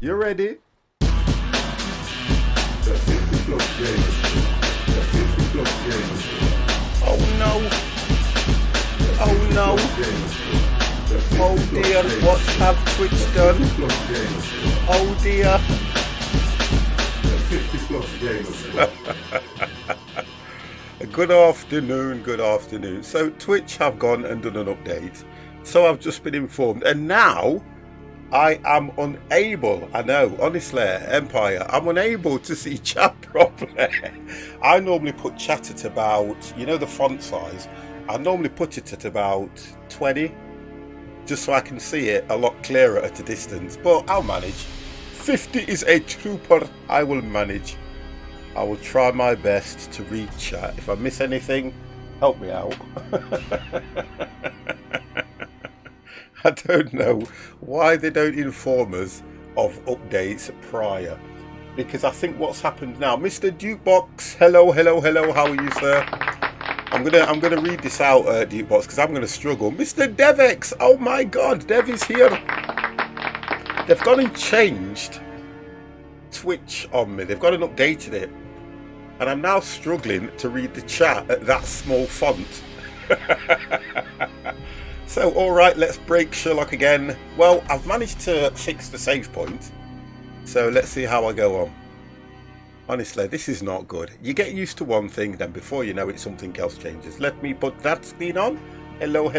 You ready? The 50-plus-gamers. The 50-plus-gamers. Oh no. Oh no. Oh dear, what have Twitch done? Oh dear. The 50-plus-gamers. Good afternoon, good afternoon. So Twitch have gone and done an update. So I've just been informed. And now I am unable, I know, honestly, Empire, I'm unable to see chat properly. I normally put chat at about, you know, the font size. I normally put it at about 20, just so I can see it a lot clearer at a distance. But I'll manage. 50 is a trooper. I will manage. I will try my best to read chat. If I miss anything, help me out. I don't know why they don't inform us of updates prior, because I think what's happened now, Mr. Dukebox, hello, how are you, sir? I'm gonna read this out, Dukebox, because I'm gonna struggle. Mr. Devex, oh my God, Dev is here. They've gone and changed Twitch on me. They've gone and updated it, and I'm now struggling to read the chat at that small font. So, alright, let's break Sherlock again. Well, I've managed to fix the save point, so let's see how I go on. Honestly, this is not good. You get used to one thing, then before you know it, something else changes. Let me put that screen on. Hello.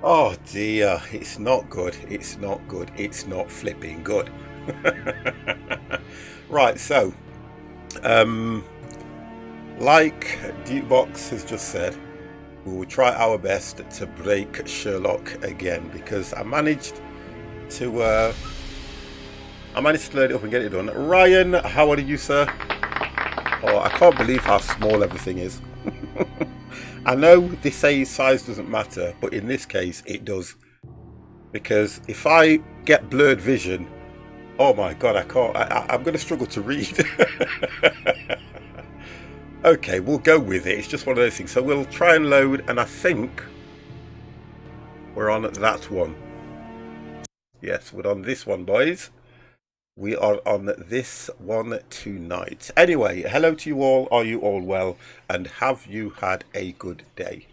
Oh dear, it's not good. It's not good. It's not flipping good. Right, so, like Dukebox has just said, we will try our best to break Sherlock again, because I managed to load it up and get it done. Ryan, how are you, sir? Oh, I can't believe how small everything is. I know they say size doesn't matter, but in this case it does, because if I get blurred vision, oh my God, I can't. I'm going to struggle to read. Okay, we'll go with it. It's just one of those things. So we'll try and load, and I think we're on that one. Yes, we're on this one, boys. We are on this one tonight. Anyway, hello to you all. Are you all well? And have you had a good day?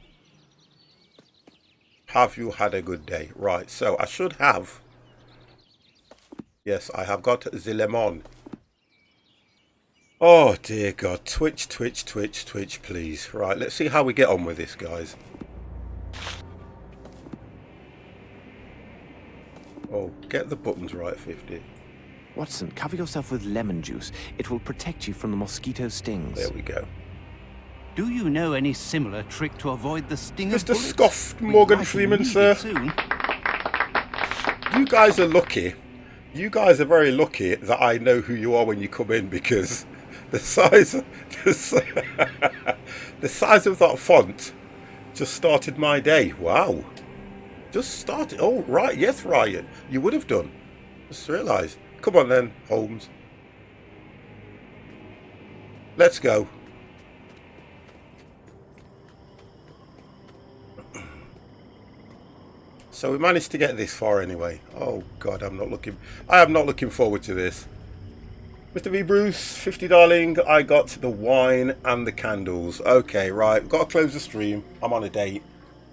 Have you had a good day? Right, so I should have... Yes, I have got the lemon. Oh dear God, Twitch, please. Right, let's see how we get on with this, guys. Oh, get the buttons right, 50. Watson, cover yourself with lemon juice. It will protect you from the mosquito stings. There we go. Do you know any similar trick to avoid the sting of Mr. bullets? Scoffed We'd Morgan like to Freeman, need sir. it soon. You guys are lucky. You guys are very lucky that I know who you are when you come in, because the size of that font just started my day. Wow. Just started. Oh, right. Yes, Ryan. You would have done. Just realised. Come on then, Holmes. Let's go. So we managed to get this far anyway. Oh God, I am not looking forward to this. Mr. V Bruce, 50 darling, I got the wine and the candles. Okay, right, got to close the stream. I'm on a date.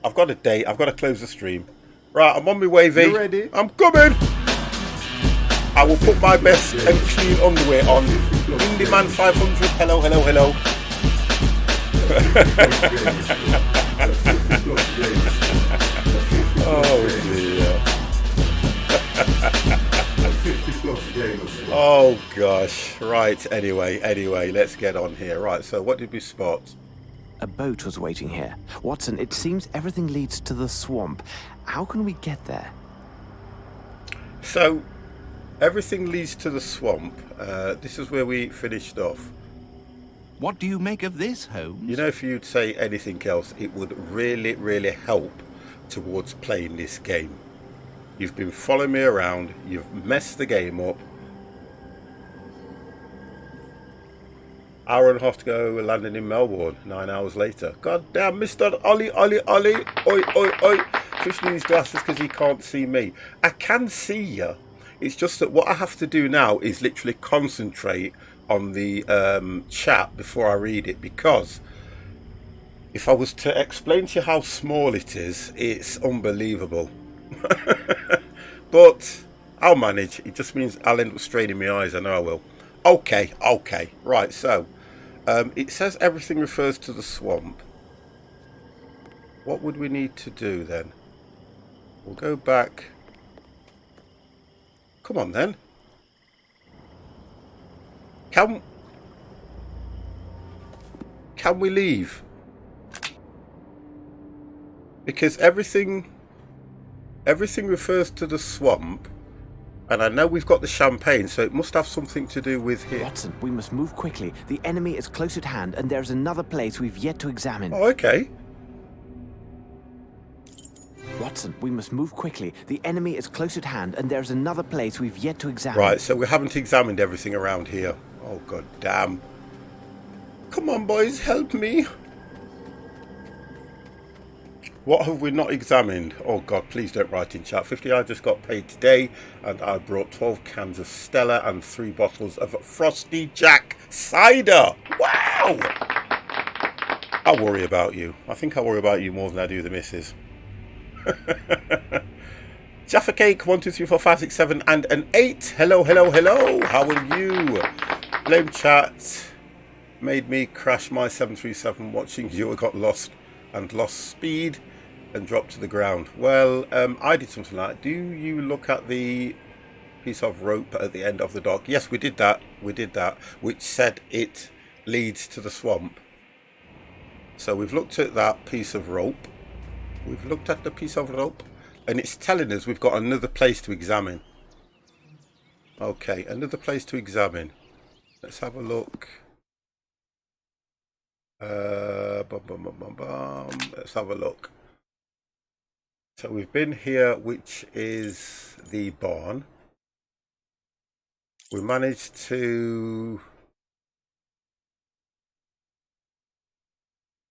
I've got a date, I've got to close the stream. Right, I'm on my way, V. You ready? I'm coming! I will put my best and clean underwear on. Indie Man 500, hello. Oh dear. Oh gosh. Right, anyway, let's get on here. Right, so what did we spot? A boat was waiting here. Watson, it seems everything leads to the swamp. How can we get there? So, everything leads to the swamp. This is where we finished off. What do you make of this, Holmes? You know, if you'd say anything else, it would really help towards playing this game. You've been following me around, you've messed the game up. Hour and a half to go, landing in Melbourne 9 hours later. God damn, Mr. Ollie. Oi. Fishing in his glasses because he can't see me. I can see you. It's just that what I have to do now is literally concentrate on the chat before I read it, because if I was to explain to you how small it is, it's unbelievable. But I'll manage. It just means I'll end up straining my eyes. I know I will. Okay, right, so it says everything refers to the swamp. What would we need to do then? We'll go back. Come on then. Can we leave? Because everything refers to the swamp, and I know we've got the champagne, so it must have something to do with here. Watson, we must move quickly. The enemy is close at hand, and there's another place we've yet to examine. Oh, okay. Watson, we must move quickly. The enemy is close at hand, and there's another place we've yet to examine. Right, so we haven't examined everything around here. Oh, god damn. Come on, boys, help me. What have we not examined? Oh god, please don't write in chat. 50 I just got paid today, and I brought 12 cans of Stella and 3 bottles of Frosty Jack cider. Wow! I worry about you. I think I worry about you more than I do the missus. Jaffa Cake 1 2 3 4 5 6 7 and an 8. Hello. How are you? Blame chat made me crash my 737 watching you. Got lost and lost speed and dropped to the ground. Well, I did something like that. Do you look at the piece of rope at the end of the dock? Yes, we did that. Which said it leads to the swamp. So we've looked at that piece of rope. And it's telling us we've got another place to examine. Okay, another place to examine. Let's have a look. Let's have a look. So we've been here, which is the barn. We managed to...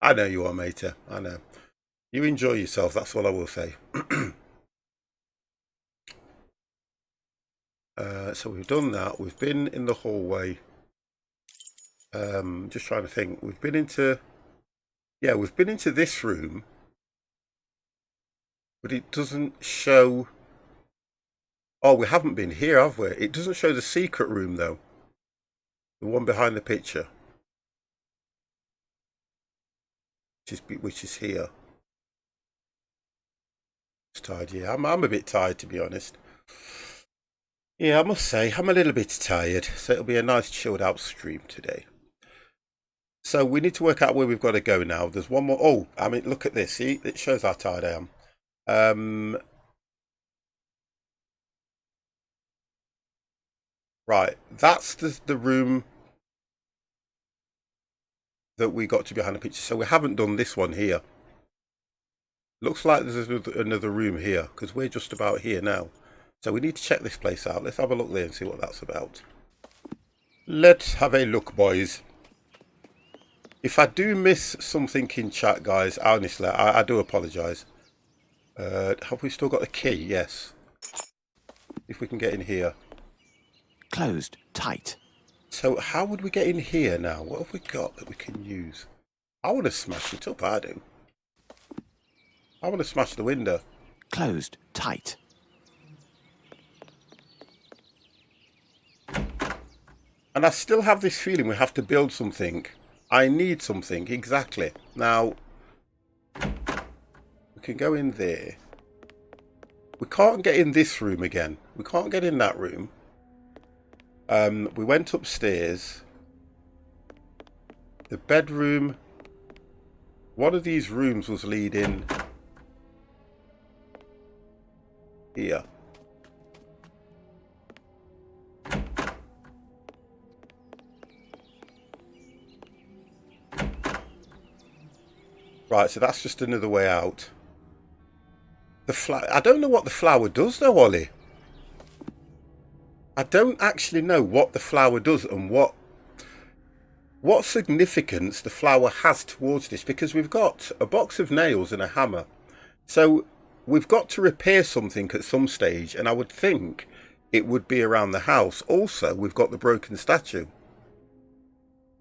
I know you are, mater. I know. You enjoy yourself, that's all I will say. So we've done that. We've been in the hallway. Just trying to think. We've been into this room, but it doesn't show. Oh, we haven't been here, have we? It doesn't show the secret room though. The one behind the picture, which is here. It's tired, yeah. I'm a bit tired, to be honest. Yeah, I must say, I'm a little bit tired. So it'll be a nice chilled out stream today. So we need to work out where we've got to go now. There's one more. Oh, I mean, look at this. See, it shows how tired I am. Right, that's the room that we got to behind the picture. So we haven't done this one here. Looks like there's another room here, because we're just about here now. So we need to check this place out. Let's have a look there and see what that's about. Let's have a look, boys. If I do miss something in chat, guys, honestly, I do apologise. Have we still got a key? Yes. If we can get in here. Closed. Tight. So how would we get in here now? What have we got that we can use? I want to smash it up, I do. I want to smash the window. Closed. Tight. And I still have this feeling we have to build something. I need something, exactly. Now, we can go in there. We can't get in this room again. We can't get in that room. We went upstairs. The bedroom. One of these rooms was leading here. Right, so that's just another way out. I don't know what the flower does though, Ollie. I don't actually know what the flower does and what significance the flower has towards this, because we've got a box of nails and a hammer. So we've got to repair something at some stage, and I would think it would be around the house. Also, we've got the broken statue.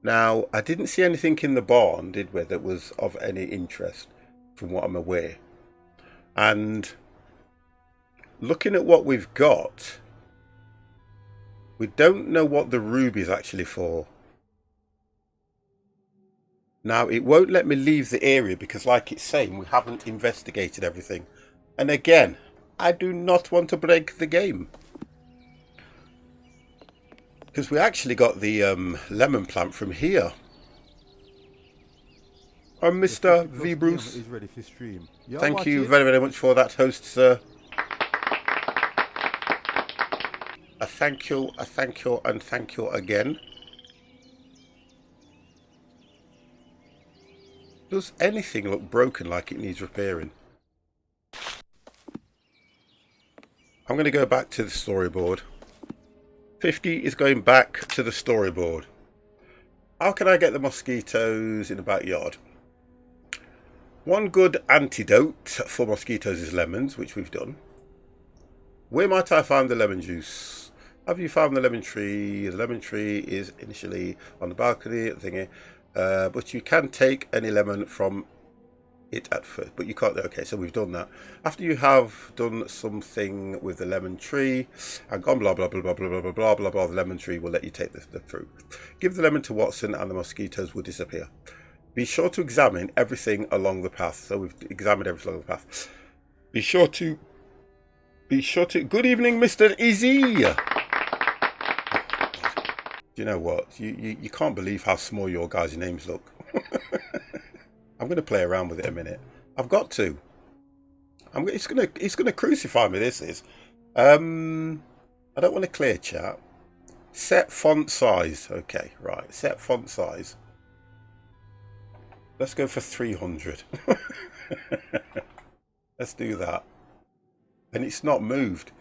Now, I didn't see anything in the barn, did we, that was of any interest from what I'm aware. And looking at what we've got, we don't know what the ruby's actually for. Now, it won't let me leave the area because, like it's saying, we haven't investigated everything. And again, I do not want to break the game. Because we actually got the lemon plant from here. Oh, Mr. V. Bruce. Is ready for stream. Thank you very, very much for that, host, sir. A thank you, and thank you again. Does anything look broken like it needs repairing? I'm going to go back to the storyboard. 50 is going back to the storyboard. How can I get the mosquitoes in the backyard? One good antidote for mosquitoes is lemons, which we've done. Where might I find the lemon juice? Have you found the lemon tree? The lemon tree is initially on the balcony thingy, but you can take any lemon from it at first, but you can't. Okay, so we've done that. After you have done something with the lemon tree and gone blah blah blah blah blah blah blah blah blah, the lemon tree will let you take the fruit. Give the lemon to Watson and the mosquitoes will disappear. Be sure to examine everything along the path. So we've examined everything along the path. Be sure to good evening, Mr. Izzy. Do you know what, you can't believe how small your guys' names look. I'm going to play around with it a minute. I've got to. It's going to crucify me, this is. I don't want to clear chat. Set font size. Okay, right. Set font size. Let's go for 300. Let's do that. And it's not moved.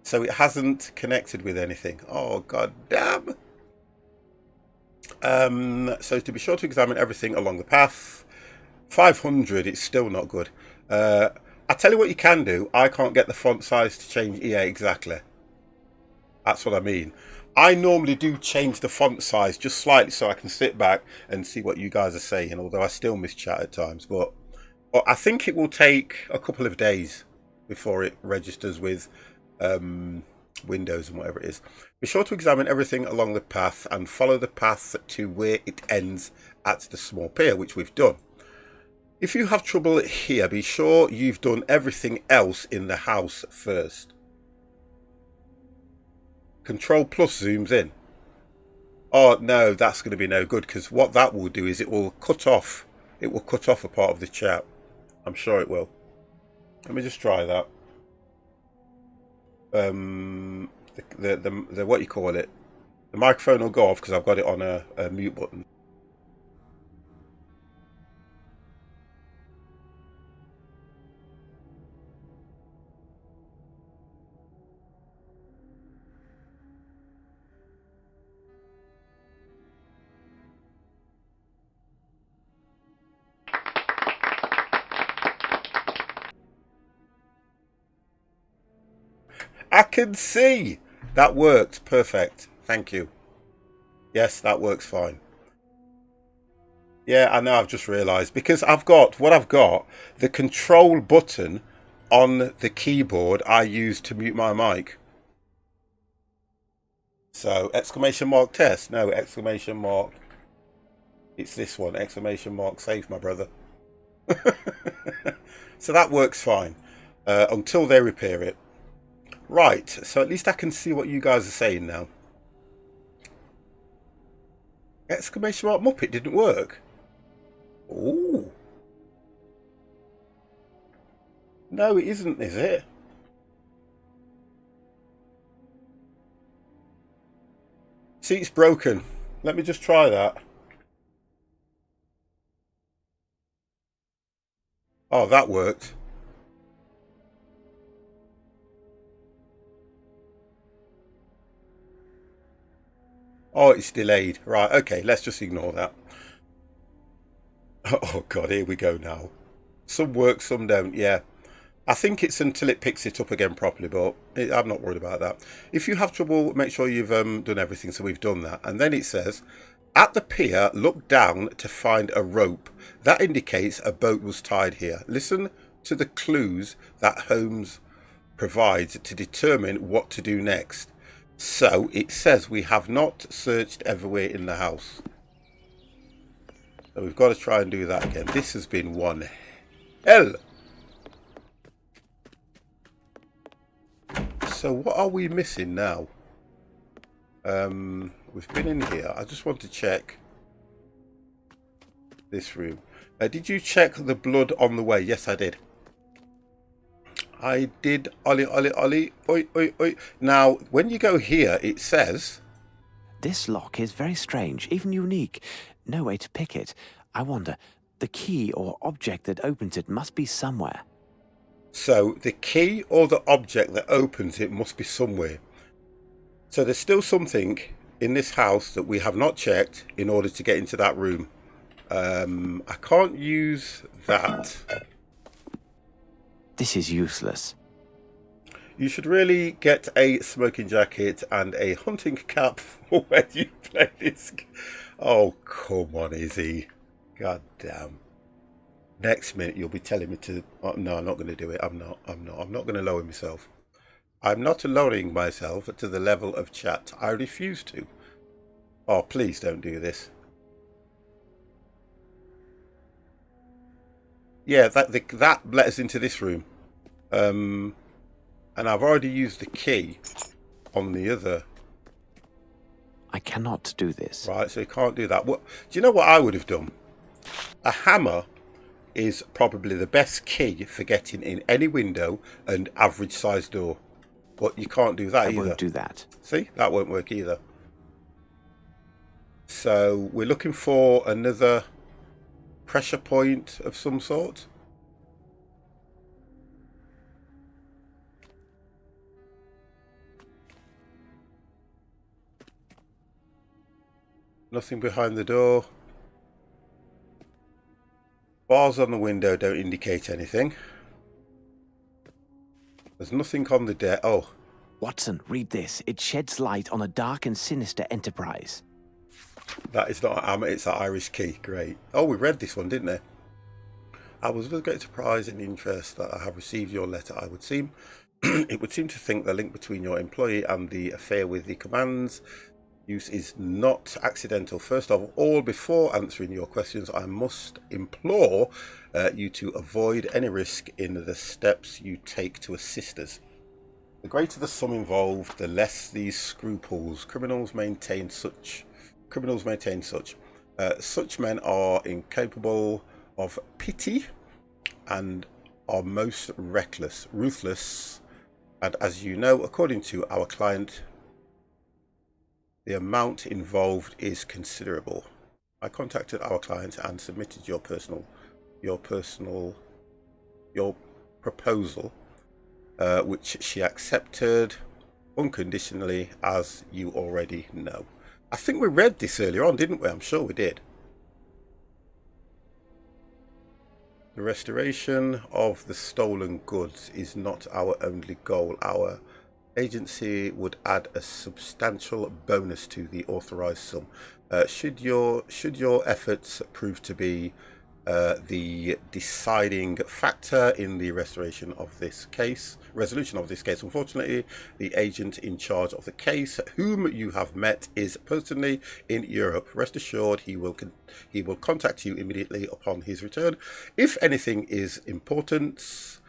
So it hasn't connected with anything. Oh, god damn. So to be sure to examine everything along the path. 500, it's still not good. I tell you what you can do. I can't get the font size to change. Yeah, exactly. That's what I mean. I normally do change the font size just slightly so I can sit back and see what you guys are saying, although I still miss chat at times. But I think it will take a couple of days before it registers with Windows and whatever it is. Be sure to examine everything along the path and follow the path to where it ends at the small pier, which we've done. If you have trouble here, be sure you've done everything else in the house first. Control plus zooms in. Oh no, that's going to be no good, because what that will do is it will cut off a part of the chat. I'm sure it will. Let me just try that. The what you call it, the microphone will go off because I've got it on a mute button. I can see. That worked. Perfect. Thank you. Yes, that works fine. Yeah, I know, I've just realised. Because I've got the control button on the keyboard I use to mute my mic. So, exclamation mark test. No, exclamation mark. It's this one. Exclamation mark save, my brother. So that works fine. Until they repair it. Right, so at least I can see what you guys are saying now. Exclamation mark Muppet didn't work. Ooh. No, it isn't, is it? See, it's broken. Let me just try that. Oh, that worked. Oh, it's delayed. Right, okay, let's just ignore that. Oh, God, here we go now. Some work, some don't, yeah. I think it's until it picks it up again properly, but I'm not worried about that. If you have trouble, make sure you've done everything. So we've done that. And then it says, at the pier, look down to find a rope. That indicates a boat was tied here. Listen to the clues that Holmes provides to determine what to do next. So it says we have not searched everywhere in the house. So we've got to try and do that again. This has been one hell. So what are we missing now? We've been in here. I just want to check this room. Did you check the blood on the way? Yes, I did. I did. Ollie, ollie, ollie. Oi, oi, oi. Now, when you go here, it says... This lock is very strange, even unique. No way to pick it. I wonder, the key or object that opens it must be somewhere. So, the key or the object that opens it must be somewhere. So, there's still something in this house that we have not checked in order to get into that room. I can't use that. This is useless. You should really get a smoking jacket and a hunting cap for when you play this. Oh, come on, Izzy. God damn. Next minute you'll be telling me to... Oh, no, I'm not going to do it. I'm not going to lower myself. I'm not lowering myself to the level of chat. I refuse to. Oh, please don't do this. Yeah, that let us into this room. And I've already used the key on the other. I cannot do this. Right, so you can't do that. What, do you know what I would have done? A hammer is probably the best key for getting in any window and average size door. But you can't do that either. I won't do that. See, that won't work either. So we're looking for another pressure point of some sort. Nothing behind the door. Bars on the window don't indicate anything. There's nothing on the deck. Oh. Watson, read this. It sheds light on a dark and sinister enterprise. That is not an hammer, it's an Irish key. Great. Oh, we read this one, didn't we? I was with great surprise and interest that I have received your letter. It would seem to think the link between your employee and the affair with the commands use is not accidental. First of all, before answering your questions, I must implore you to avoid any risk in the steps you take to assist us. The greater the sum involved, the less these scruples. Criminals maintain such. Such men are incapable of pity and are most reckless, ruthless, and as you know, according to our client, the amount involved is considerable. I contacted our client and submitted your proposal, which she accepted unconditionally, as you already know. I think we read this earlier on, didn't we? I'm sure we did. The restoration of the stolen goods is not our only goal. Our agency would add a substantial bonus to the authorized sum. Should your efforts prove to be the deciding factor in the resolution of this case. Unfortunately, the agent in charge of the case, whom you have met, is personally in Europe. Rest assured, he will contact you immediately upon his return if anything is important.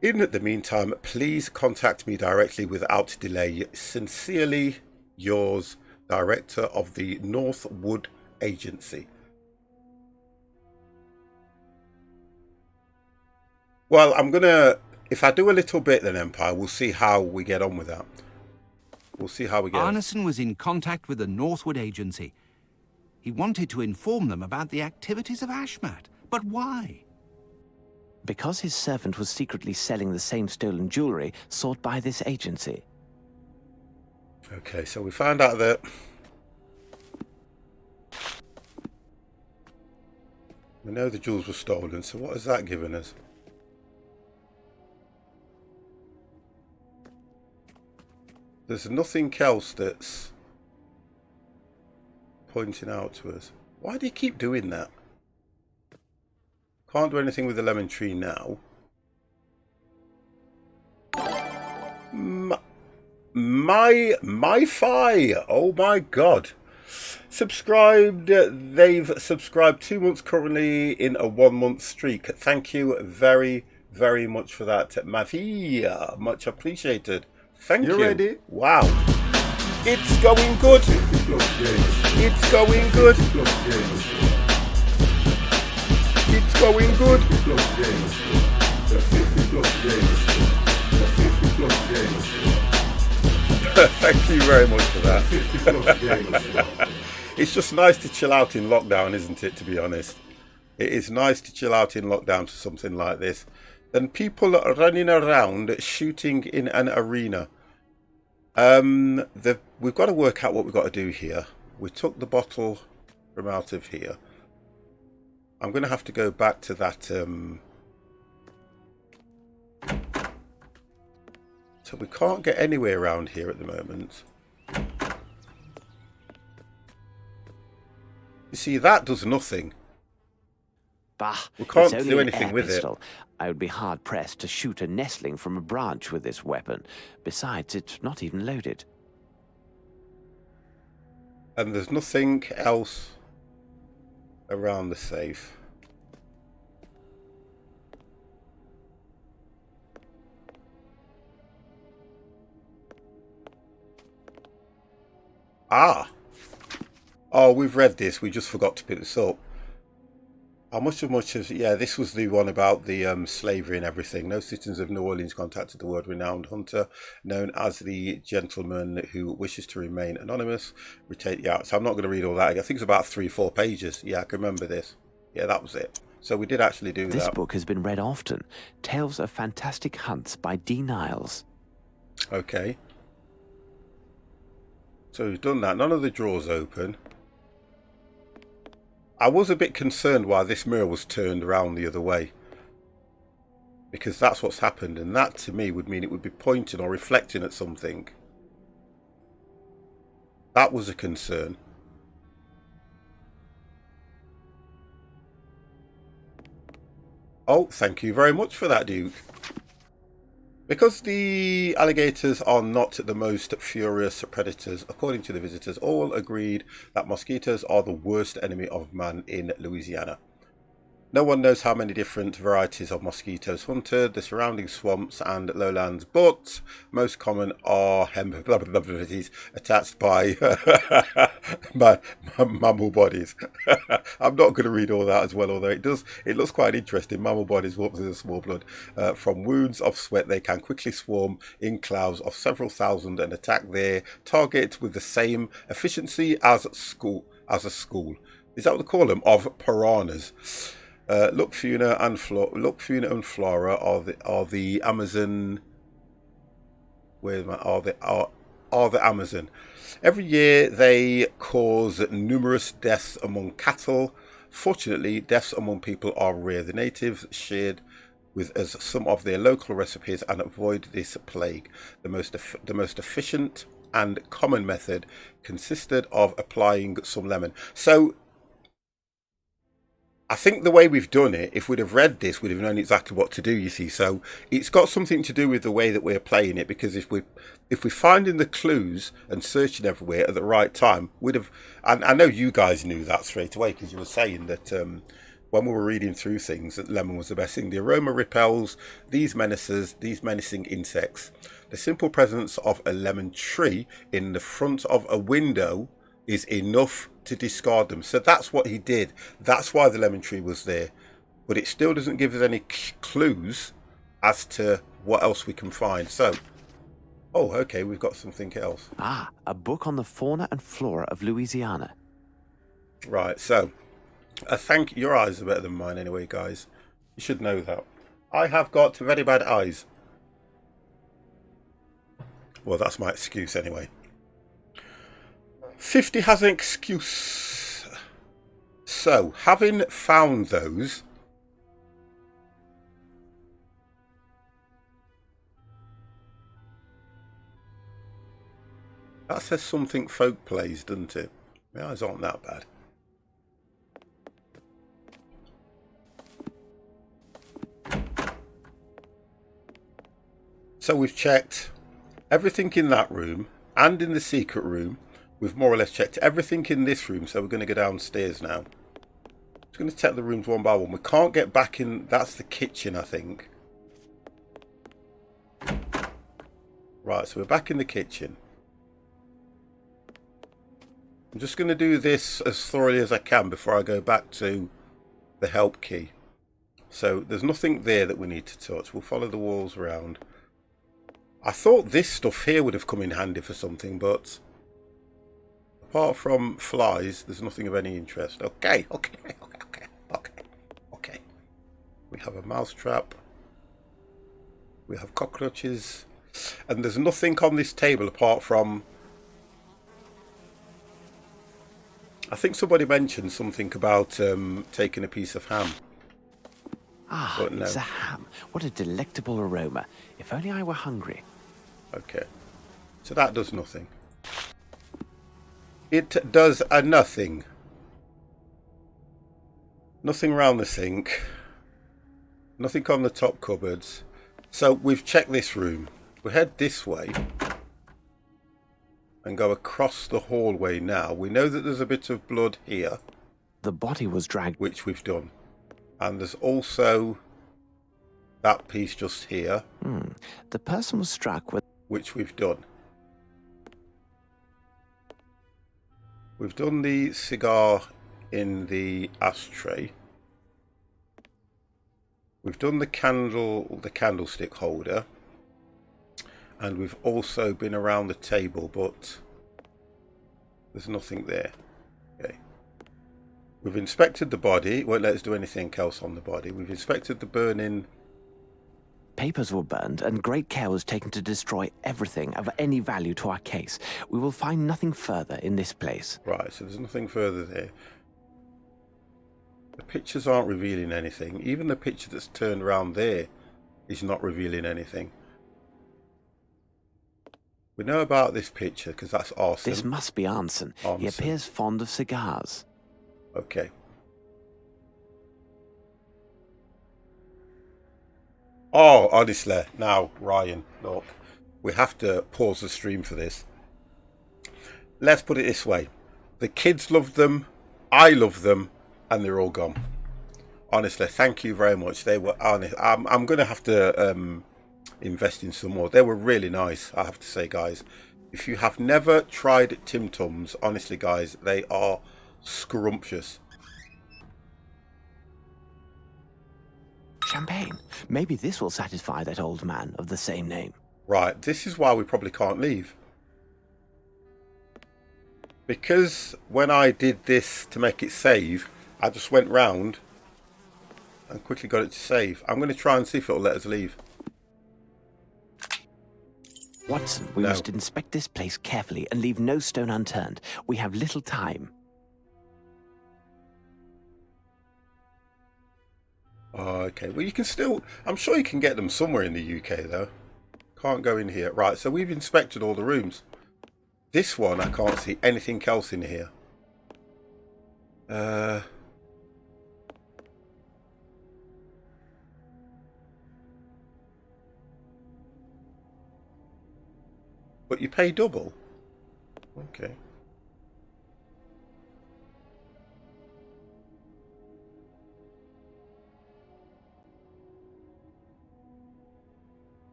In the meantime, please contact me directly without delay. Sincerely yours, Director of the Northwood Agency. Well, I'm gonna, if I do a little bit then, Empire, we'll see how we get on with that. We'll see how we get on. Arneson was in contact with the Northwood Agency. He wanted to inform them about the activities of Ashmat. But why? Because his servant was secretly selling the same stolen jewelry sought by this agency. Okay, so we found out that we know the jewels were stolen, so what has that given us? There's nothing else that's pointing out to us. Why do you keep doing that? Can't do anything with the lemon tree now. My fi. Oh my god. Subscribed. They've subscribed 2 months currently in a 1 month streak. Thank you very, very much for that, Mavi. Much appreciated. Thank you. You ready? Wow. It's going good. It's going good. It's going good. Thank you very much for that. It's just nice to chill out in lockdown, isn't it, to be honest? It is nice to chill out in lockdown to something like this. Than people running around shooting in an arena. We've got to work out what we've got to do here. We took the bottle from out of here. I'm going to have to go back to that. So we can't get anywhere around here at the moment. You see, that does nothing. Bah, We can't it's only do an anything air with pistol. I would be hard-pressed to shoot a nestling from a branch with this weapon. Besides, it's not even loaded. And there's nothing else around the safe. Ah! Oh, we've read this. We just forgot to pick this up. How much as yeah, this was the one about the slavery and everything. No citizens of New Orleans contacted the world-renowned hunter known as the gentleman who wishes to remain anonymous. Retain yeah, so I'm not going to read all that. I think it's about 3-4 pages. Yeah, I can remember this. Yeah, that was it. So we did actually do This that. book has been read often. Tales of Fantastic Hunts by D. Niles. Okay. So we've done that. None of the drawers open. I was a bit concerned why this mirror was turned around the other way. Because that's what's happened. And that to me would mean it would be pointing or reflecting at something. That was a concern. Oh, thank you very much for that, Duke. Because the alligators are not the most furious predators, according to the visitors, all agreed that mosquitoes are the worst enemy of man in Louisiana. No one knows how many different varieties of mosquitoes hunted the surrounding swamps and lowlands, but most common are hemp attached by mammal bodies. I'm not going to read all that as well, although it looks quite interesting. Mammal bodies warp in small blood. From wounds of sweat, they can quickly swarm in clouds of several thousand and attack their target with the same efficiency as a school. Is that what they call them? Of piranhas. Look, fauna and flora are the Amazon. Where am I? Are the Amazon? Every year they cause numerous deaths among cattle. Fortunately, deaths among people are rare. The natives shared with us some of their local recipes and avoid this plague. The most efficient and common method consisted of applying some lemon. So I think the way we've done it, if we'd have read this, we'd have known exactly what to do, you see. So it's got something to do with the way that we're playing it, because if we're finding the clues and searching everywhere at the right time, we'd have... And I know you guys knew that straight away, because you were saying that when we were reading through things, that lemon was the best thing. The aroma repels these menacing insects. The simple presence of a lemon tree in the front of a window is enough to discard them. So that's what he did. That's why the lemon tree was there. But it still doesn't give us any clues as to what else we can find. So, oh, okay, we've got something else. Ah, a book on the fauna and flora of Louisiana. Right, so, your eyes are better than mine anyway, guys. You should know that. I have got very bad eyes. Well, that's my excuse anyway. 50 has an excuse. So, having found those, That says something folk plays, doesn't it? My eyes aren't that bad. So we've checked everything in that room and in the secret room. We've more or less checked everything in this room, so we're going to go downstairs now. Just going to check the rooms one by one. We can't get back in. That's the kitchen, I think. Right, so we're back in the kitchen. I'm just going to do this as thoroughly as I can before I go back to the help key. So there's nothing there that we need to touch. We'll follow the walls around. I thought this stuff here would have come in handy for something, but apart from flies, there's nothing of any interest. Okay. We have a mouse trap. We have cockroaches. And there's nothing on this table apart from... I think somebody mentioned something about taking a piece of ham. Ah, But no. it's a ham. What a delectable aroma. If only I were hungry. Okay. So that does nothing. It does a nothing. Nothing around the sink. Nothing on the top cupboards. So we've checked this room. We head this way and go across the hallway now. We know that there's a bit of blood here. The body was dragged. Which we've done. And there's also that piece just here. The person was struck with... Which we've done. We've done the cigar in the ashtray. We've done the candlestick holder. And we've also been around the table, but there's nothing there. Okay. We've inspected the body. It won't let us do anything else on the body. We've inspected the burning. Papers were burned, and great care was taken to destroy everything of any value to our case. We will find nothing further in this place. Right, so there's nothing further there. The pictures aren't revealing anything. Even the picture that's turned around there is not revealing anything. We know about this picture because that's Arson. This must be Arson. He appears fond of cigars. Okay. Oh, honestly, now, Ryan, look, we have to pause the stream for this. Let's put it this way. The kids loved them, I love them, and they're all gone. Honestly, thank you very much. They were honest. I'm going to have to invest in some more. They were really nice, I have to say, guys. If you have never tried Tim Tums, honestly, guys, they are scrumptious. Champagne. Maybe this will satisfy that old man of the same name. Right, this is why we probably can't leave. Because when I did this to make it save, I just went round and quickly got it to save. I'm going to try and see if it'll let us leave. Watson, we must inspect this place carefully and leave no stone unturned. We have little time. Oh, okay, well you can still... I'm sure you can get them somewhere in the UK though. Can't go in here. Right, so we've inspected all the rooms. This one, I can't see anything else in here. But you pay double? Okay.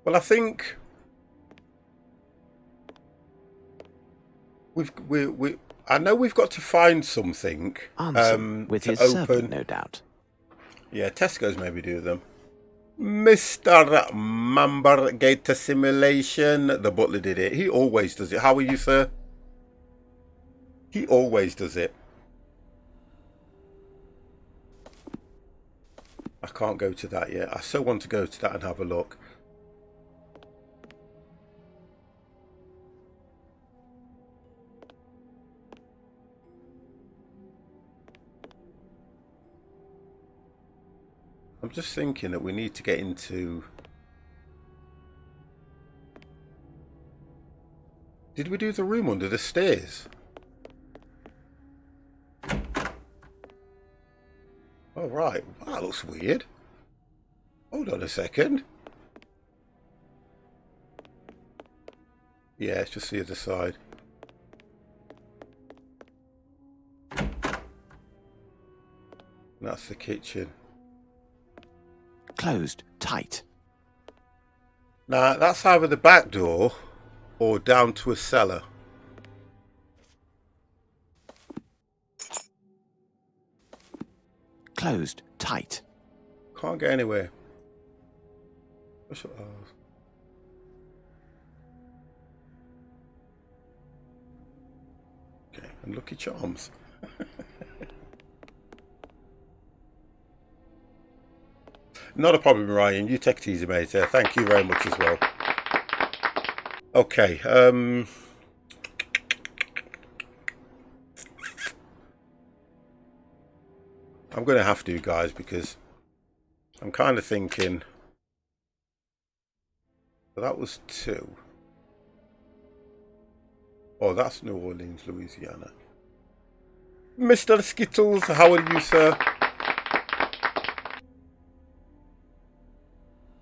Well, I think I know we've got to find something with to his open. servant, no doubt. Yeah, Tesco's maybe do them. Mr. Member Gate Simulation. The butler did it. He always does it. How are you, sir? He always does it. I can't go to that yet. I so want to go to that and have a look. I'm just thinking that we need to get into... Did we do the room under the stairs? Oh, right. That looks weird. Hold on a second. Yeah, it's just the other side. That's the kitchen. Closed tight. Now, that's either the back door or down to a cellar. Closed tight. Can't get anywhere. Okay, and Lucky Charms. Not a problem, Ryan. You take it easy, mate. Thank you very much as well. Okay. I'm going to have to, guys, because I'm kind of thinking... That was 2. Oh, that's New Orleans, Louisiana. Mr. Skittles, how are you, sir?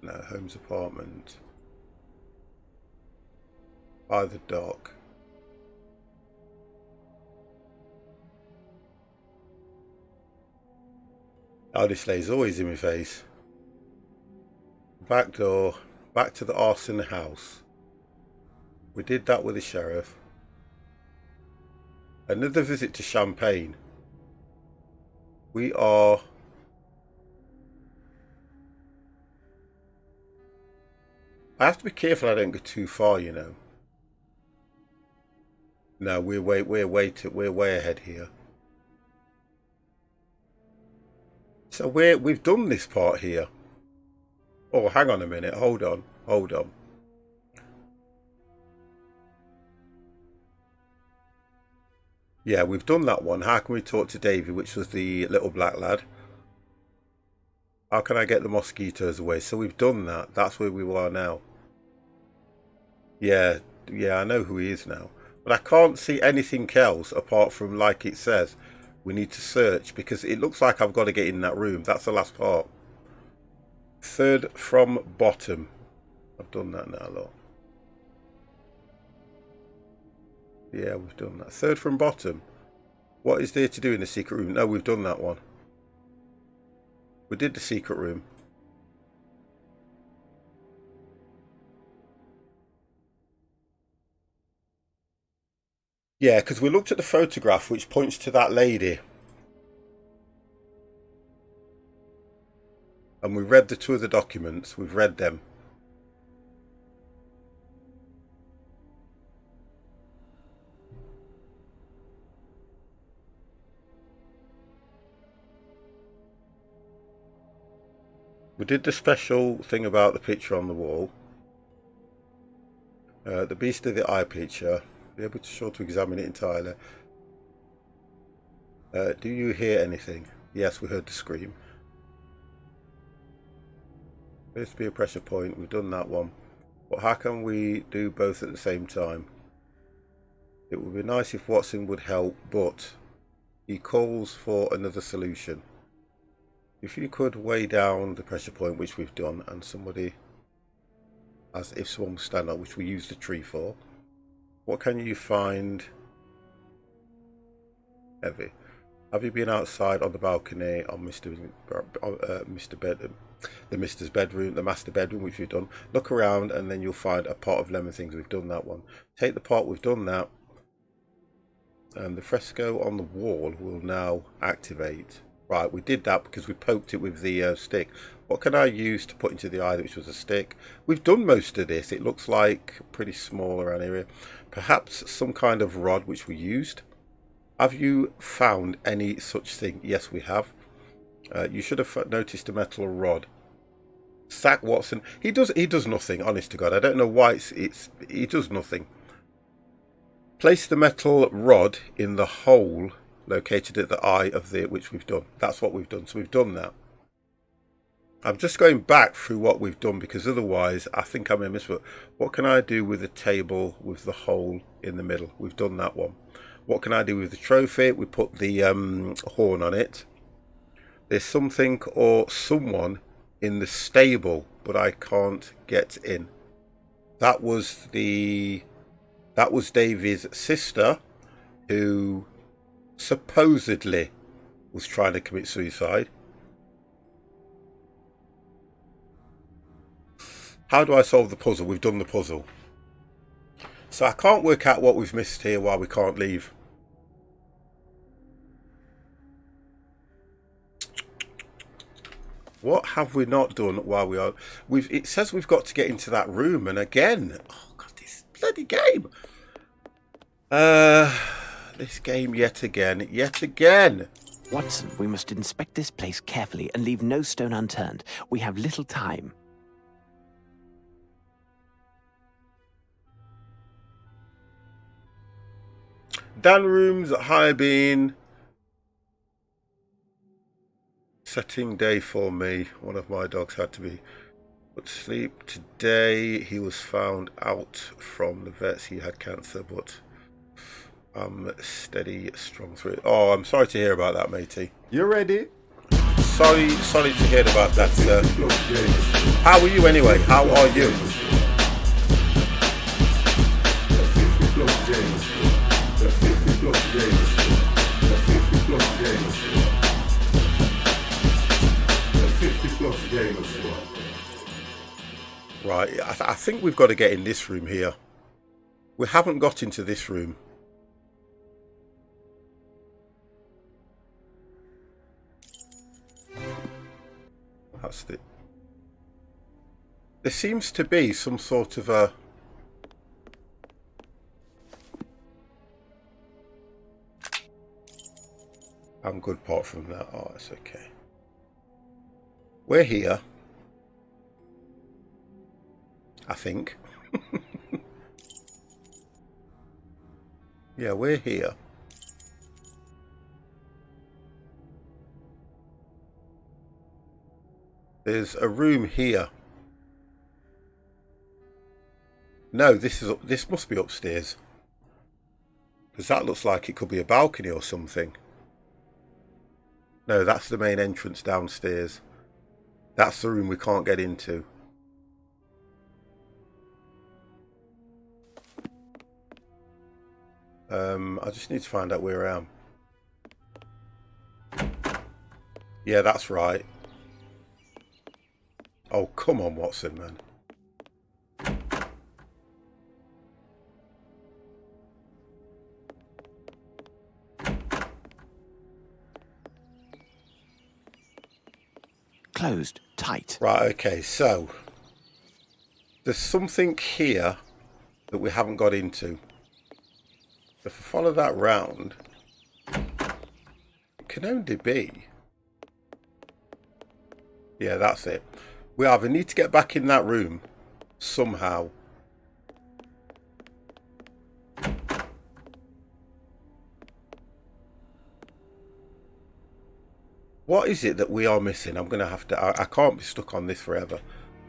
No, Holmes apartment. By the dock. Oh, this lays always in my face. Back door. Back to the arson house. We did that with the sheriff. Another visit to Champagne. We are... I have to be careful I don't go too far, you know. No, we're way ahead here. So we've done this part here. Oh, hang on a minute. Hold on. Yeah, we've done that one. How can we talk to Davy, which was the little black lad? How can I get the mosquitoes away? So we've done that. That's where we are now. Yeah, I know who he is now. But I can't see anything else apart from, like it says, we need to search, because it looks like I've got to get in that room. That's the last part. 3rd from bottom. I've done that now, look. Yeah, we've done that. 3rd from bottom. What is there to do in the secret room? No, we've done that one. We did the secret room. Yeah, because we looked at the photograph which points to that lady. And we read the 2 of the documents. We've read them. We did the special thing about the picture on the wall. The beast of the eye picture. Be able to examine it entirely. Do you hear anything? Yes, we heard the scream. Appears to be a pressure point. We've done that one. But how can we do both at the same time? It would be nice if Watson would help, but he calls for another solution. If you could weigh down the pressure point, which we've done, and somebody, as if someone was standing up, which we used the tree for. What can you find heavy? Have you been outside on the balcony on Mr. Bedroom, the Mister's bedroom, the master bedroom, which we've done? Look around and then you'll find a pot of lemon things. We've done that one. Take the pot, we've done that. And the fresco on the wall will now activate. Right, we did that because we poked it with the stick. What can I use to put into the eye, which was a stick? We've done most of this. It looks like pretty small around here. Perhaps some kind of rod, which we used. Have you found any such thing? Yes, we have. You should have noticed a metal rod. Sack Watson. He does nothing, honest to God. I don't know why he does nothing. Place the metal rod in the hole located at the eye of the, which we've done. That's what we've done. So we've done that. I'm just going back through what we've done because otherwise I think I may miss it. What can I do with the table with the hole in the middle? We've done that one. What can I do with the trophy? We put the horn on it. There's something or someone in the stable, but I can't get in. That was Davy's sister, who supposedly was trying to commit suicide. How do I solve the puzzle? We've done the puzzle. So I can't work out what we've missed here while we can't leave. What have we not done while we are... It says we've got to get into that room, and again... Oh, God, this bloody game! This game yet again. Watson, we must inspect this place carefully and leave no stone unturned. We have little time. Dan rooms at High Bean. Setting day for me. One of my dogs had to be put to sleep today. He was found out from the vets. He had cancer, but I'm steady, strong through it. Oh, I'm sorry to hear about that, matey. You ready? Sorry to hear about that, sir. How are you anyway? How are you? Right, I think we've got to get in this room here. We haven't got into this room. That's it. There seems to be some sort of a... I'm good apart from that. Oh, that's okay. We're here. I think. Yeah, we're here. There's a room here. No, this must be upstairs. Because that looks like it could be a balcony or something. No, that's the main entrance downstairs. That's the room we can't get into. I just need to find out where I am. Yeah, that's right. Oh, come on, Watson, man. Closed, tight. Right, okay, so there's something here that we haven't got into. If I follow that round, it can only be... Yeah, that's it. We either need to get back in that room somehow. What is it that we are missing? I'm going to have to... I can't be stuck on this forever.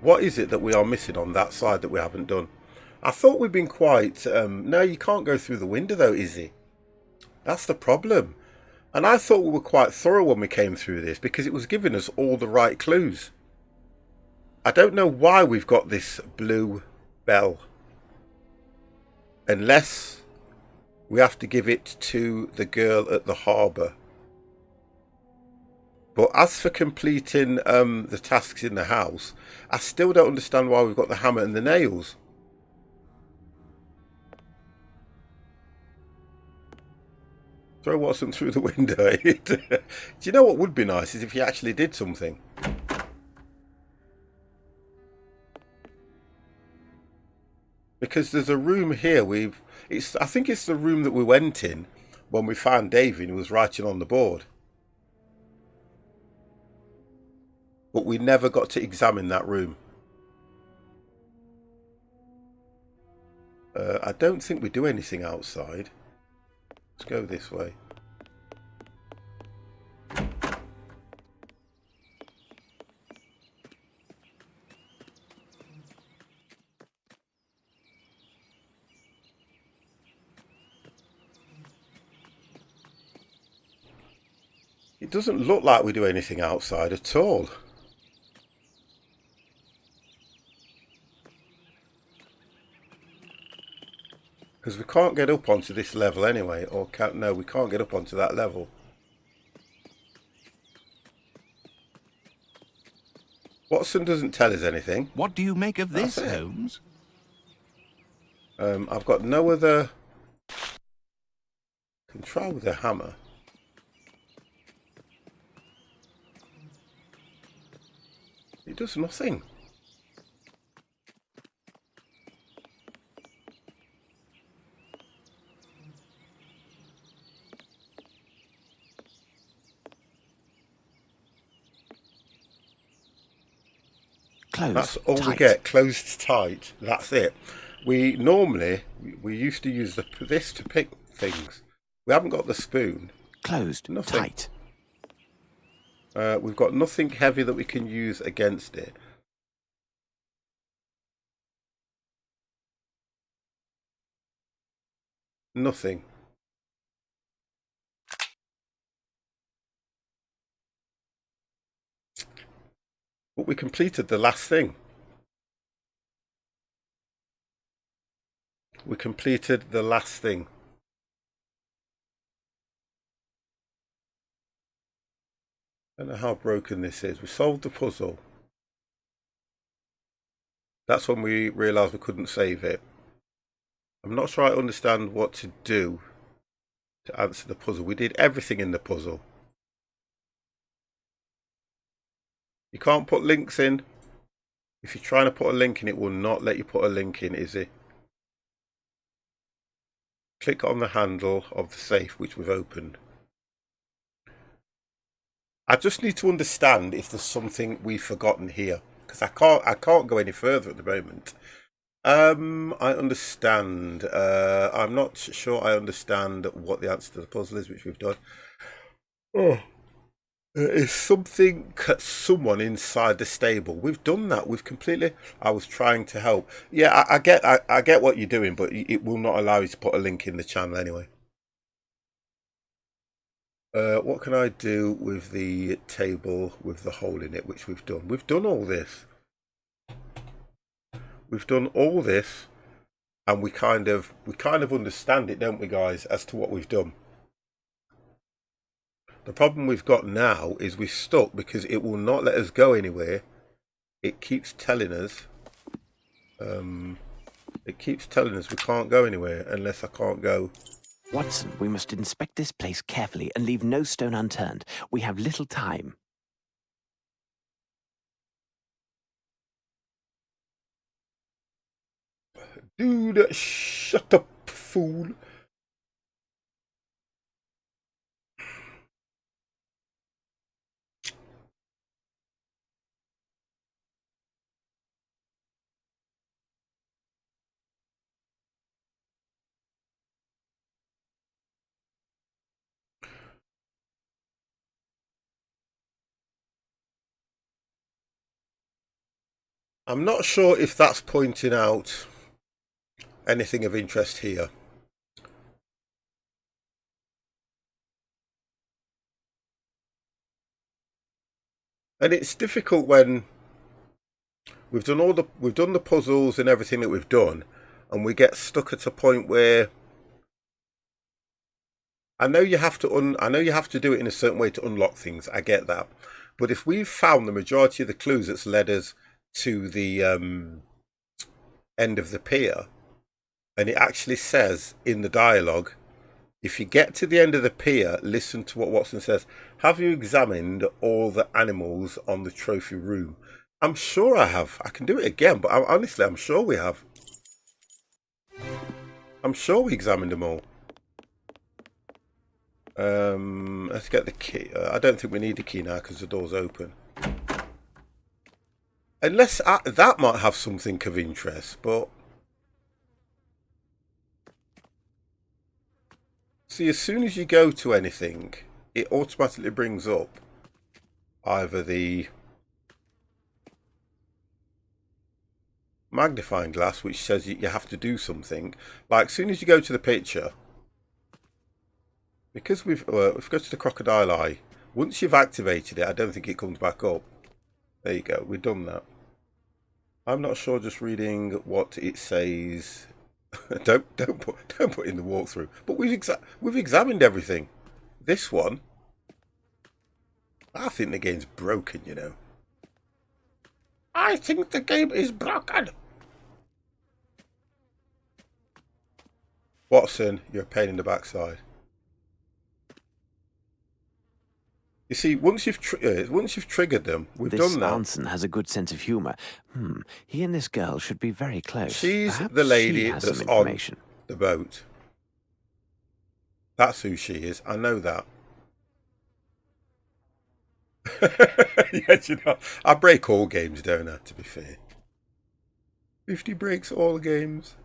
What is it that we are missing on that side that we haven't done? I thought we'd been quite... no, you can't go through the window though, Izzy. That's the problem. And I thought we were quite thorough when we came through this because it was giving us all the right clues. I don't know why we've got this blue bell. Unless we have to give it to the girl at the harbour. But as for completing the tasks in the house, I still don't understand why we've got the hammer and the nails. Throw Watson through the window. Do you know what would be nice is if he actually did something. Because there's a room here. I think it's the room that we went in when we found Davy and he was writing on the board. But we never got to examine that room. I don't think we do anything outside. Let's go this way. It doesn't look like we do anything outside at all. Because we can't get up onto this level anyway, or can't, no, we can't get up onto that level. Watson doesn't tell us anything. What do you make of this, That's it. Holmes? I've got no other control with the hammer. It does nothing. Closed. That's all tight. we get. Closed tight. That's it. We normally we used to use this to pick things. We haven't got the spoon. Closed. Nothing. Tight. We've got nothing heavy that we can use against it. Nothing. But we completed the last thing. We completed the last thing. I don't know how broken this is. We solved the puzzle. That's when we realised we couldn't save it. I'm not sure I understand what to do to answer the puzzle. We did everything in the puzzle. You can't put links in. If you're trying to put a link in, it will not let you put a link in, is it? Click on the handle of the safe which we've opened. I just need to understand if there's something we've forgotten here, because I can't go any further at the moment. I understand. I'm not sure I understand what the answer to the puzzle is, which we've done. Oh. There is someone inside the stable. We've done that. We've completely. I was trying to help. Yeah, I get what you're doing, but it will not allow you to put a link in the channel anyway. What can I do with the table with the hole in it, which we've done? We've done all this. We've done all this, and we kind of understand it, don't we, guys, as to what we've done. The problem we've got now is we're stuck because it will not let us go anywhere. It keeps telling us. It keeps telling us we can't go anywhere unless I can't go. Watson, we must inspect this place carefully and leave no stone unturned. We have little time. Dude, shut up, fool. I'm not sure if that's pointing out anything of interest here. And it's difficult when we've done the puzzles and everything that we've done, and we get stuck at a point where I know you have to do it in a certain way to unlock things. I get that. But if we've found the majority of the clues that's led us to the end of the pier, and it actually says in the dialogue, if you get to the end of the pier, listen to what Watson says. Have you examined all the animals on the trophy room? I'm sure I have. I can do it again, but honestly, I'm sure we have. I'm sure we examined them all. Let's get the key. I don't think we need the key now because the door's open. Unless that might have something of interest, but see, as soon as you go to anything, it automatically brings up either the magnifying glass, which says you have to do something. Like, as soon as you go to the picture, because we've go to the crocodile eye, Once you've activated it, I don't think it comes back up. There you go. We've done that. I'm not sure. Just reading what it says. don't put in the walkthrough. But we've examined everything. This one, I think the game's broken. You know. I think the game is broken. Watson, you're a pain in the backside. You see, once you've triggered them, we've done that. This Anson has a good sense of humour. He and this girl should be very close. She's Perhaps the lady she has that's some on information. the boat. That's who she is. I know that. Yeah, you know, I break all games, don't I, to be fair. 50 breaks all games.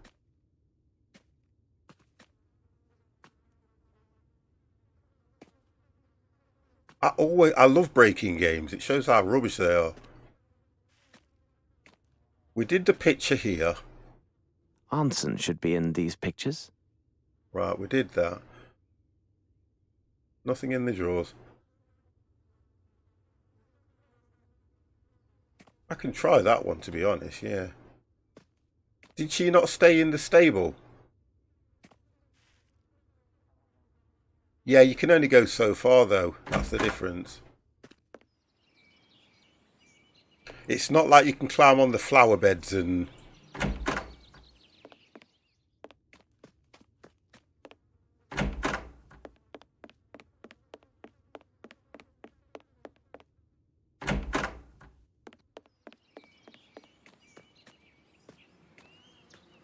I love breaking games. It shows how rubbish they are. We did the picture here. Anson should be in these pictures. Right, we did that. Nothing in the drawers. I can try that one, to be honest, yeah. Did she not stay in the stable? Yeah, you can only go so far, though. That's the difference. It's not like you can climb on the flower beds and...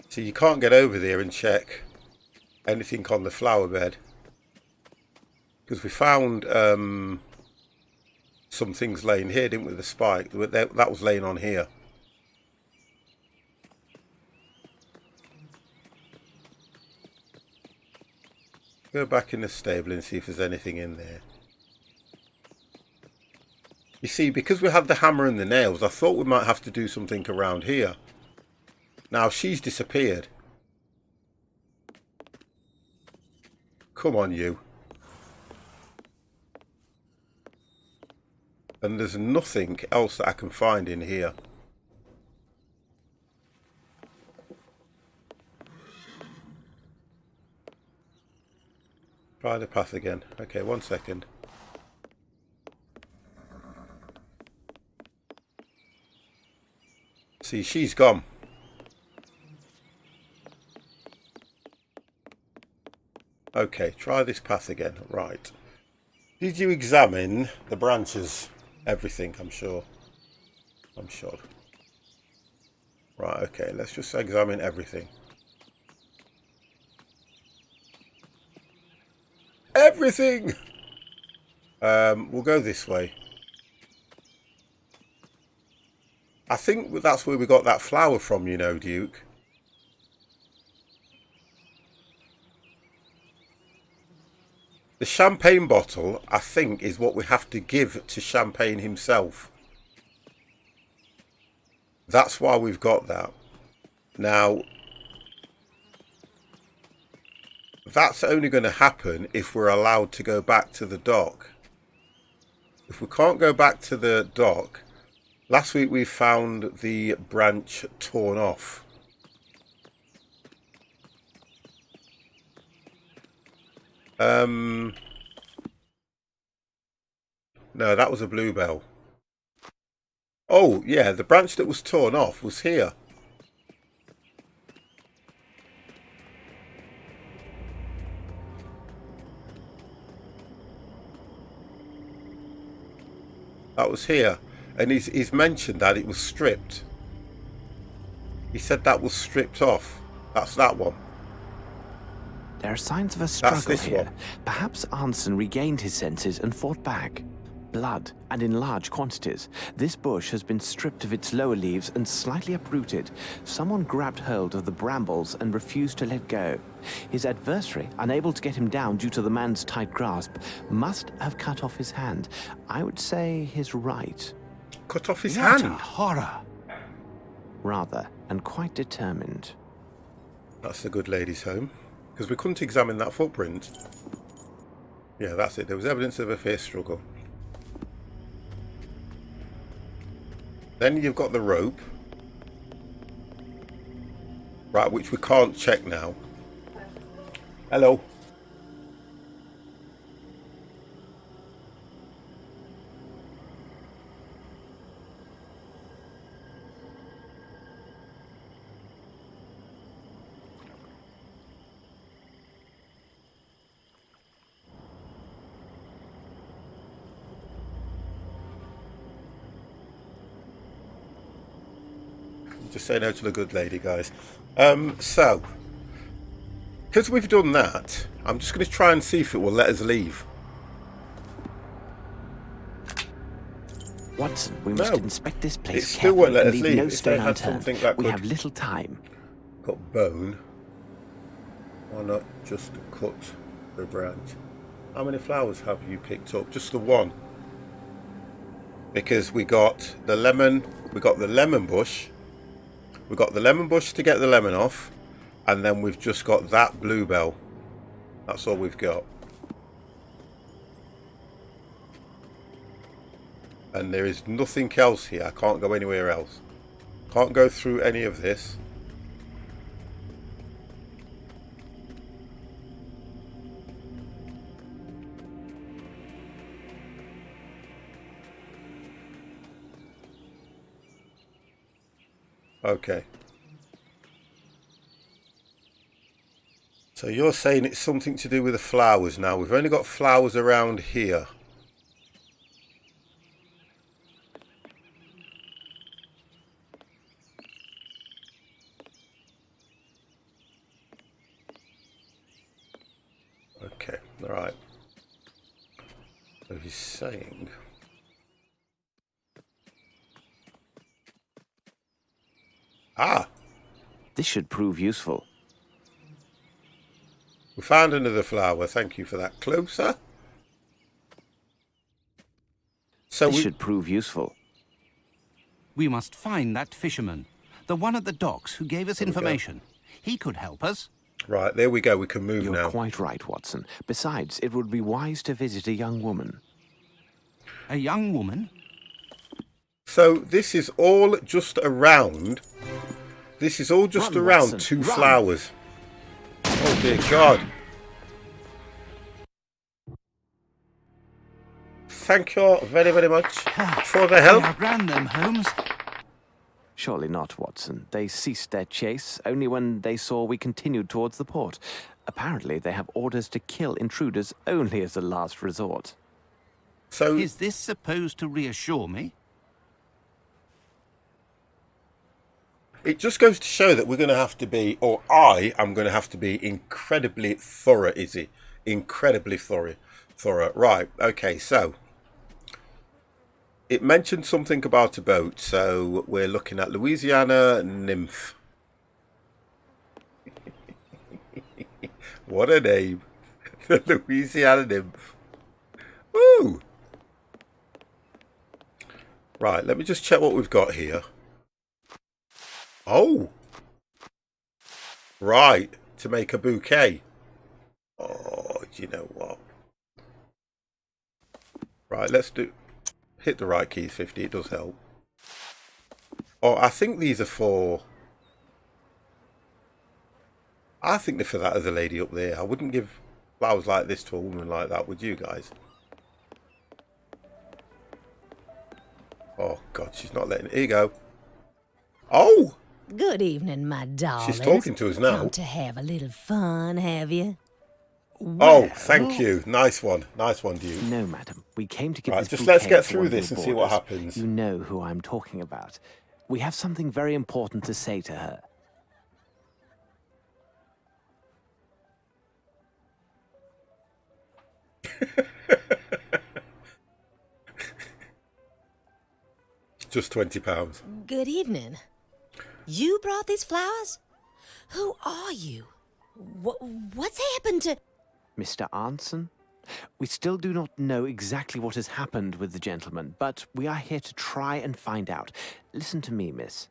So you can't get over there and check anything on the flower bed. Because we found some things laying here, didn't we? The spike. That was laying on here. Go back in the stable and see if there's anything in there. You see, because we had the hammer and the nails, I thought we might have to do something around here. Now, she's disappeared. Come on, you. And there's nothing else that I can find in here. Try the path again. Okay, 1 second. See, she's gone. Okay, try this path again. Right. Did you examine the branches? Everything, I'm sure. I'm sure. Right, okay, let's just examine everything. Everything! We'll go this way. I think that's where we got that flower from, you know, Duke. The champagne bottle, I think, is what we have to give to Champagne himself. That's why we've got that. Now, that's only going to happen if we're allowed to go back to the dock. If we can't go back to the dock, last week we found the branch torn off. No, that was a bluebell. Oh, yeah, the branch that was torn off was here. That was here. And he's mentioned that it was stripped. He said that was stripped off. That's that one. There are signs of a struggle this here. one. Perhaps Anson regained his senses and fought back. Blood, and in large quantities. This bush has been stripped of its lower leaves and slightly uprooted. Someone grabbed hold of the brambles and refused to let go. His adversary, unable to get him down due to the man's tight grasp, must have cut off his hand. I would say his right. Cut off his What hand. a horror! Rather, and quite determined. That's the good lady's home. Because we couldn't examine that footprint. Yeah, that's it. There was evidence of a fierce struggle. Then you've got the rope. Right, which we can't check now. Hello. Just say no to the good lady, guys. So, because we've done that, I'm just going to try and see if it will let us leave. Watson, we must inspect this place it still won't let us leave. No if stone they had unturned. something that We could... have little time. Got bone. Why not just cut the branch? How many flowers have you picked up? Just the one. Because we got the lemon. We got the lemon bush. We got the lemon bush to get the lemon off, and then we've just got that bluebell. That's all we've got. And there is nothing else here. I can't go anywhere else. Can't go through any of this. Okay. So you're saying it's something to do with the flowers now. We've only got flowers around here. Okay, alright. So he's saying... Ah! This should prove useful. We found another flower. Thank you for that. Closer. So This should prove useful. We must find that fisherman, the one at the docks who gave us information. He could help us. Right, there we go. We can move You're now. quite right, Watson. Besides, it would be wise to visit a young woman. A young woman? So this is all just around. This is all just Run, around Watson, two run. flowers. Oh dear God. Thank you very, very much for the We help. outran them, Holmes. Surely not, Watson. They ceased their chase only when they saw we continued towards the port. Apparently, they have orders to kill intruders only as a last resort. So Is this supposed to reassure me? it just goes to show that we're going to have to be, or I am going to have to be incredibly thorough, Izzy. Incredibly thorough. Right, okay, so it mentioned something about a boat, so we're looking at Louisiana Nymph. What a name. The Louisiana Nymph. Woo! Right, let me just check what we've got here. Oh! Right, to make a bouquet. Oh, do you know what? Right, let's do... Hit the right keys, 50, it does help. Oh, I think these are for... I think they're for that other lady up there. I wouldn't give flowers like this to a woman like that, would you guys? Oh, God, she's not letting... Here you go. Oh! Good evening, my darlings. She's talking to us now. Come to have a little fun, have you? Oh, thank you. Nice one. Nice one, Duke. No, madam. We came to give Right, this just let's bouquet get to through one of this your and see what boarders. happens. You know who I'm talking about. We have something very important to say to her. Just £20. Good evening. You brought these flowers? Who are you? What's happened to... Mr. Arnson? We still do not know exactly what has happened with the gentleman, but we are here to try and find out. Listen to me, miss.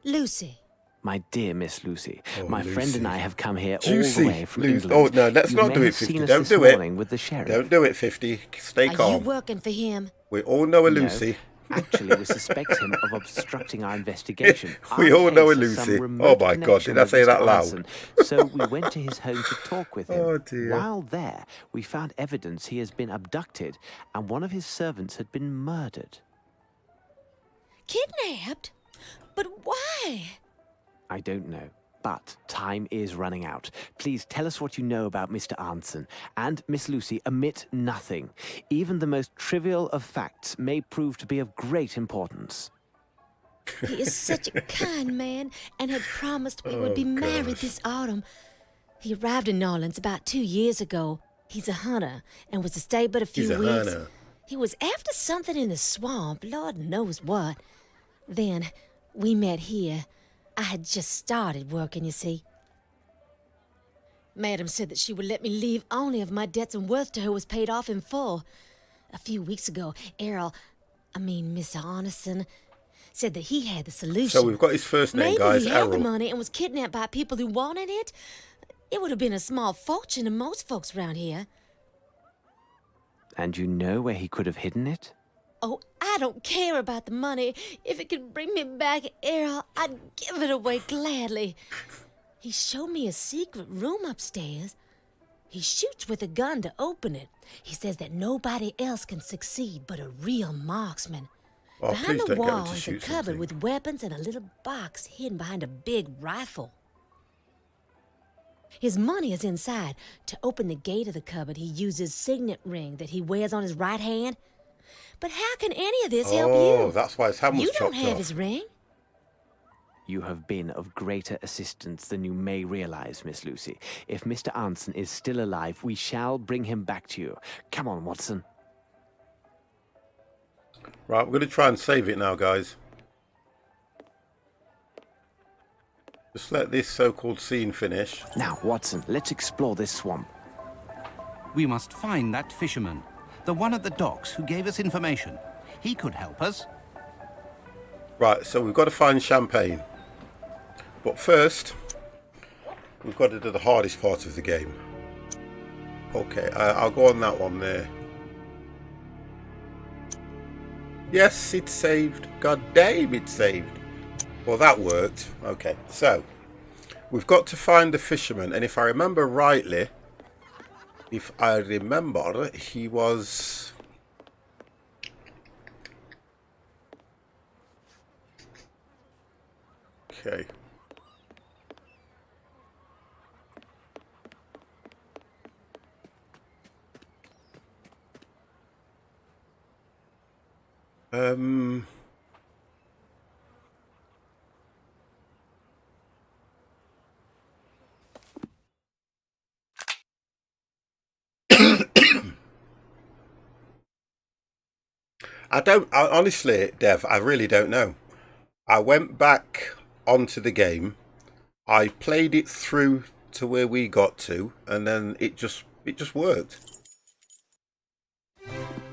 Lucy? My dear Miss Lucy, Oh, my friend and Lucy. I have come here all Juicy. the way from Lucy. England. Oh, no, let's You not may do it, have 50. seen us Don't this do it. morning with the sheriff. Don't do it, 50. Stay Are you calm. working for him? We all know a No. Lucy. Actually, we suspect him of obstructing our investigation. We Our all know case has some Lucy. remote Oh my God, connection did I with say that Mr. loud? Arnson, so we went to his home to talk with him. Oh dear. While there, we found evidence he has been abducted and one of his servants had been murdered. Kidnapped? But why? I don't know, but time is running out. Please tell us what you know about Mr. Arnson. And, Miss Lucy, omit nothing. Even the most trivial of facts may prove to be of great importance. He is such a kind man and had promised we would be married this autumn. He arrived in New Orleans about 2 years ago. He's a hunter and was to stay but a few He's a weeks. hunter. He was after something in the swamp, Lord knows what. Then we met here. I had just started working, you see. Madam said that she would let me leave only if my debts and worth to her was paid off in full. A few weeks ago, Mr. Arneson, said that he had the solution. So we've got his first name, Maybe guys, he had the Errol. money and was kidnapped by people who wanted it. It would have been a small fortune to most folks around here. And you know where he could have hidden it? Oh, I don't care about the money. If it could bring me back Errol, I'd give it away gladly. He showed me a secret room upstairs. He shoots with a gun to open it. He says that nobody else can succeed but a real marksman. Oh, Behind please the don't get him wall to is a shoot cupboard something. with weapons and a little box hidden behind a big rifle. His money is inside. To open the gate of the cupboard, he uses signet ring that he wears on his right hand. But how can any of this help you? Oh, that's why his hand was You don't chopped have off. his ring. You have been of greater assistance than you may realize, Miss Lucy. If Mr. Arnson is still alive, we shall bring him back to you. Come on, Watson. Right, we're going to try and save it now, guys. Just let this so-called scene finish. Now, Watson, let's explore this swamp. We must find that fisherman, the one at the docks who gave us information. He could help us. Right, so we've got to find Champagne. But first, we've got to do the hardest part of the game. Okay, I'll go on that one there. Yes, it's saved. God damn, it's saved. Well, that worked. Okay, so we've got to find the fisherman, and if I remember rightly, he was... Okay. Honestly, Dev, I really don't know. I went back onto the game, I played it through to where we got to, and then it just worked.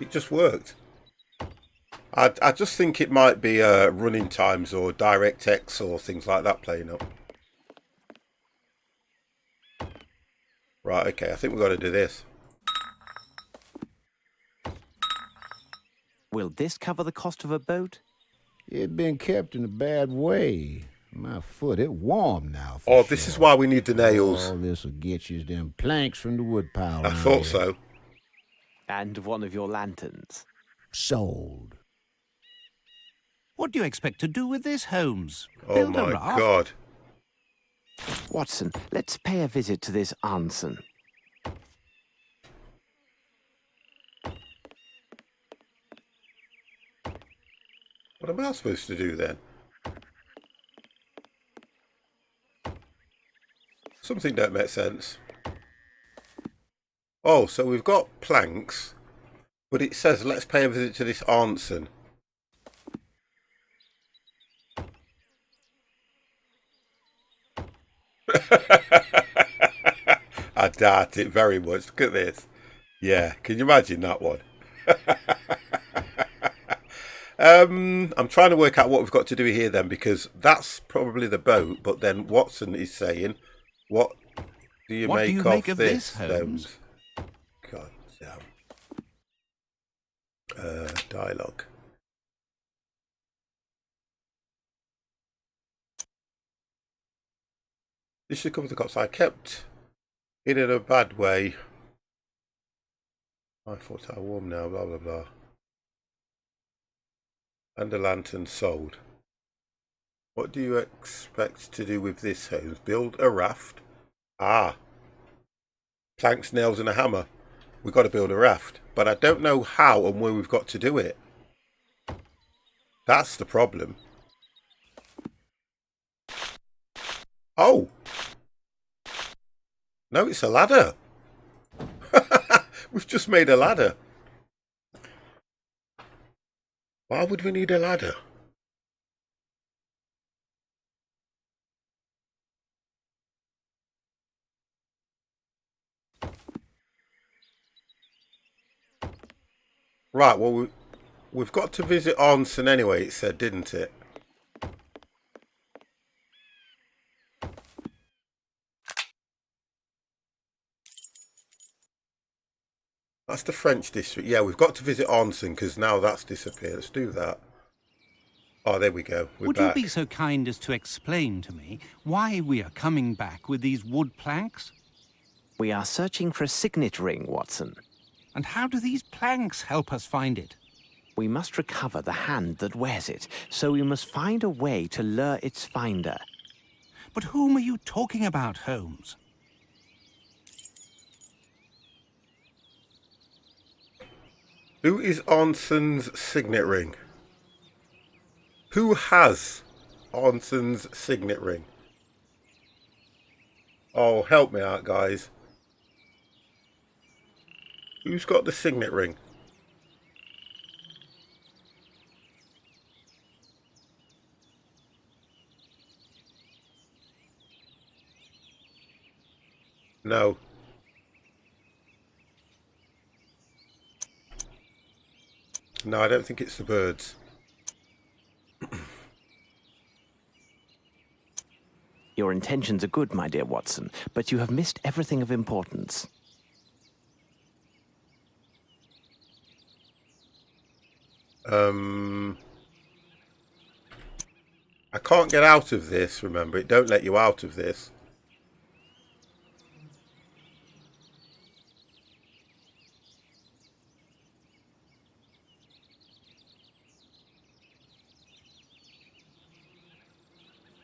It just worked. I just think it might be running times or DirectX or things like that playing up. Right, okay, I think we've got to do this. Will this cover the cost of a boat? It been kept in a bad way. My foot, it warm now. Oh, this is why we need the nails. All this'll get you them planks from the wood pile. I thought so. And one of your lanterns. Sold. What do you expect to do with this, Holmes? Oh Build a my raft? God. Watson, let's pay a visit to this Arnson. What am I supposed to do then? Something don't make sense. Oh, so we've got planks, but it says let's pay a visit to this Arnson. I doubt it very much. Look at this. Yeah, can you imagine that one? I'm trying to work out what we've got to do here then, because that's probably the boat, but then Watson is saying, what do you make of this, Holmes? God damn. Dialogue. This should come to the cops. I kept it in a bad way. I thought I warm now, blah blah blah. And a lantern sold. What do you expect to do with this, Holmes? Build a raft? Ah. Planks, nails and a hammer. We've got to build a raft. But I don't know how and where we've got to do it. That's the problem. Oh! No, it's a ladder. We've just made a ladder. Why would we need a ladder? Right, well, we've got to visit Onsen anyway, it said, didn't it? That's the French district. Yeah, we've got to visit Onsen because now that's disappeared. Let's do that. Oh, there we go. We're Would back. you be so kind as to explain to me why we are coming back with these wood planks? We are searching for a signet ring, Watson. And how do these planks help us find it? We must recover the hand that wears it, so we must find a way to lure its finder. But whom are you talking about, Holmes? Who is Onsen's signet ring? Who has Onsen's signet ring? Oh, help me out, guys. Who's got the signet ring? No. No, I don't think it's the birds. Your intentions are good, my dear Watson, but you have missed everything of importance. I can't get out of this, remember. It don't let you out of this.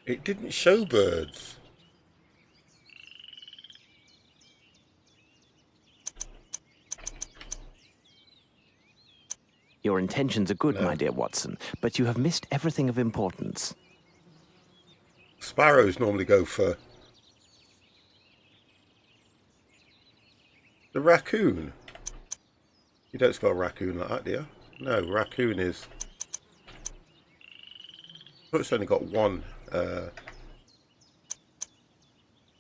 It didn't show birds. Your intentions are good, No. my dear Watson, but you have missed everything of importance. Sparrows normally go for the raccoon. You don't spell raccoon like that, do you? No, raccoon is... So it's only got one. So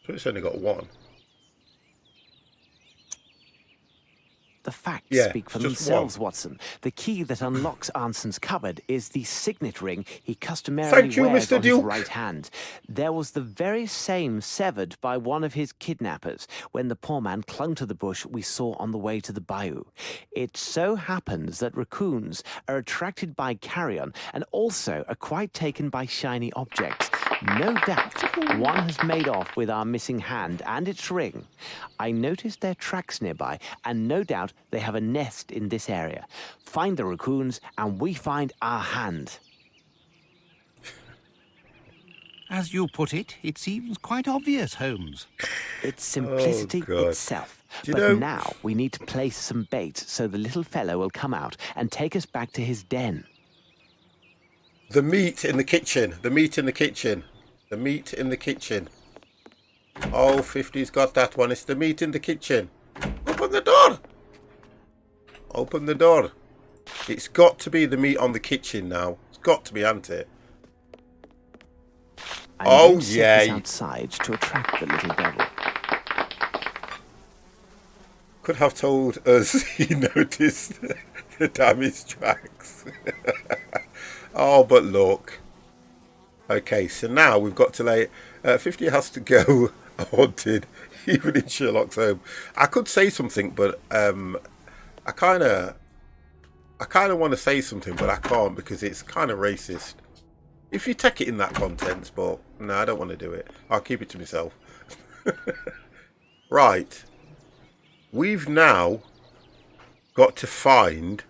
it's only got one. The facts Yeah, speak for it's just themselves, one. Watson. The key that unlocks Anson's cupboard is the signet ring he customarily Thank you, wears Mr. on his Duke. right hand. There was the very same severed by one of his kidnappers when the poor man clung to the bush we saw on the way to the bayou. It so happens that raccoons are attracted by carrion and also are quite taken by shiny objects. No doubt one has made off with our missing hand and its ring. I noticed their tracks nearby, and no doubt they have a nest in this area. Find the raccoons, and we find our hand. As you put it, it seems quite obvious, Holmes. It's simplicity God. itself. Do you But know- now we need to place some bait so the little fellow will come out and take us back to his den. The meat in the kitchen. The meat in the kitchen. The meat in the kitchen. Oh, 50's got that one. It's the meat in the kitchen. Open the door. Open the door. It's got to be the meat on the kitchen now. It's got to be, hasn't it? I'm Oh, going to set this yay. outside to attract the little devil. Could have told us he noticed the damaged tracks. Oh, but look. Okay, so now we've got to lay... 50 has to go haunted, even in Sherlock's home. I could say something, but I kind of want to say something, but I can't because it's kind of racist. If you take it in that contents, but no, I don't want to do it. I'll keep it to myself. Right. We've now got to find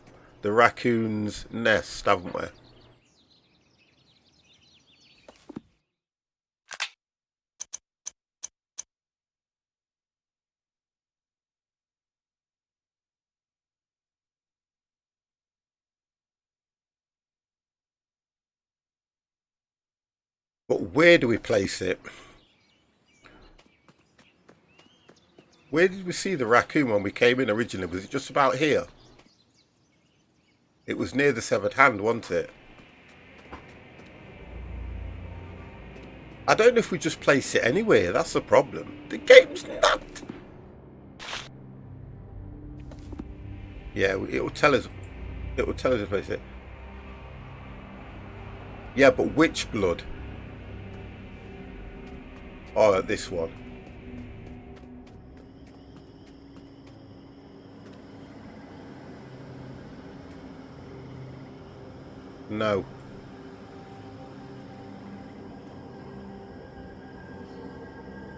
the raccoon's nest, haven't we? But where do we place it? Where did we see the raccoon when we came in originally? Was it just about here? It was near the severed hand, wasn't it? I don't know if we just place it anywhere. That's the problem. The game's not. Yeah, it will tell us. It will tell us to place it. Yeah, but which blood? Oh, this one. No.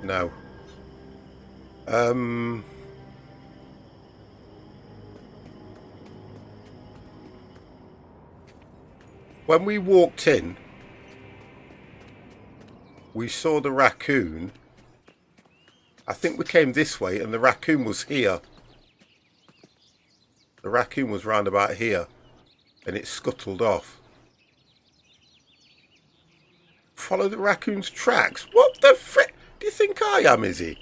No. When we walked in, we saw the raccoon. I think we came this way and the raccoon was here. The raccoon was round about here and it scuttled off. Follow the raccoon's tracks? What the frick do you think I am, Izzy?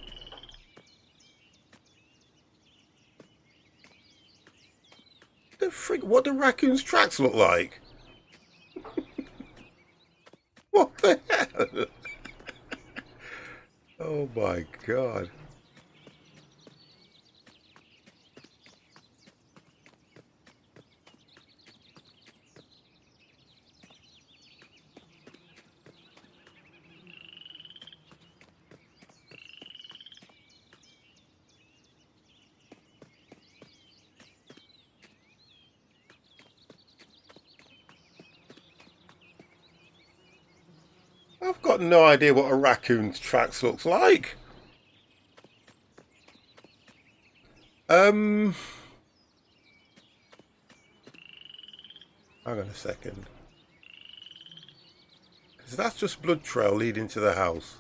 The frick, what do raccoon's tracks look like? What the hell? Oh my god. I've got no idea what a raccoon's tracks looks like. Hang on a second. Because that's just blood trail leading to the house.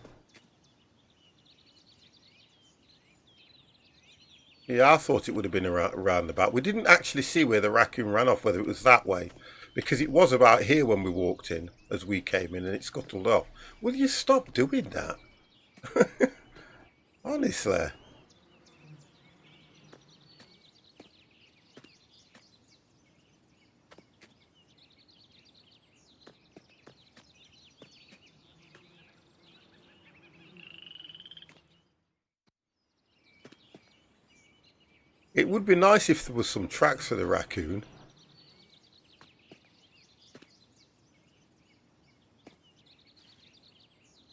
Yeah, I thought it would have been around about. We didn't actually see where the raccoon ran off, whether it was that way. Because it was about here when we walked in, as we came in, and it scuttled off. Will you stop doing that? Honestly. It would be nice if there was some tracks for the raccoon.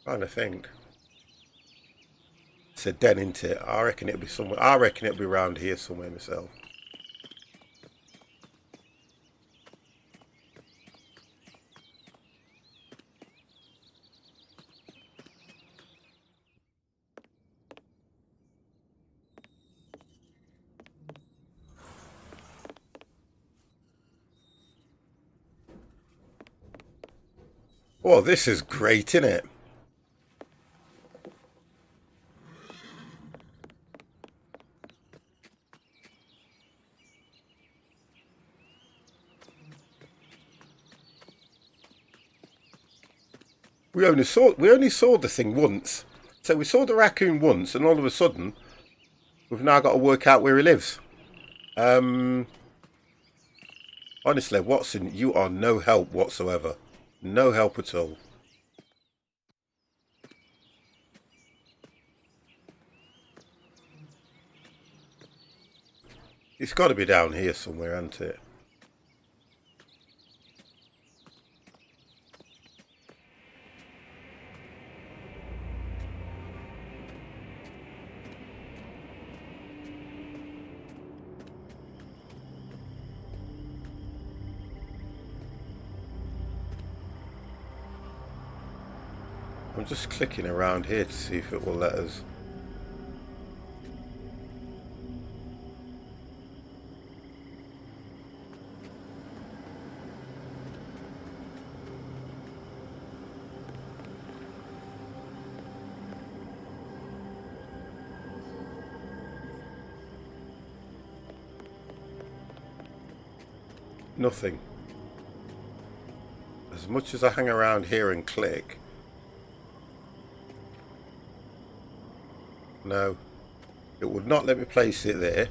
Trying to think. It's a den, isn't it? I reckon it'll be somewhere. I reckon it'll be around here somewhere myself. Oh, this is great, isn't it? We only saw the thing once. So we saw the raccoon once, and all of a sudden, we've now got to work out where he lives. Honestly, Watson, you are no help whatsoever. No help at all. It's got to be down here somewhere, hasn't it? I'm just clicking around here to see if it will let us. Nothing. As much as I hang around here and click. No. It would not let me place it there.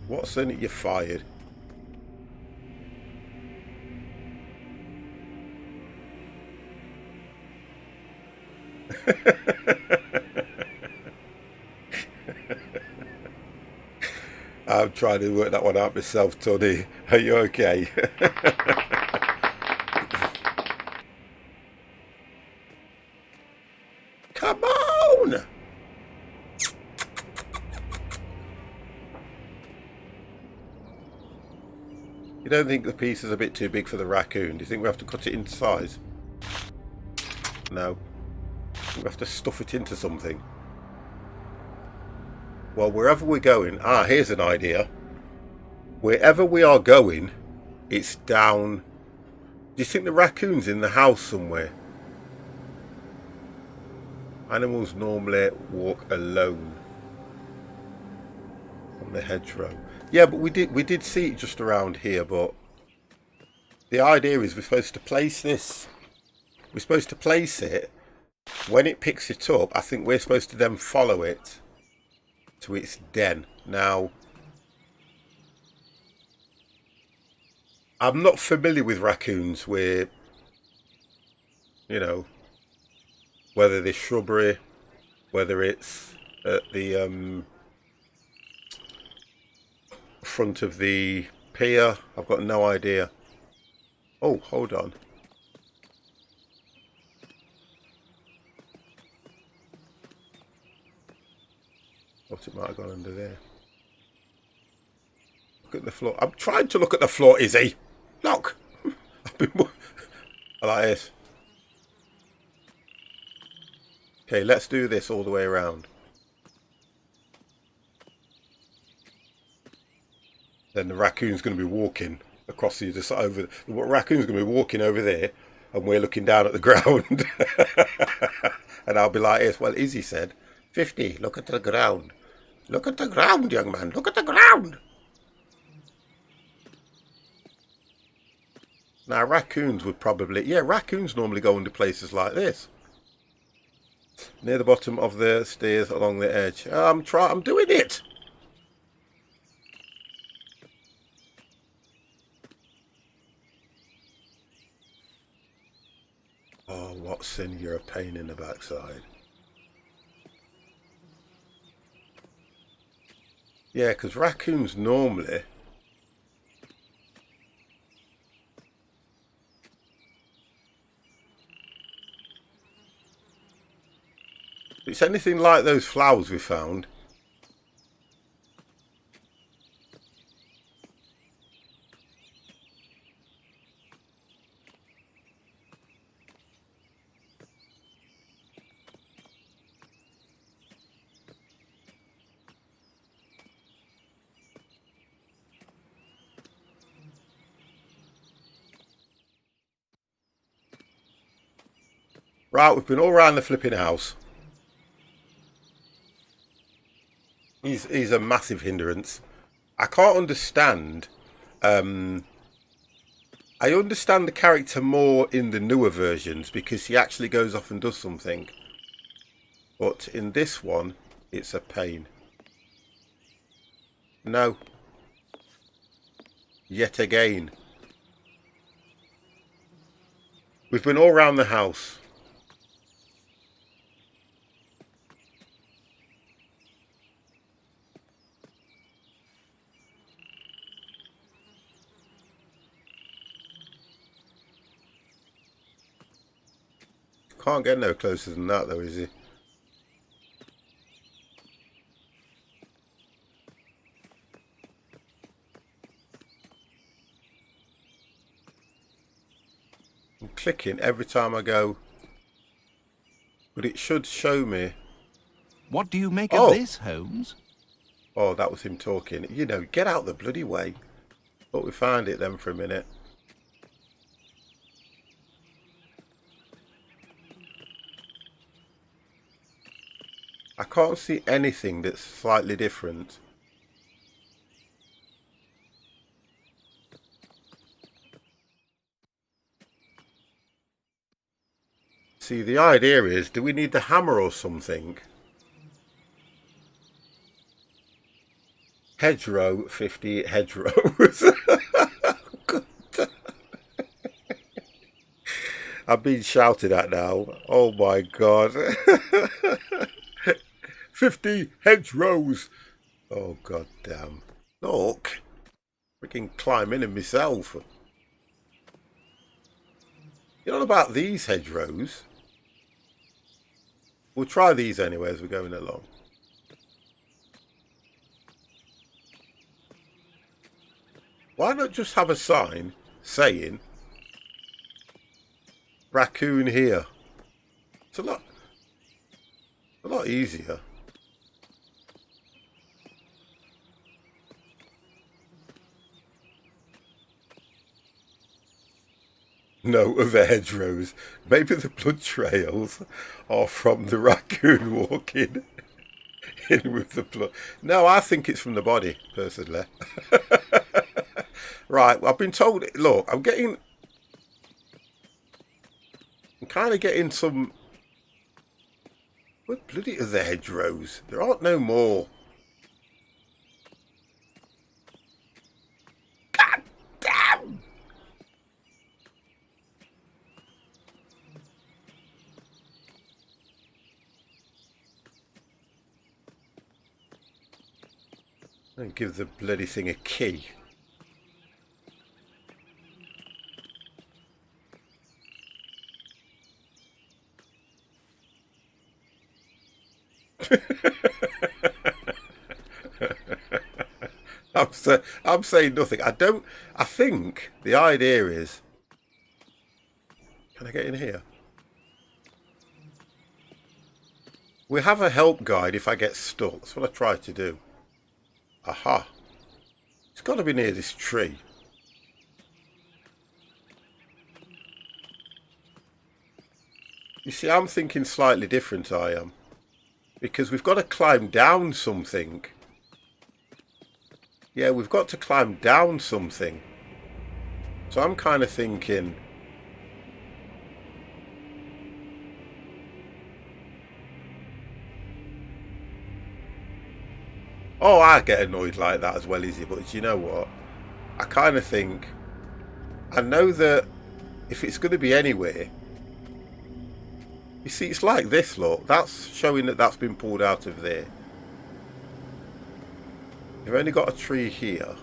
What's in it? You're fired. I'm trying to work that one out myself, Tony. Are you okay? Come on! You don't think the piece is a bit too big for the raccoon? Do you think we have to cut it into size? No. We have to stuff it into something. Well, wherever we're going... Ah, here's an idea. Wherever we are going, it's down... Do you think the raccoon's in the house somewhere? Animals normally walk alone on the hedgerow. Yeah, but we did see it just around here, but... The idea is we're supposed to place this... We're supposed to place it... When it picks it up, I think we're supposed to then follow it to its den. Now, I'm not familiar with raccoons where, you know, whether they're shrubbery, whether it's at the front of the pier. I've got no idea. Oh, hold on. Thought it might have gone under there. Look at the floor. I'm trying to look at the floor, Izzy. Look. I like this. Okay, let's do this all the way around. Then the raccoon's going to be walking across the other side. The raccoon's going to be walking over there, and we're looking down at the ground. And I'll be like this. Well, Izzy said, 50, look at the ground. Look at the ground, young man. Look at the ground. Now, raccoons would probably... Yeah, raccoons normally go into places like this. Near the bottom of the stairs along the edge. I'm doing it. Oh, Watson, you're a pain in the backside. Yeah, because raccoons normally... If it's anything like those flowers we found... Right, we've been all around the flipping house. He's a massive hindrance. I can't understand. I understand the character more in the newer versions because he actually goes off and does something. But in this one, it's a pain. No. Yet again. We've been all around the house. Can't get no closer than that though, is he? I'm clicking every time I go. But it should show me. What do you make Oh. of this, Holmes? Oh, that was him talking. You know, get out the bloody way. Thought we found it then for a minute. I can't see anything that's slightly different. See, the idea is, do we need the hammer or something? Hedgerow, 50 hedgerows. I'm being shouted at now. Oh my god. 50 hedgerows. Oh god damn. Look. Freaking climbing in myself. You know about these hedgerows? We'll try these anyway as we're going along. Why not just have a sign saying raccoon here? It's a lot easier. No other hedgerows. Maybe the blood trails are from the raccoon walking in with the blood. No, I think it's from the body, personally. Right, I've been told. Look, I'm kind of getting some. What bloody are the hedgerows? There aren't no more. God damn! Don't give the bloody thing a key. I'm saying nothing. I think the idea is, can I get in here? We have a help guide if I get stuck. That's what I try to do. Aha. It's got to be near this tree. You see, I'm thinking slightly different, I am. Because we've got to climb down something. Yeah, we've got to climb down something. So I'm kind of thinking... Oh, I get annoyed like that as well, easy. But you know what? I kind of think... I know that if it's going to be anywhere... You see, it's like this, look. That's showing that that's been pulled out of there. You've only got a tree here.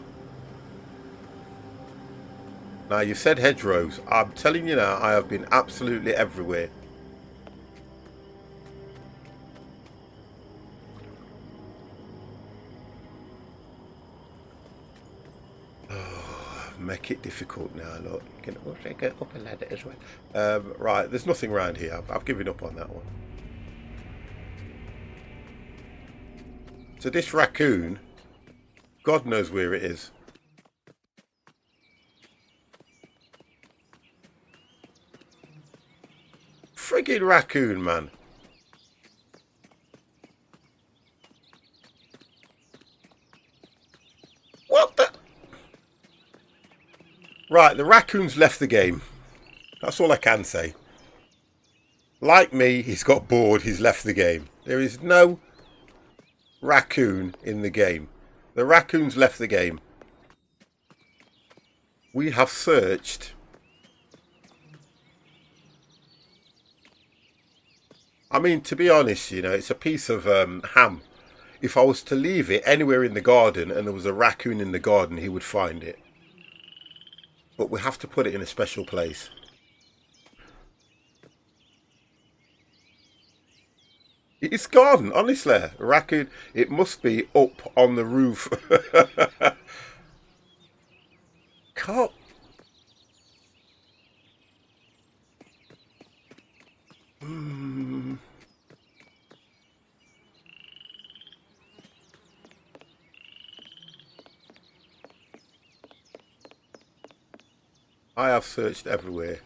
Now, you said hedgerows. I'm telling you now, I have been absolutely everywhere. Oh, make it difficult now, look. You can also go up a ladder as well. Right, there's nothing around here. I've given up on that one. So this raccoon... God knows where it is. Friggin' raccoon, man. What the... Right, the raccoon's left the game. That's all I can say. Like me, he's got bored, he's left the game. There is no raccoon in the game. The raccoon's left the game. We have searched. I mean, to be honest, you know, it's a piece of ham. If I was to leave it anywhere in the garden and there was a raccoon in the garden, he would find it. But we have to put it in a special place. It's garden, honestly. A raccoon, it must be up on the roof. Can't. I have searched everywhere.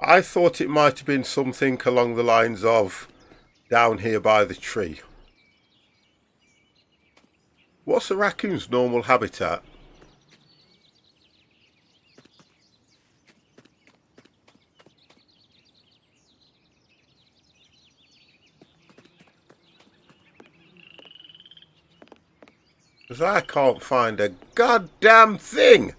I thought it might have been something along the lines of down here by the tree. What's a raccoon's normal habitat? Because I can't find a goddamn thing.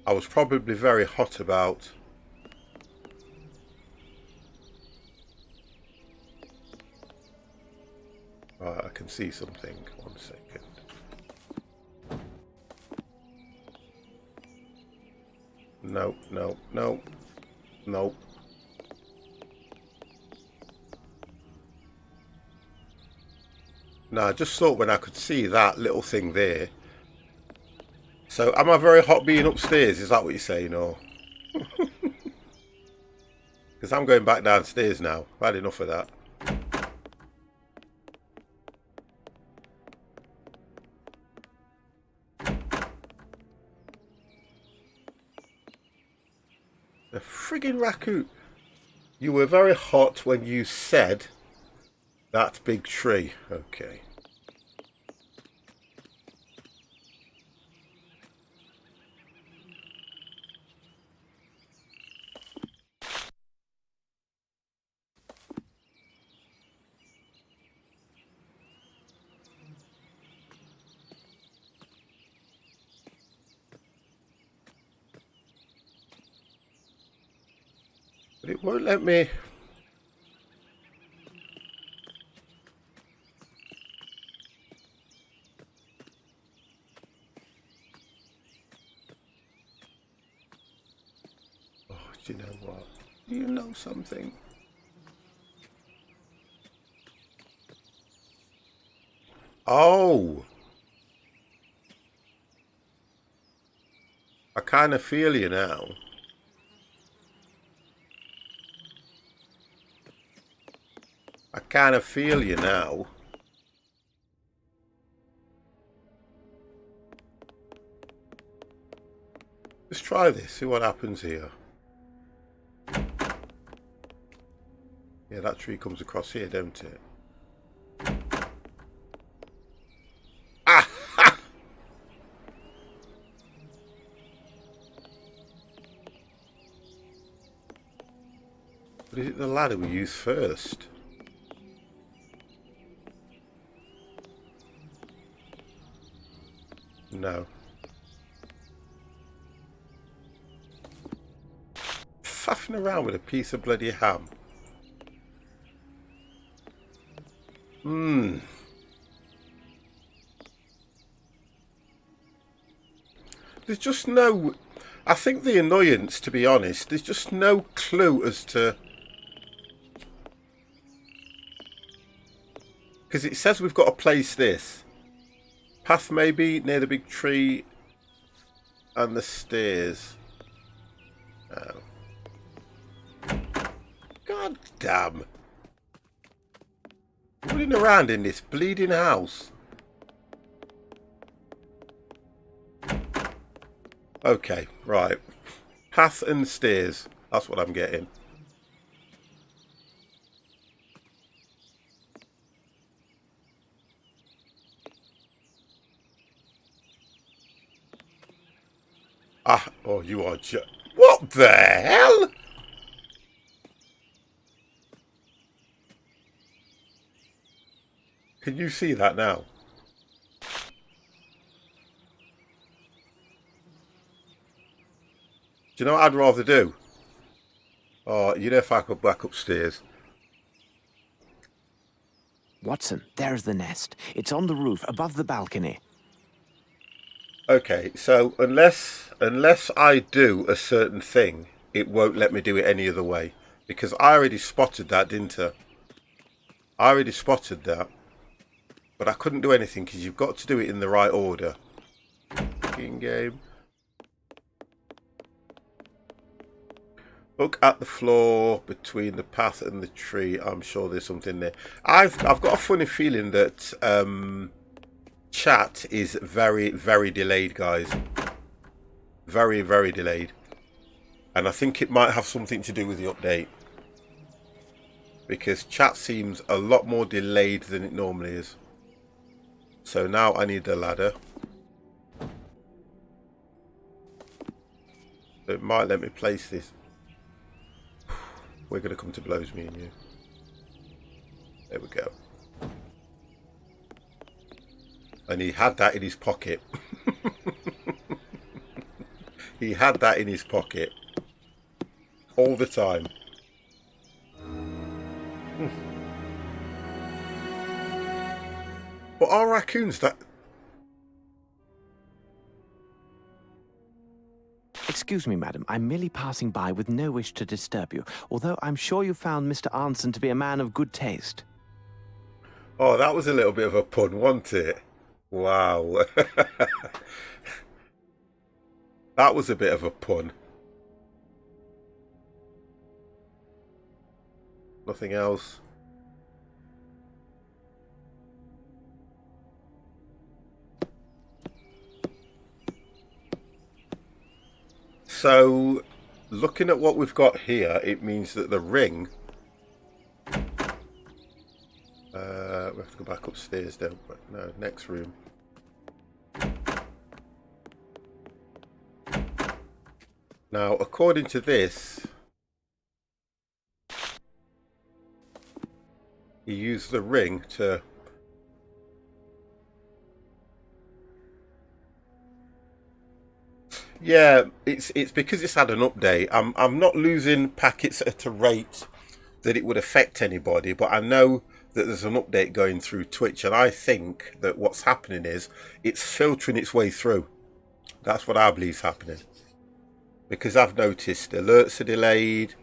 I was probably very hot about. Right, I can see something. 1 second. No, no, no, no. No, I just thought when I could see that little thing there. So, am I very hot being upstairs? Is that what you're saying, or? Because I'm going back downstairs now. I've had enough of that. The friggin' raccoon. You were very hot when you said that big tree. Okay. But it won't let me. Oh, do you know what? Do you know something? Oh! I kind of feel you now. I kind of feel you now. Let's try this, see what happens here. Yeah, that tree comes across here, don't it? Ah! Ha! But is it the ladder we use first? No. Faffing around with a piece of bloody ham. There's just no... I think the annoyance, to be honest, there's just no clue as to... Because it says we've got to place this. Path maybe near the big tree and the stairs. Oh. God damn. Running around in this bleeding house. Okay, right. Path and stairs. That's what I'm getting. Ah, oh, you are just... What the hell? Can you see that now? Do you know what I'd rather do? Oh, you know, if I could back upstairs. Watson, there's the nest. It's on the roof above the balcony. Okay, so unless I do a certain thing, it won't let me do it any other way. Because I already spotted that, didn't I? I already spotted that. But I couldn't do anything because you've got to do it in the right order. In game. Look at the floor between the path and the tree. I'm sure there's something there. I've got a funny feeling that chat is very, very delayed, guys. Very, very delayed. And I think it might have something to do with the update. Because chat seems a lot more delayed than it normally is. So now I need the ladder. It might let me place this. We're going to come to blows, me and you. There we go. And he had that in his pocket. He had that in his pocket. All the time. But are raccoons that... Excuse me, madam. I'm merely passing by with no wish to disturb you, although I'm sure you found Mr. Arnson to be a man of good taste. Oh, that was a little bit of a pun, wasn't it? Wow. That was a bit of a pun. Nothing else. So, looking at what we've got here, it means that the ring... we have to go back upstairs, don't we? No, next room. Now, according to this, he used the ring to... Yeah, it's because it's had an update. I'm not losing packets at a rate that it would affect anybody, but I know that there's an update going through Twitch, and I think that what's happening is it's filtering its way through. That's what I believe is happening. Because I've noticed alerts are delayed.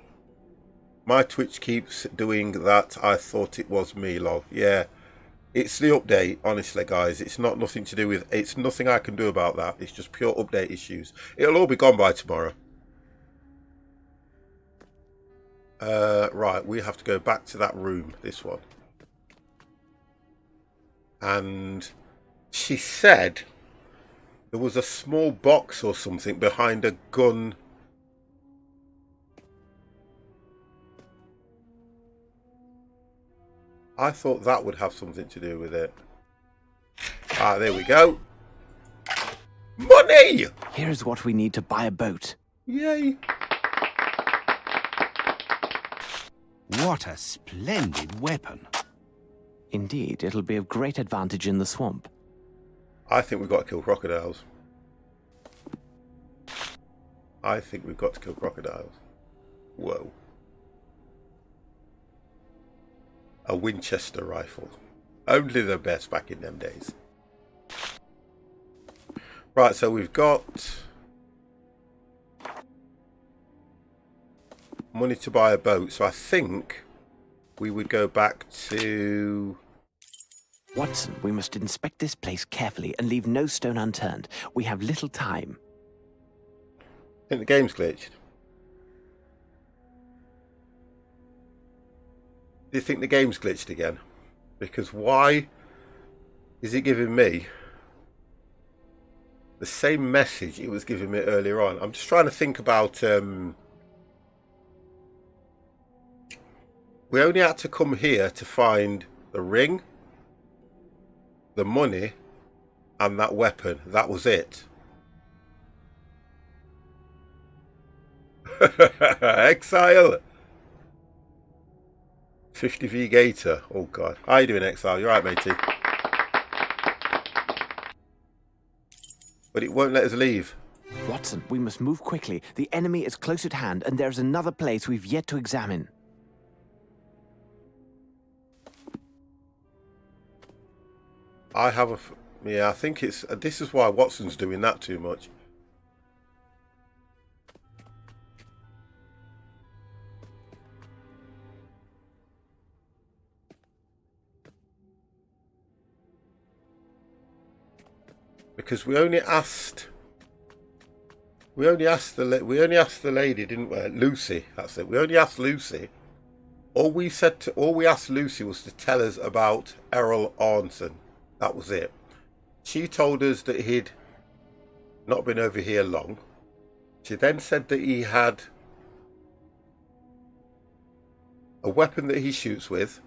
My Twitch keeps doing that. I thought it was me, lol. Yeah. It's the update, honestly, guys. It's not nothing to do with... It's nothing I can do about that. It's just pure update issues. It'll all be gone by tomorrow. Right, we have to go back to that room. This one. And she said there was a small box or something behind a gun. I thought that would have something to do with it. Ah, there we go. Money! Here's what we need to buy a boat. Yay. What a splendid weapon. Indeed, it'll be of great advantage in the swamp. I think we've got to kill crocodiles. I think we've got to kill crocodiles. Whoa. A Winchester rifle. Only the best back in them days. Right, so we've got money to buy a boat. So I think we would go back to... Watson, we must inspect this place carefully and leave no stone unturned. We have little time. I think the game's glitched. Do you think the game's glitched again? Because why is it giving me the same message it was giving me earlier on? I'm just trying to think about... we only had to come here to find the ring, the money, and that weapon. That was it. Exile! 50V Gator. Oh god. How you doing, Exile? You're right, matey. But it won't let us leave. Watson, we must move quickly. The enemy is close at hand, and there's another place we've yet to examine. I have a... Yeah, I think it's... this is why Watson's doing that too much. because we only asked the lady, didn't we? Lucy, that's it. We only asked Lucy. All we asked Lucy was to tell us about Errol Arnson. That was it. She told us that he'd not been over here long. She then said that he had a weapon that he shoots with.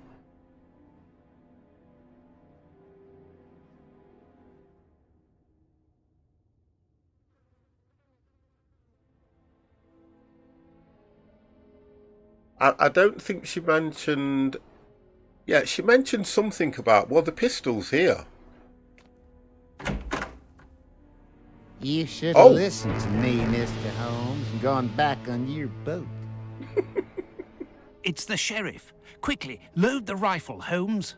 I don't think she mentioned... Yeah, she mentioned something about, well, the pistol's here. You should Oh. have listened to me, Mr. Holmes, and gone back on your boat. It's the sheriff. Quickly, load the rifle, Holmes.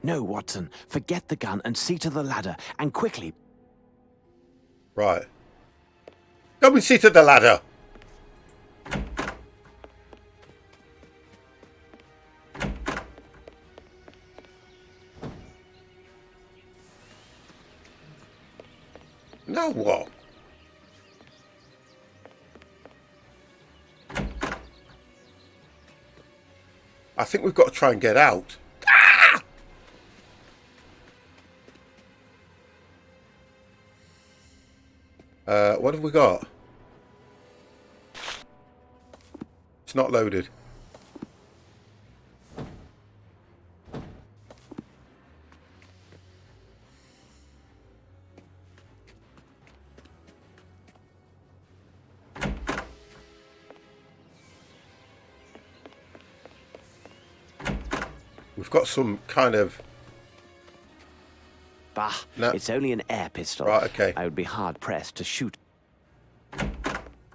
No, Watson. Forget the gun and see to the ladder. And quickly. Right. Come and see to the ladder. Now what? I think we've got to try and get out. Ah! What have we got? It's not loaded. We've got some kind of... Bah, No. it's only an air pistol. Right, okay. I would be hard-pressed to shoot.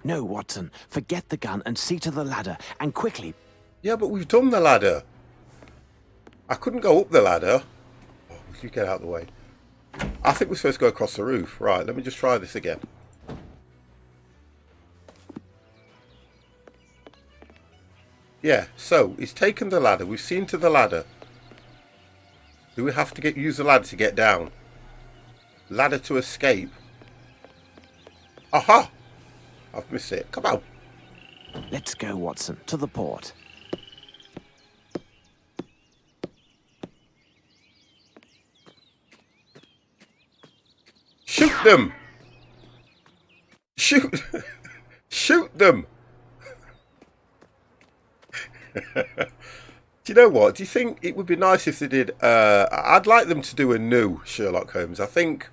No, Watson. Forget the gun and see to the ladder. And quickly. Yeah, but we've done the ladder. I couldn't go up the ladder. Oh, will you get out of the way? I think we're supposed to go across the roof. Right, let me just try this again. Yeah, so he's taken the ladder. We've seen to the ladder. Do we have to use the ladder to get down? Ladder to escape. Aha! I've missed it. Come on. Let's go, Watson. To the port. Shoot them! Shoot! Shoot them! Do you know what? Do you think it would be nice if they did... I'd like them to do a new Sherlock Holmes. I think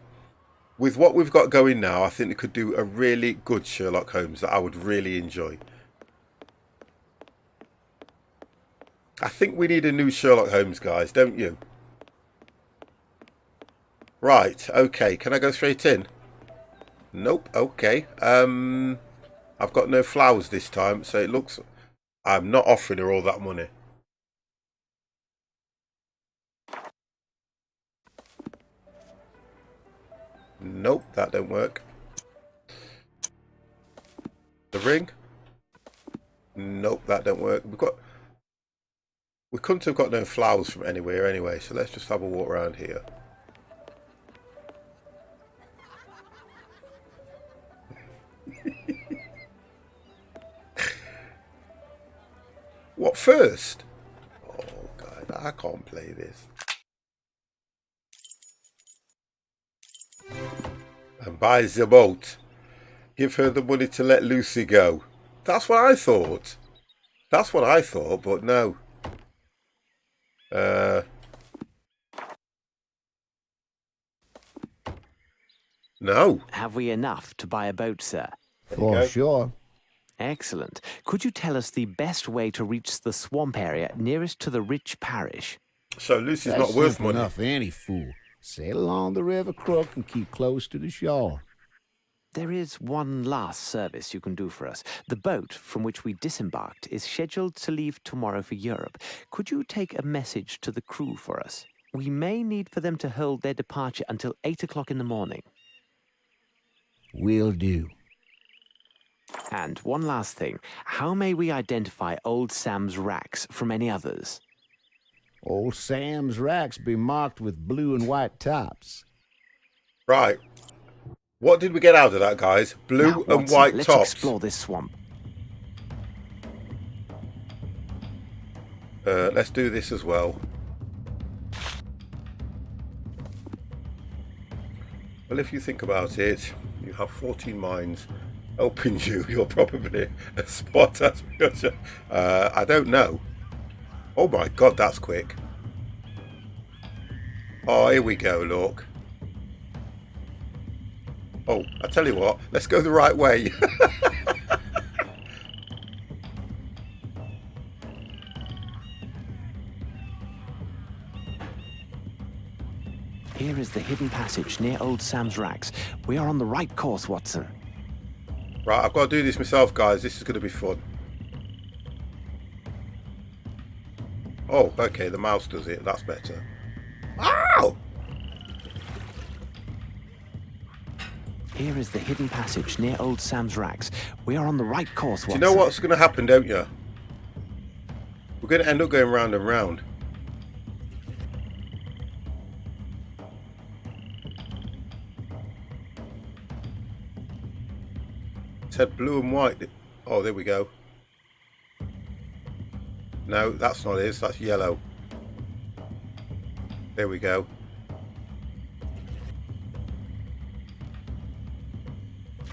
with what we've got going now, I think they could do a really good Sherlock Holmes that I would really enjoy. I think we need a new Sherlock Holmes, guys, don't you? Right, okay. Can I go straight in? Nope, okay. I've got no flowers this time, so it looks... I'm not offering her all that money. Nope, that don't work. The ring? Nope, that don't work. We couldn't have got no flowers from anywhere anyway, so let's just have a walk around here. What first? Oh God, I can't play this. And buys the boat. Give her the money to let Lucy go. That's what I thought. That's what I thought, but no. No. Have we enough to buy a boat, sir? For go. sure. Excellent. Could you tell us the best way to reach the swamp area nearest to the rich parish? So Lucy's That's not worth simple money. enough for any fool. Sail along the river crook and keep close to the shore. There is one last service you can do for us. The boat from which we disembarked is scheduled to leave tomorrow for Europe. Could you take a message to the crew for us? We may need for them to hold their departure until 8 o'clock in the morning. Will do. And one last thing. How may we identify old Sam's racks from any others? Old Sam's racks be marked with blue and white tops. Right. What did we get out of that, guys? Blue Now, and Watson, white let's tops. explore this swamp. Let's do this as well. Well, if you think about it, you have 14 mines helping you. You're probably a spot as I don't know. Oh my god, that's quick. Oh, here we go, look. Oh, I tell you what, let's go the right way. Here is the hidden passage near Old Sam's racks. We are on the right course, Watson. Right, I've got to do this myself, guys. This is going to be fun. Oh, okay, the mouse does it. That's better. Ow! Here is the hidden passage near Old Sam's racks. We are on the right course, Watson. Do you know what's going to happen, don't you? We're going to end up going round and round. It said blue and white. Oh, there we go. No, that's not his. That's yellow. There we go.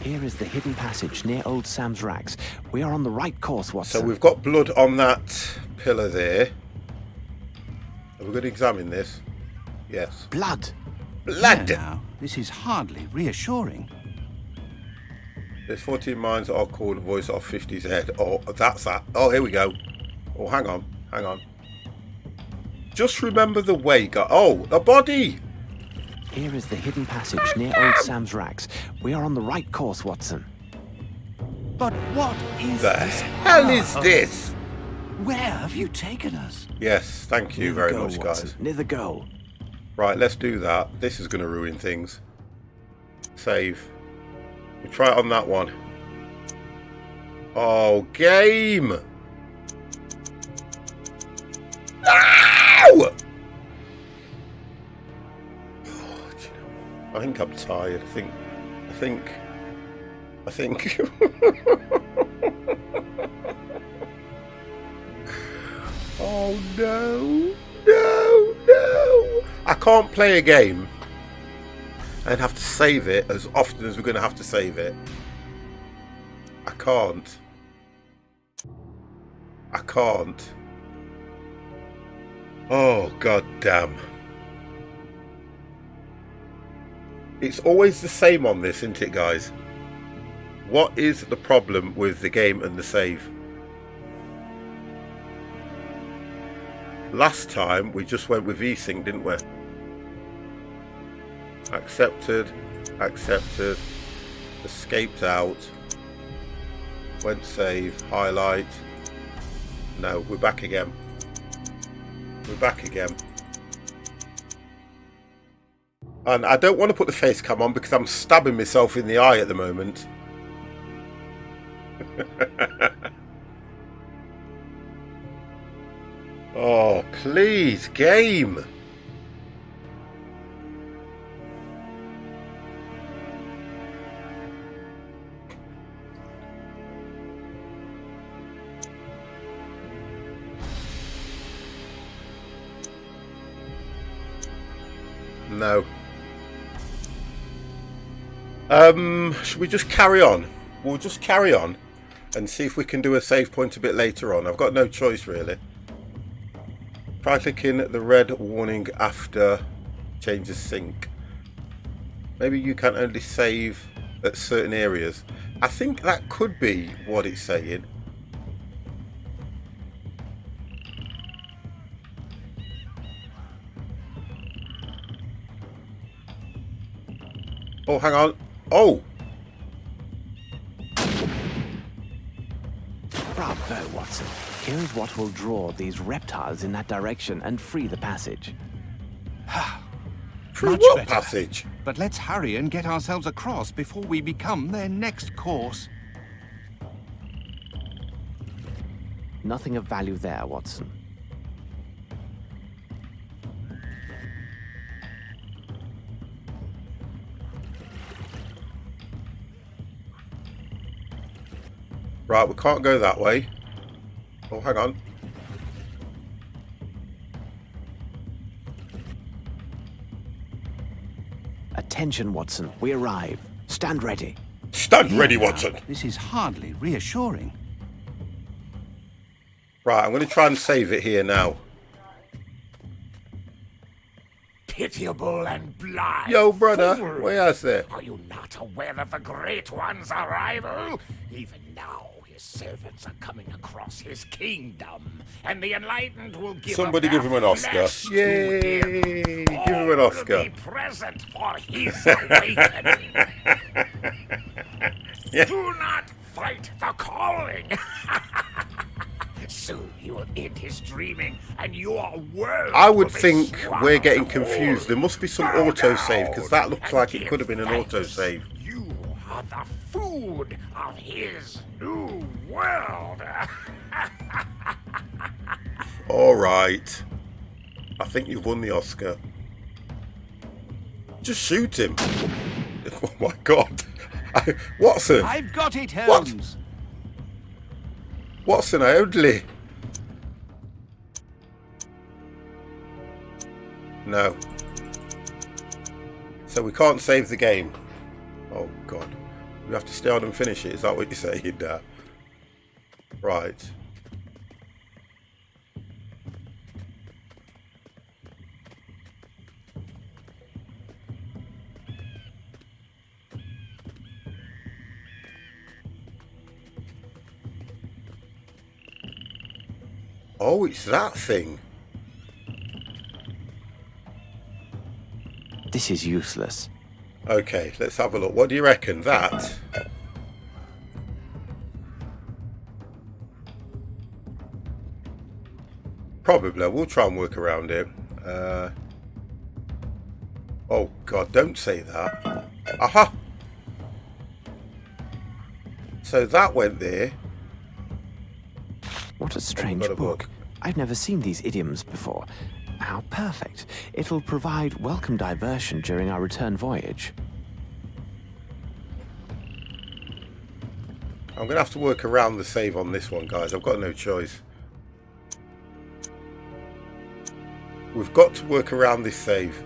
Here is the hidden passage near Old Sam's racks. We are on the right course, Watson. So we've got blood on that pillar there. Are we going to examine this? Yes. Blood! Blood! There now, this is hardly reassuring. There's 14 mines that are called Voice of 50's Head. Oh, that's that. Oh, here we go. Oh, hang on. Hang on. Just remember the way, guys. Oh, a body! Here is the hidden passage near Old Sam's racks. We are on the right course, Watson. But what is The this? hell is this? Where have you taken us? Yes, thank you Near the very goal, much, Watson. guys. Near the goal. Right, let's do that. This is going to ruin things. Save. We'll try it on that one. Oh, game! Ow! I think I'm tired. I think. Oh no, no. I can't play a game and have to save it as often as we're going to have to save it. I can't. Oh, god damn. It's always the same on this, isn't it, guys? What is the problem with the game and the save? Last time we just went with VSync, didn't we? Accepted, escaped out, went save, highlight. No, we're back again. And I don't want to put the face cam on because I'm stabbing myself in the eye at the moment. Oh, please, game. No. Should we just carry on? We'll just carry on and see if we can do a save point a bit later on. I've got no choice really. Try clicking the red warning after changes sync. Maybe you can only save at certain areas. I think that could be what it's saying. Oh, hang on. Oh! Bravo, Watson. Here is what will draw these reptiles in that direction and free the passage. Through Much what better. passage? But let's hurry and get ourselves across before we become their next course. Nothing of value there, Watson. Right, we can't go that way. Oh, hang on. Attention, Watson. We arrive. Stand ready. Stand ready, Here now, Watson. This is hardly reassuring. Right, I'm going to try and save it here now. Pitiable and blind. Yo, brother, fool. where is it? Are you not aware of the Great One's arrival? Even now, his servants are coming across his kingdom, and the enlightened will give Somebody up give their him an Oscar. flesh to Yay! him. Give him an All Oscar. will be present for his awakening. Yeah. Do not fight the calling. Soon he will end his dreaming, and your world. I would will be think we're getting swallowed confused. whole. There must be some Bow autosave, because that looks down like it and could have been an give thanks. autosave. You are the food of his new world. All right. I think you've won the Oscar. Just shoot him. Oh my God. Watson. I've got it, What? Holmes. Watson, I only. No. So we can't save the game. Oh God. We have to stay on and finish it. Is that what you're saying now? Right. Oh, it's that thing. This is useless. Okay, let's have a look. What do you reckon? That? Probably. We'll try and work around it. Oh, God, don't say that. Aha! So that went there. What a strange got a book. book. I've never seen these idioms before. How perfect. It'll provide welcome diversion during our return voyage. I'm going to have to work around the save on this one, guys. I've got no choice. We've got to work around this save.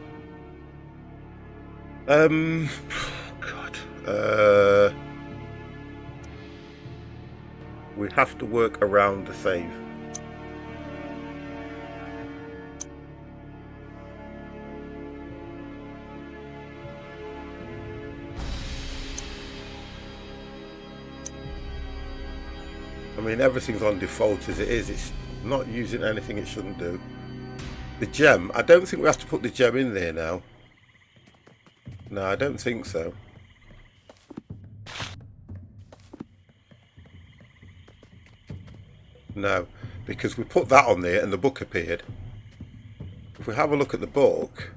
God. We have to work around the save. I mean, everything's on default as it is. It's not using anything it shouldn't do. The gem, I don't think we have to put the gem in there now. No, I don't think so. No, because we put that on there and the book appeared. If we have a look at the book...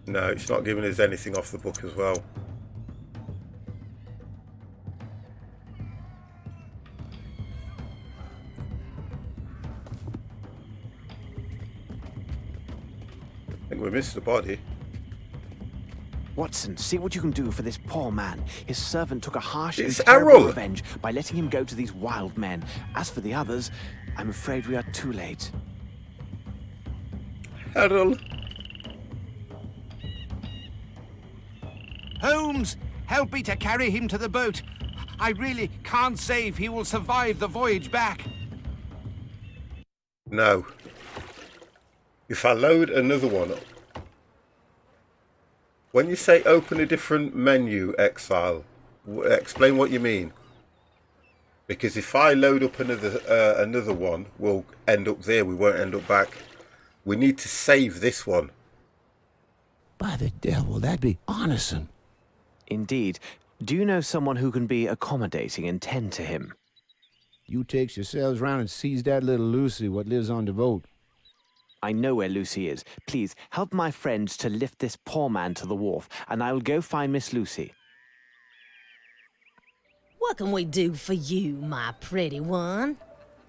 No, it's not giving us anything off the book as well. I think we missed the body. Watson, see what you can do for this poor man. His servant took a harsh and It's terrible Errol. revenge by letting him go to these wild men. As for the others, I'm afraid we are too late. Errol. Holmes, help me to carry him to the boat. I really can't say if he will survive the voyage back. No. If I load another one up. When you say open a different menu, Exile, explain what you mean. Because if I load up another one, we'll end up there. We won't end up back. We need to save this one. By the devil, that'd be honest. Indeed. Do you know someone who can be accommodating and tend to him? You takes yourselves round and seize that little Lucy what lives on the boat. I know where Lucy is. Please, help my friends to lift this poor man to the wharf, and I will go find Miss Lucy. What can we do for you, my pretty one?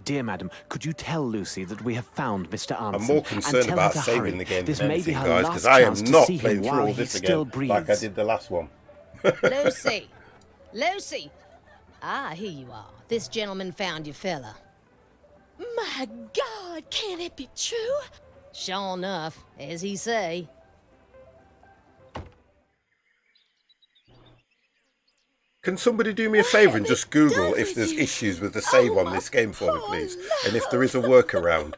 Dear madam, could you tell Lucy that we have found Mr. Arnson? I'm more concerned and tell about her to saving hurry. the game This than may be anything, her guys, last because I am chance to not see playing him through while all he this still again like I breathes. did the last one. Lucy! Lucy! Ah, here you are. This gentleman found you fella. My God, can it be true? Sure enough, as he say. Can somebody do me a What favour have and they just Google done if with there's you? issues with the save Oh, on my this game for me, poor please? love. And if there is a workaround.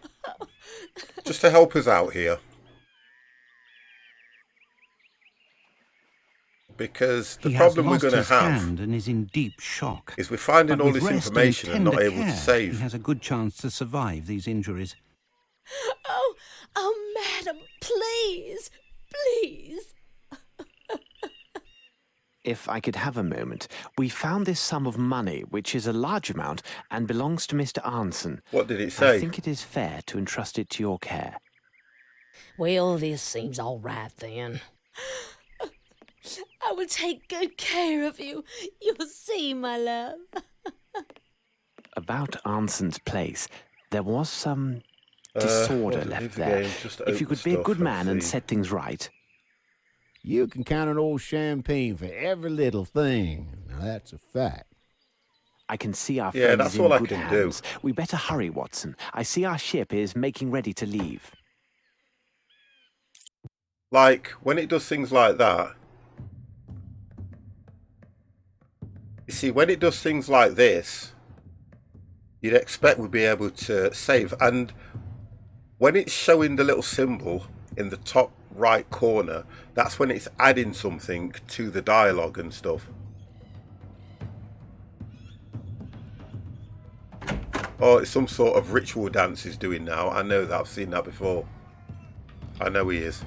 Just to help us out here. Because the He has problem we're lost going to his have hand and is in deep shock. is we're finding But all with this rest information and not tender able to care, save. He has a good chance to survive these injuries. Oh, madam, please, please. If I could have a moment, we found this sum of money, which is a large amount and belongs to Mr. Arnson. What did it say? I think it is fair to entrust it to your care. Well, this seems all right then. I will take good care of you. You'll see, my love. About Arnson's place, there was some What disorder did it left do there. again? Just If you open could be a stuff, good let's man and see. set things right. You can count on old champagne for every little thing. Now, that's a fact. I can see our Yeah, friend that's is in all I good can do. hands. We better hurry, Watson. I see our ship is making ready to leave. Like, when it does things like that, you see, when it does things like this, you'd expect we'd be able to save. And when it's showing the little symbol in the top right corner, that's when it's adding something to the dialogue and stuff. Oh, it's some sort of ritual dance he's doing now. I know that. I've seen that before. I know he is.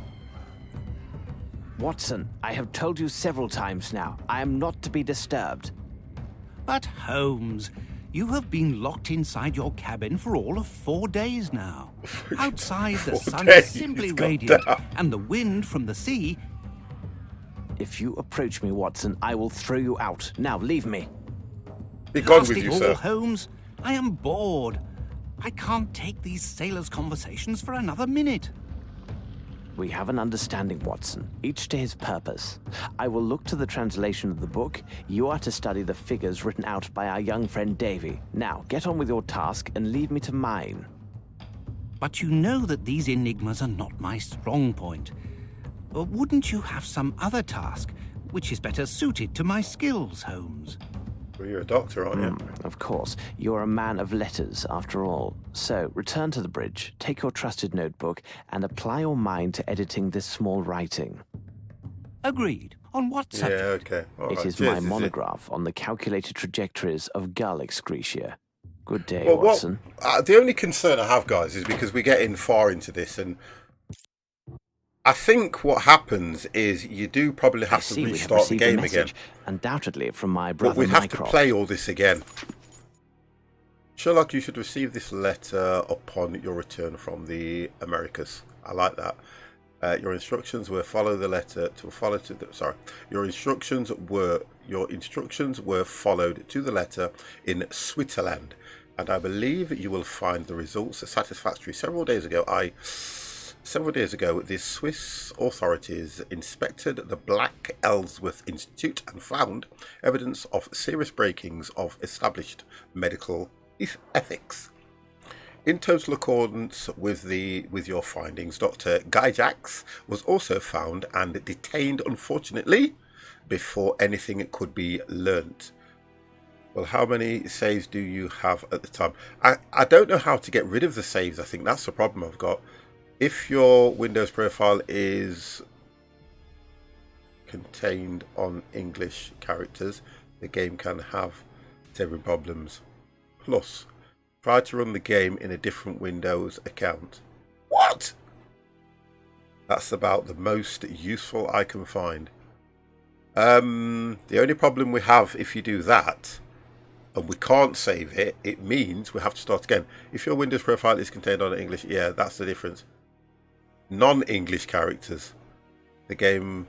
Watson, I have told you several times now, I am not to be disturbed. But Holmes, you have been locked inside your cabin for all of 4 days now. Outside, the 4 sun days, is simply God radiant, damn. and the wind from the sea. If you approach me, Watson, I will throw you out. Now, leave me. Be gone Blast with it you, all, sir. Holmes. I am bored. I can't take these sailors' conversations for another minute. We have an understanding, Watson, each to his purpose. I will look to the translation of the book. You are to study the figures written out by our young friend Davy. Now, get on with your task and leave me to mine. But you know that these enigmas are not my strong point. Wouldn't you have some other task, which is better suited to my skills, Holmes? Well, you're a doctor, aren't you? Of course, you're a man of letters, after all. So, return to the bridge, take your trusted notebook, and apply your mind to editing this small writing. Agreed. On what subject? Yeah, okay. All It right. is Cheers, my it? monograph on the calculated trajectories of gull excretia. Good day, Well, Watson. the only concern I have, guys, is because we're getting far into this, and I think what happens is you do probably I have to see we have restart the received a game message, again. undoubtedly from my But brother we'd have to Mycroft. play all this again. Sherlock, you should receive this letter upon your return from the Americas. I like that. Your instructions were follow the letter to follow to the Your instructions were followed to the letter in Switzerland, and I believe you will find the results satisfactory. Several days ago, the Swiss authorities inspected the Black Ellsworth Institute and found evidence of serious breakings of established medical ethics. In total accordance with your findings, Dr. Gyjax was also found and detained, unfortunately, before anything could be learnt. Well, how many saves do you have at the time? I don't know how to get rid of the saves. I think that's the problem I've got. If your Windows profile is contained on English characters, the game can have saving problems. Plus, try to run the game in a different Windows account. What? That's about the most useful I can find. The only problem we have if you do that, and we can't save it, it means we have to start again. If your Windows profile is contained on English, yeah, that's the difference. Non-English characters, the game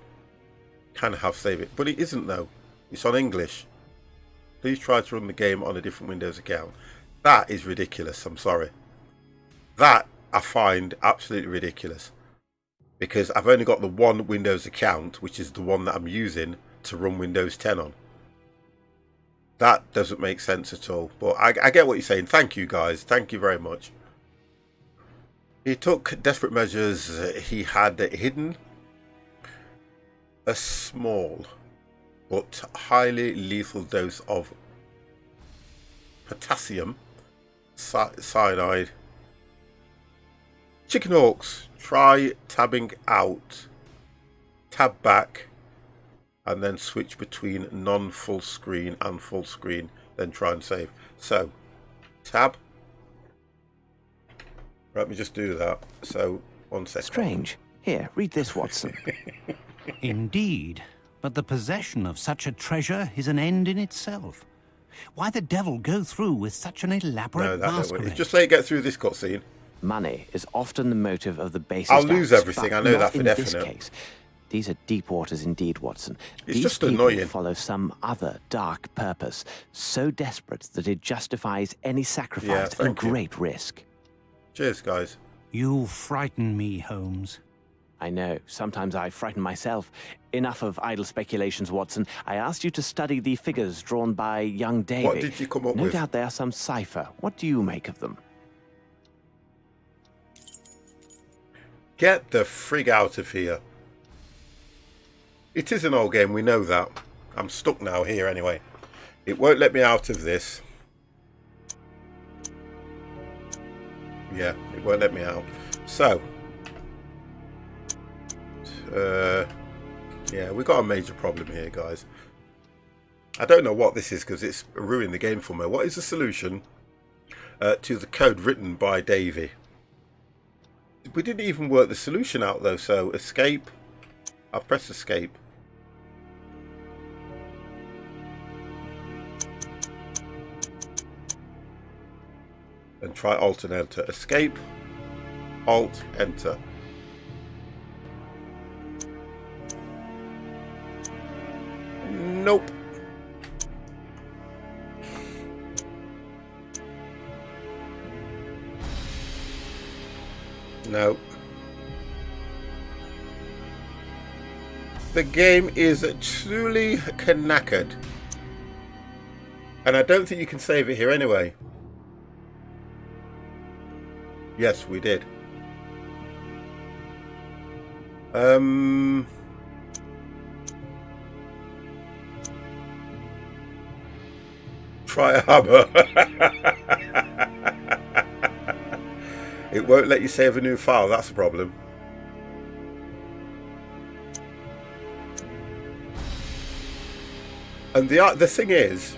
can have save it, but it isn't though. It's on English. Please try to run the game on a different Windows account. That is ridiculous. I'm sorry. That I find absolutely ridiculous. Because I've only got the one Windows account, which is the one that I'm using to run Windows 10 on. That doesn't make sense at all. But I get what you're saying. Thank you, guys. Thank you very much. He took desperate measures. He had hidden a small but highly lethal dose of potassium cyanide. Chicken Hawks, try tabbing out, tab back, and then switch between non-full screen and full screen, then try and save. So, tab. Let me just do that. So, 1 second. Strange. Here, read this, Watson. Indeed, but the possession of such a treasure is an end in itself. Why the devil go through with such an elaborate masquerade? Just let you get through this cutscene. Money is often the motive of the basest I'll lose acts, everything, but I know not that for in definite. This case. These are deep waters indeed, Watson. It's These just people annoying. follow some other dark purpose, so desperate that it justifies any sacrifice and great risk. Cheers, guys. You frighten me, Holmes. I know. Sometimes I frighten myself. Enough of idle speculations, Watson. I asked you to study the figures drawn by young Davy. What did you come up with? No doubt they are some cipher. What do you make of them? Get the frig out of here. It is an old game, we know that. I'm stuck now here anyway. It won't let me out of this. Yeah, it won't let me out. So, yeah, we got a major problem here, guys. I don't know what this is because it's ruined the game for me. What is the solution to the code written by Davy? We didn't even work the solution out though, so escape. I've pressed escape. And try Alt and Enter. Escape, Alt, Enter. Nope. No. The game is truly knackered. And I don't think you can save it here anyway. Yes, we did. Try a hammer. It won't let you save a new file, that's the problem. And the thing is,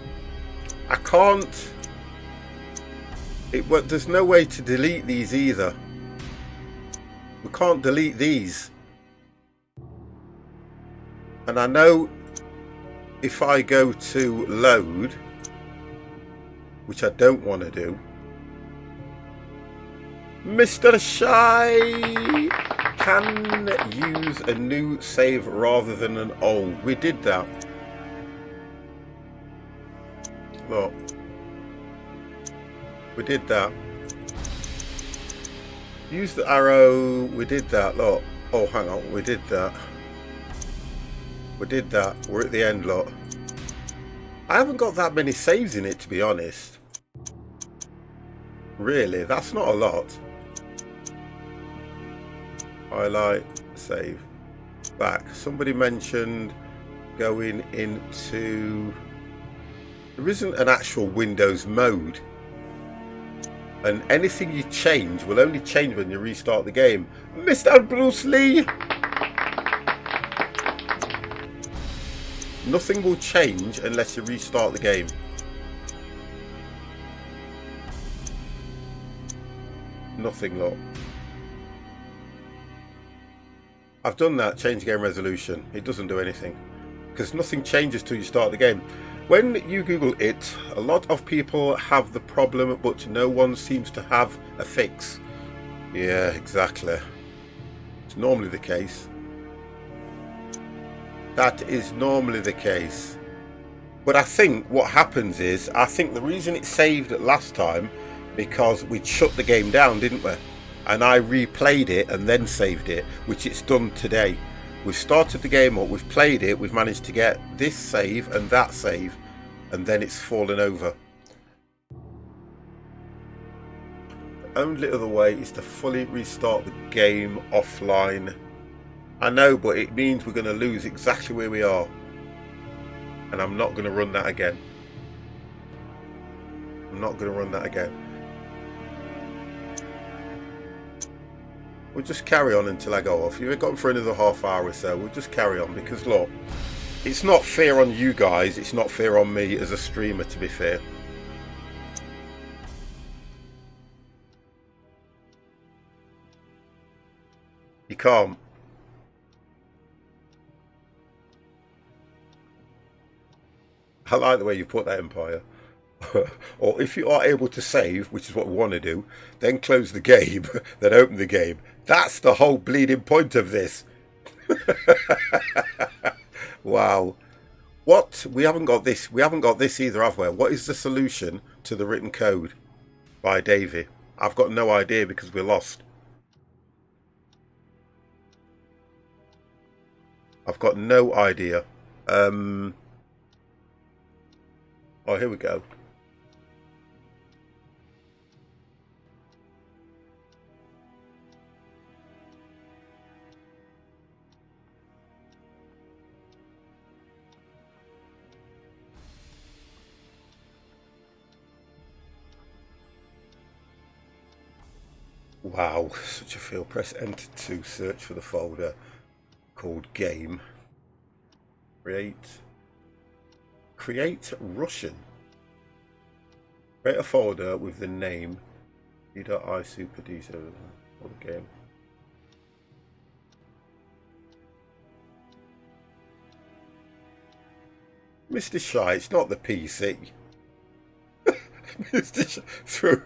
I can't... there's no way to delete these either. We can't delete these. And I know if I go to load, which I don't want to do, Mr. Shy can use a new save rather than an old. We did that. Look. We did that. Use the arrow. We did that. Look. Oh, hang on. We did that. We did that. We're at the end, look. I haven't got that many saves in it, to be honest. Really, that's not a lot. Highlight, save, back. Somebody mentioned going into... There isn't an actual Windows mode. And anything you change will only change when you restart the game. Mr. Bruce Lee! Nothing will change unless you restart the game. Nothing, look. I've done that, change game resolution. It doesn't do anything. Because nothing changes till you start the game. When you Google it, a lot of people have the problem, but no one seems to have a fix. Yeah, exactly. It's normally the case. That is normally the case. But I think what happens is, I think the reason it saved it last time, because we'd shut the game down, didn't we? And I replayed it and then saved it, which it's done today. We've started the game up, we've played it, we've managed to get this save and that save, and then it's fallen over. The only other way is to fully restart the game offline. I know, but it means we're going to lose exactly where we are. And I'm not going to run that again. I'm not going to run that again. We'll just carry on until I go off. You've gone for another half hour or so. We'll just carry on because, look, it's not fair on you guys. It's not fair on me as a streamer, to be fair. You can't. I like the way you put that, Empire. Or if you are able to save, which is what we want to do, then close the game, then open the game. That's the whole bleeding point of this. Wow. What? We haven't got this. We haven't got this either, have we? What is the solution to the written code by Davy? I've got no idea because we're lost. I've got no idea. Oh, here we go. Wow, such a feel. Press enter to search for the folder called game. Create Russian. Create a folder with the name d.I super d for the game. Mr. Shy, it's not the PC. Mr. Shy, through.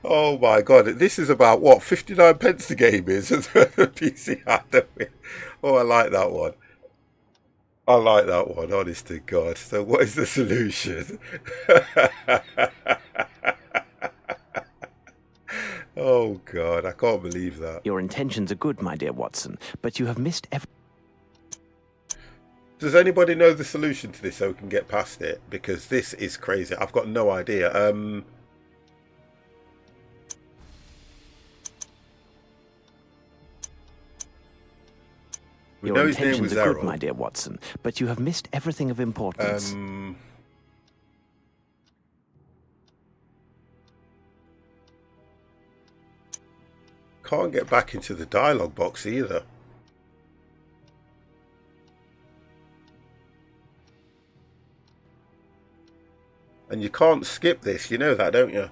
Oh my god, this is about what, 59 pence the game is. The PC hardware. Oh, I like that one. I like that one, honest to God. So what is the solution? Oh God, I can't believe that. Your intentions are good, my dear Watson, but you have missed every... Does anybody know the solution to this so we can get past it? Because this is crazy. I've got no idea. We Your know his name intentions was are good, Errol. my dear Watson, but you have missed everything of importance. Can't get back into the dialogue box either. And you can't skip this, you know that, don't you?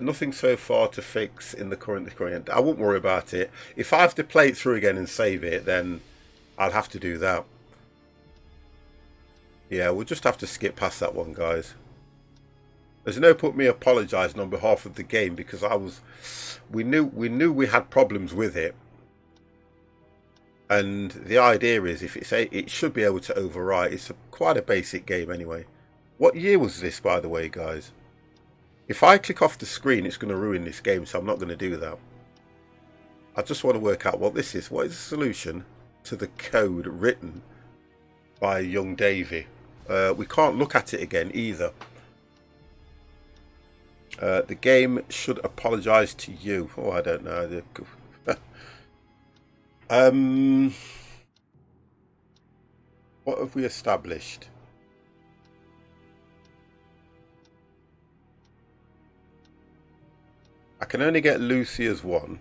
Nothing so far to fix in the current. I won't worry about it. If I have to play it through again and save it, then I'll have to do that. Yeah, we'll just have to skip past that one, guys. There's no point me apologising on behalf of the game because we knew we had problems with it. And the idea is, if it should be able to overwrite. It's quite a basic game anyway. What year was this, by the way, guys? If I click off the screen, it's going to ruin this game, so I'm not going to do that. I just want to work out what this is. What is the solution to the code written by young Davy? We can't look at it again either. The game should apologise to you. Oh, I don't know. What have we established? I can only get Lucy as one.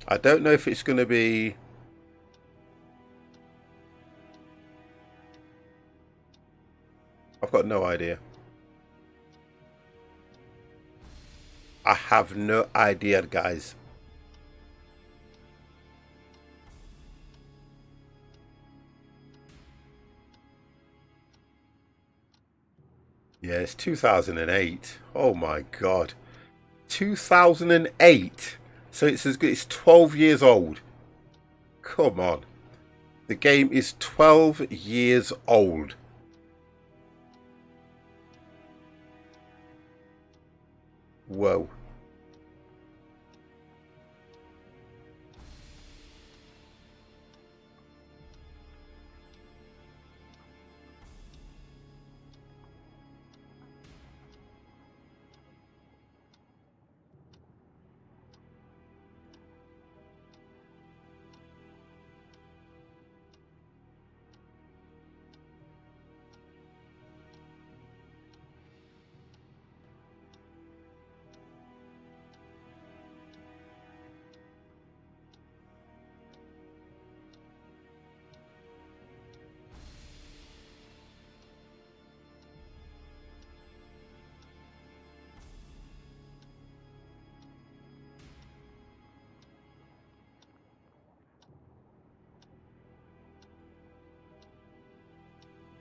I don't know if it's going to be... I've got no idea. I have no idea, guys. Yeah, it's 2008. Oh my God. 2008. So it's as good. It's 12 years old. Come on. The game is 12 years old. Whoa.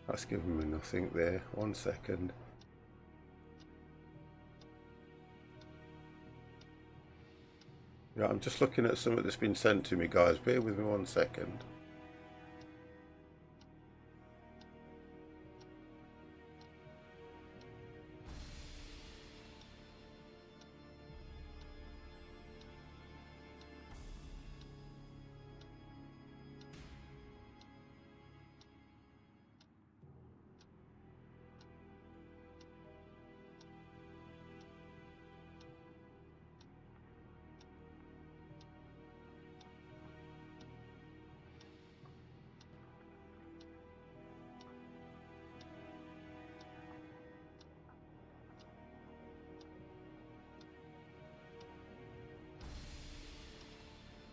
That's giving me nothing there. 1 second. Yeah, I'm just looking at something that's been sent to me, guys. Bear with me 1 second.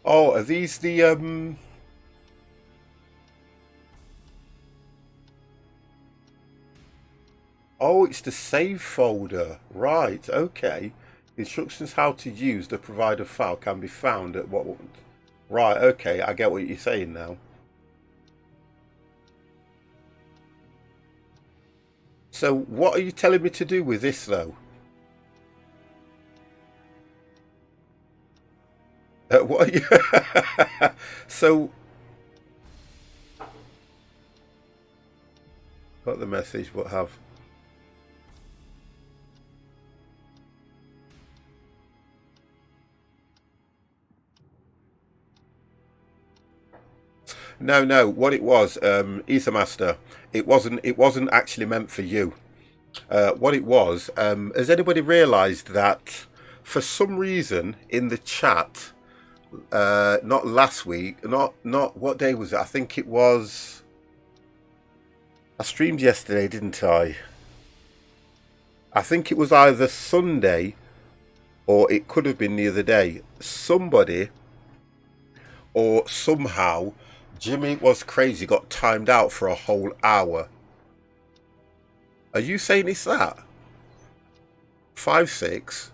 Oh, are these the Oh, it's the save folder. Right, okay. Instructions how to use the provided file can be found at what... Right, okay, I get what you're saying now. So, what are you telling me to do with this, though? What are you... So... Got the message, but have... No, what it was, Ethermaster, it wasn't actually meant for you. What it was, has anybody realised that for some reason in the chat, not last week, not what day was it? I think it was, I streamed yesterday, didn't I? I think it was either Sunday or it could have been the other day. Somebody or somehow Jimmy Was Crazy got timed out for a whole hour. Are you saying it's that? 5-6.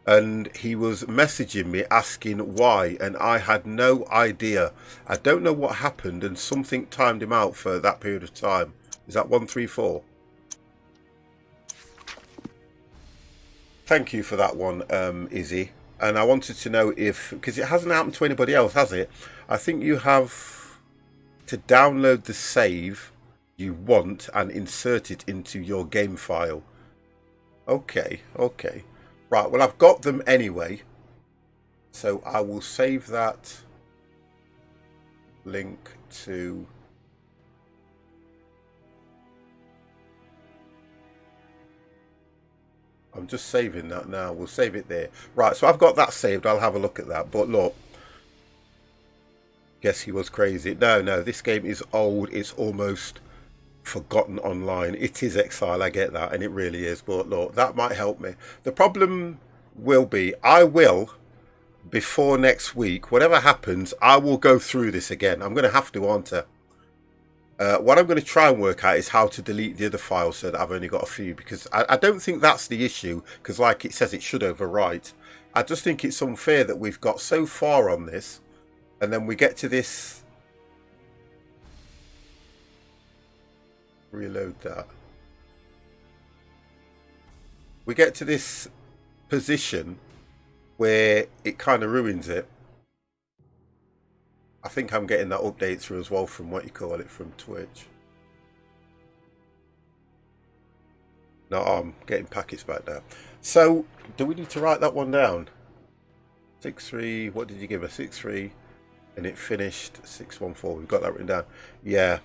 And he was messaging me asking why, and I had no idea. I don't know what happened, and something timed him out for that period of time. Is that 134? Thank you for that one, Izzy. And I wanted to know if, because it hasn't happened to anybody else, has it? I think you have to download the save you want and insert it into your game file. Okay. Right, well, I've got them anyway. So I will save that link to... I'm just saving that now. We'll save it there. Right, so I've got that saved. I'll have a look at that. But look, guess he was crazy. No, this game is old. It's almost forgotten online. It is Exile, I get that, and it really is. But look, that might help me. The problem will be, I will, before next week, whatever happens, I will go through this again. I'm going to have to, aren't I? What I'm going to try and work out is how to delete the other files so that I've only got a few, because I don't think that's the issue, because like it says, it should overwrite. I just think it's unfair that we've got so far on this and then we get to this... Reload that. We get to this position where it kind of ruins it. I think I'm getting that update through as well from what you call it, from Twitch. No, I'm getting packets back now. So, do we need to write that one down? 6-3, what did you give us? 6-3, and it finished 6-1-4. We've got that written down. Yeah,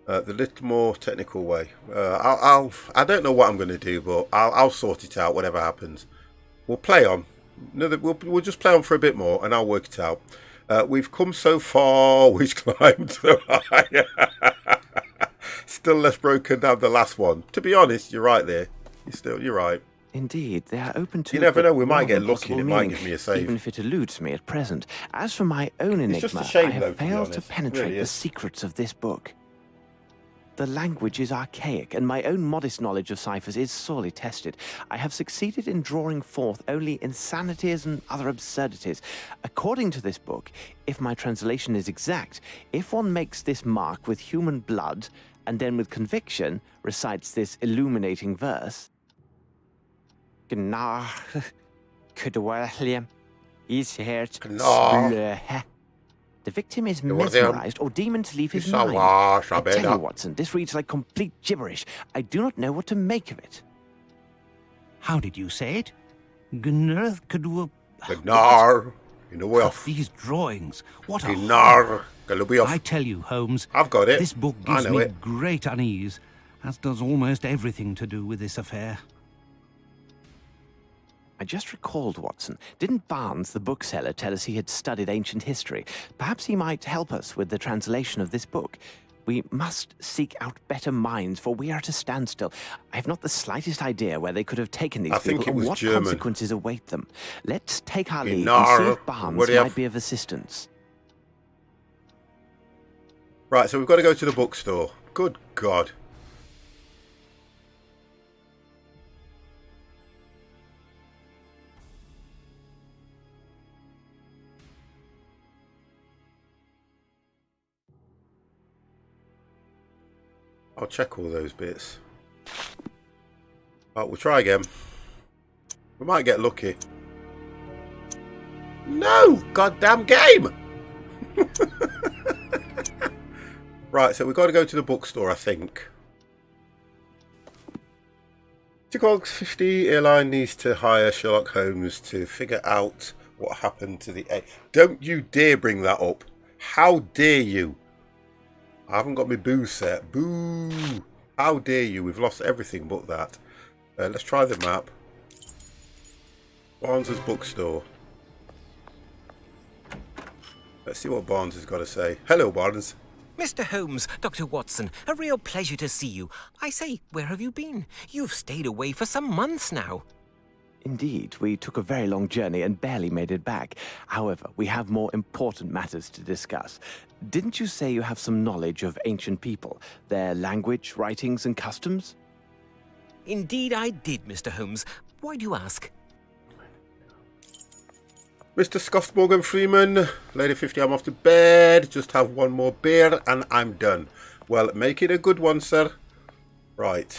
the little more technical way. I don't know what I'm going to do, but I'll sort it out. Whatever happens, we'll play on. We'll just play on for a bit more, and I'll work it out. We've come so far. We've climbed so high. Still less broken than the last one. To be honest, you're right there. You're right. Indeed, they are open to... You never know, we but might get one lucky and it possible might meaning, give me a save. even if it eludes me at present. As for my own It's just enigma, a shame, I though, have to be failed to honest. It penetrate really the is. secrets of this book. The language is archaic, and my own modest knowledge of ciphers is sorely tested. I have succeeded in drawing forth only insanities and other absurdities. According to this book, if my translation is exact, if one makes this mark with human blood, and then with conviction recites this illuminating verse... Gnar, Kudwalium, is here the victim is mesmerized or deemed to leave his mind. I tell you, Watson, this reads like complete gibberish. I do not know what to make of it. How did you say it? Gnar. You know what? These drawings. What a... Gnar. I tell you, Holmes. I've got it. This book I gives know me it. great unease, as does almost everything to do with this affair. I just recalled, Watson. Didn't Barnes, the bookseller, tell us he had studied ancient history? Perhaps he might help us with the translation of this book. We must seek out better minds, for we are at a standstill. I have not the slightest idea where they could have taken these people and what German. consequences await them. Let's take our leave and see if Barnes might be of assistance. Right, so we've got to go to the bookstore. Good God. I'll check all those bits. Right, we'll try again. We might get lucky. No! Goddamn game! Right, so we've got to go to the bookstore, I think. Chicago's 50 airline needs to hire Sherlock Holmes to figure out what happened to the... Don't you dare bring that up. How dare you? I haven't got my boo set. Boo! How dare you? We've lost everything but that. Let's try the map. Barnes' bookstore. Let's see what Barnes has got to say. Hello, Barnes. Mr. Holmes, Dr. Watson, a real pleasure to see you. I say, where have you been? You've stayed away for some months now. Indeed, we took a very long journey and barely made it back. However, we have more important matters to discuss. Didn't you say you have some knowledge of ancient people, their language, writings, and customs? Indeed I did, Mr. Holmes. Why do you ask? Mr. Scoffsborg Freeman, Lady 50, I'm off to bed. Just have one more beer and I'm done. Well, make it a good one, sir. Right.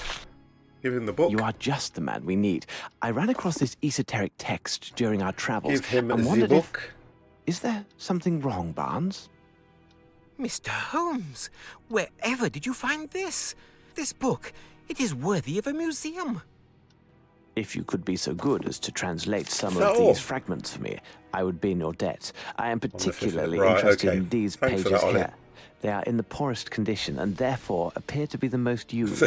Give him the book. You are just the man we need. I ran across this esoteric text during our travels. Give him and the wondered book. Is there something wrong, Barnes? Mr. Holmes, wherever did you find this? This book, it is worthy of a museum. If you could be so good as to translate some of these fragments for me, I would be in your debt. I am particularly interested in these pages here. They are in the poorest condition and therefore appear to be the most used.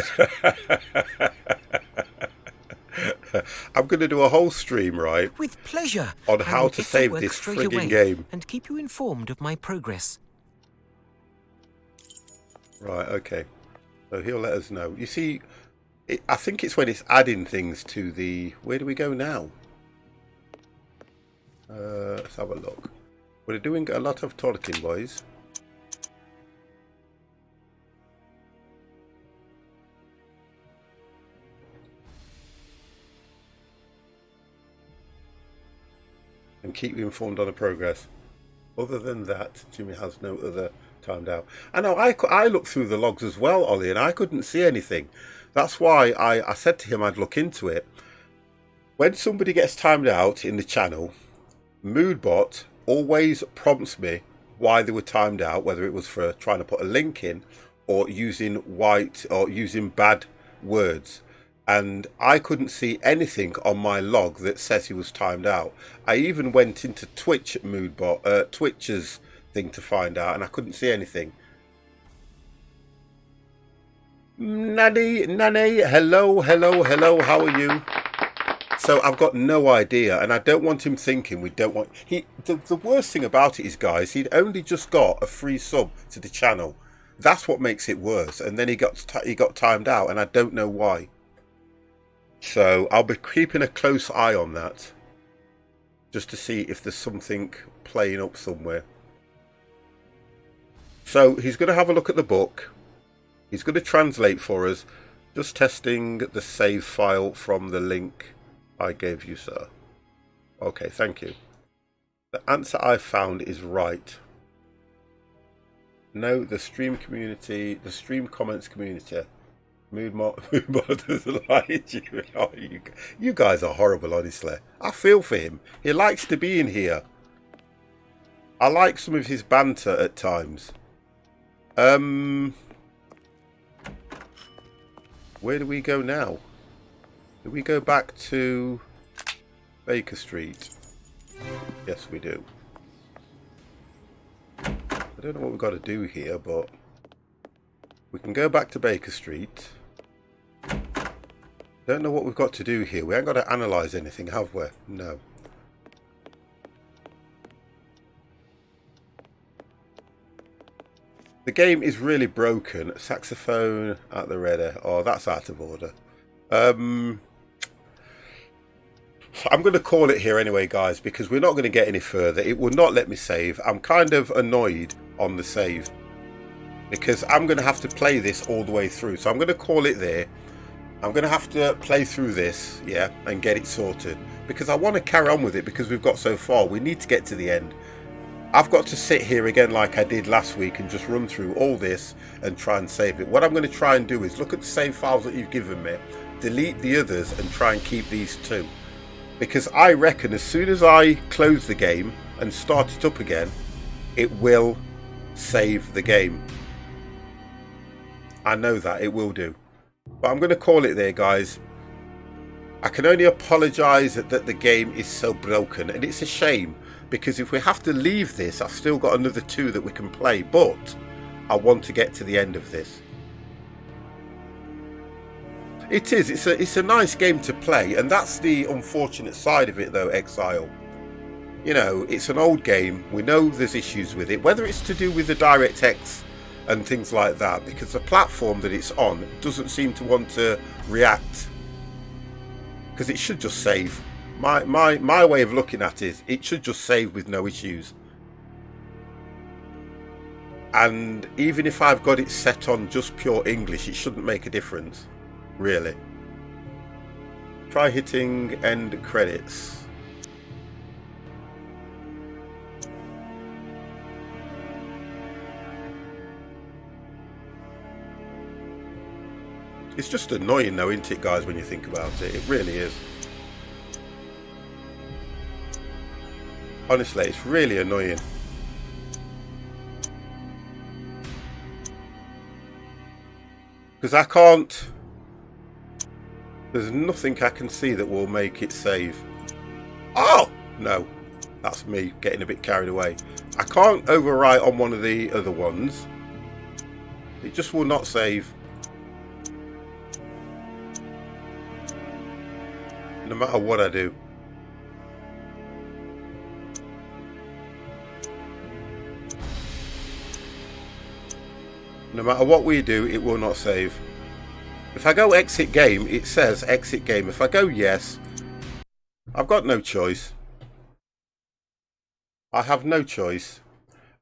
I'm going to do a whole stream, right? With pleasure. On how to save this frigging game. And keep you informed of my progress. Right, okay. So he'll let us know. You see, I think it's when it's adding things to the... Where do we go now? Let's have a look. We're doing a lot of talking, boys. And keep you informed on the progress. Other than that, Jimmy has no other timed out. I know, I looked through the logs as well, Ollie, and I couldn't see anything. That's why I said to him I'd look into it. When somebody gets timed out in the channel, Moodbot always prompts me why they were timed out, whether it was for trying to put a link in or using white or using bad words. And I couldn't see anything on my log that says he was timed out. I even went into Twitch's thing to find out, and I couldn't see anything. Nanny, hello, how are you? So I've got no idea, and I don't want him thinking we don't want... The worst thing about it is, guys, he'd only just got a free sub to the channel. That's what makes it worse. And then he got timed out, and I don't know why. So I'll be keeping a close eye on that, just to see if there's something playing up somewhere. So he's going to have a look at the book. He's going to translate for us. Just testing the save file from the link I gave you, sir. Okay, thank you. The answer I found is right. No, the stream comments community. Mood modders like you. Oh, you guys are horrible, honestly. I feel for him. He likes to be in here. I like some of his banter at times. Where do we go now? Do we go back to Baker Street? Yes, we do. I don't know what we've got to do here, but we can go back to Baker Street. Don't know what we've got to do here. We ain't got to analyse anything, have we? No. The game is really broken. Saxophone at the ready. Oh, that's out of order. I'm going to call it here anyway, guys, because we're not going to get any further. It will not let me save. I'm kind of annoyed on the save, because I'm going to have to play this all the way through. So I'm going to call it there. I'm going to have to play through this, yeah, and get it sorted, because I want to carry on with it, because we've got so far. We need to get to the end. I've got to sit here again like I did last week and just run through all this and try and save it. What I'm going to try and do is look at the save files that you've given me, delete the others and try and keep these two. Because I reckon as soon as I close the game and start it up again, it will save the game. I know that it will do. But I'm going to call it there, guys. I can only apologise that the game is so broken, and it's a shame, because if we have to leave this, I've still got another 2 that we can play, but I want to get to the end of this. It is, it's a nice game to play, and that's the unfortunate side of it though, Exile. You know, it's an old game, we know there's issues with it, whether it's to do with the DirectX and things like that, because the platform that it's on doesn't seem to want to react, because it should just save. My way of looking at it, it should just save with no issues. And even if I've got it set on just pure English, it shouldn't make a difference, really. Try hitting end credits. It's just annoying though, isn't it, guys, when you think about it? It really is. Honestly, it's really annoying. Because I can't... There's nothing I can see that will make it save. Oh! No. That's me getting a bit carried away. I can't overwrite on one of the other ones. It just will not save. No matter what I do. No matter what we do, it will not save. If I go exit game, it says exit game. If I go yes, I've got no choice. I have no choice.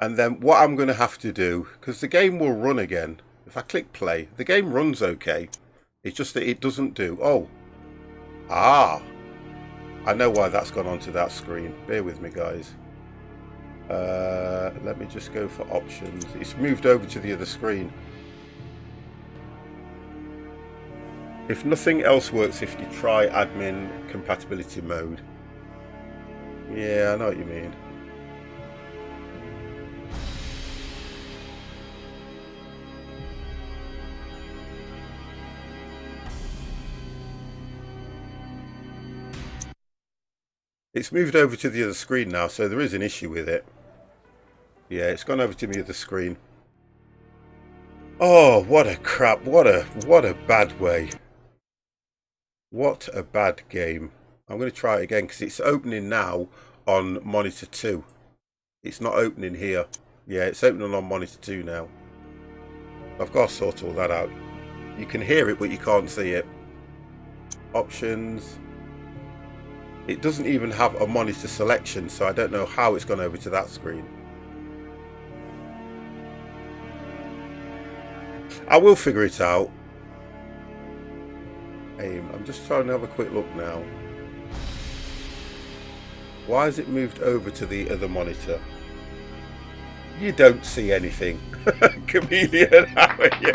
And then what I'm going to have to do, because the game will run again. If I click play, the game runs okay. It's just that it doesn't do. Oh. Ah. I know why that's gone onto that screen. Bear with me, guys. Let me just go for options. It's moved over to the other screen. If nothing else works, if you try admin compatibility mode. Yeah, I know what you mean. It's moved over to the other screen now, so there is an issue with it. Yeah, it's gone over to the other screen. Oh, what a crap. What a bad way. What a bad game. I'm going to try it again because it's opening now on monitor 2. It's not opening here. Yeah, it's opening on monitor 2 now. I've got to sort all that out. You can hear it, but you can't see it. Options. It doesn't even have a monitor selection, so I don't know how it's gone over to that screen. I will figure it out. I'm just trying to have a quick look now. Why has it moved over to the other monitor? You don't see anything. Chameleon, how are you?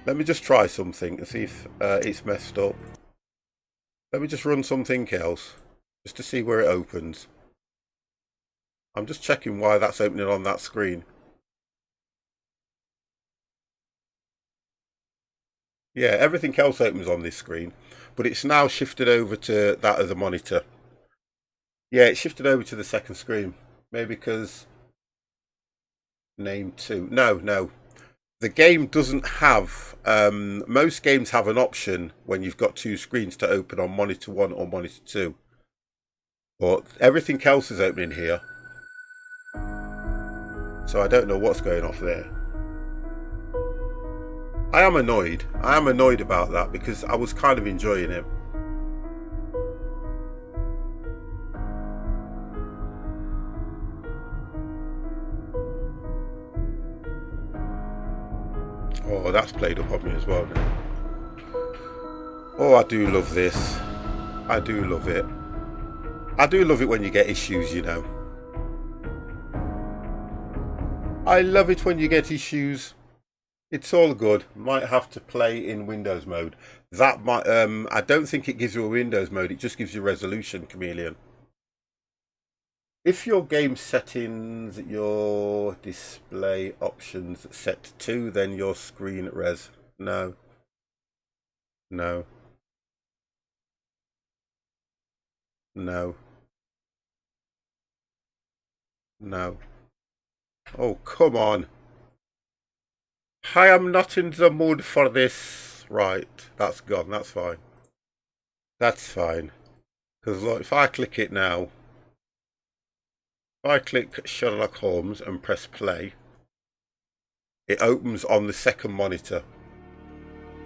Let me just try something and see if it's messed up. Let me just run something else just to see where it opens. I'm just checking why that's opening on that screen. Yeah, everything else opens on this screen, but it's now shifted over to that other monitor. Yeah, it's shifted over to the second screen. Maybe because name 2. No. The game doesn't have, most games have an option when you've got 2 screens to open on monitor 1 or monitor 2. But everything else is opening here. So I don't know what's going off there. I am annoyed. I am annoyed about that because I was kind of enjoying it. Oh, that's played up on me as well now. Oh, I do love this. I do love it. I do love it when you get issues, you know. I love it when you get issues. It's all good. Might have to play in Windows mode. That might. I don't think it gives you a Windows mode. It just gives you resolution, Chameleon. If your game settings, your display options set to, then your screen res. No. No. No. No. Oh, come on. I am not in the mood for this. Right, that's gone. That's fine. That's fine. Because look, if I click it now, if I click Sherlock Holmes and press play, it opens on the second monitor.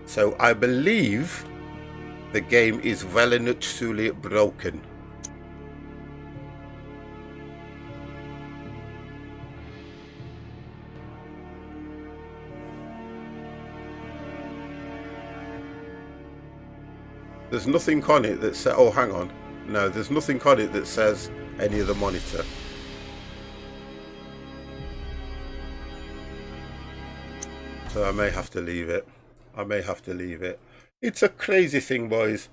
So I believe the game is well and truly broken. There's nothing on it that says, oh hang on, no, there's nothing on it that says any other monitor. So I may have to leave it. I may have to leave it. It's a crazy thing, boys.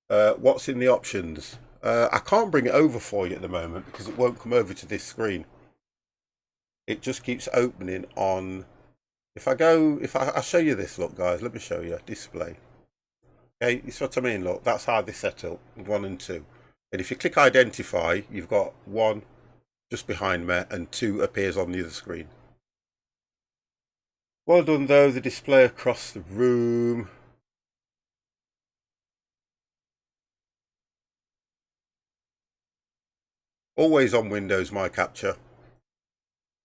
What's in the options? I can't bring it over for you at the moment because it won't come over to this screen. It just keeps opening on. If I'll show you this, look guys, let me show you, display. Okay, it's what I mean, look, that's how they set up, 1 and 2. And if you click identify, you've got 1 just behind me and 2 appears on the other screen. Well done though, the display across the room. Always on Windows, my capture.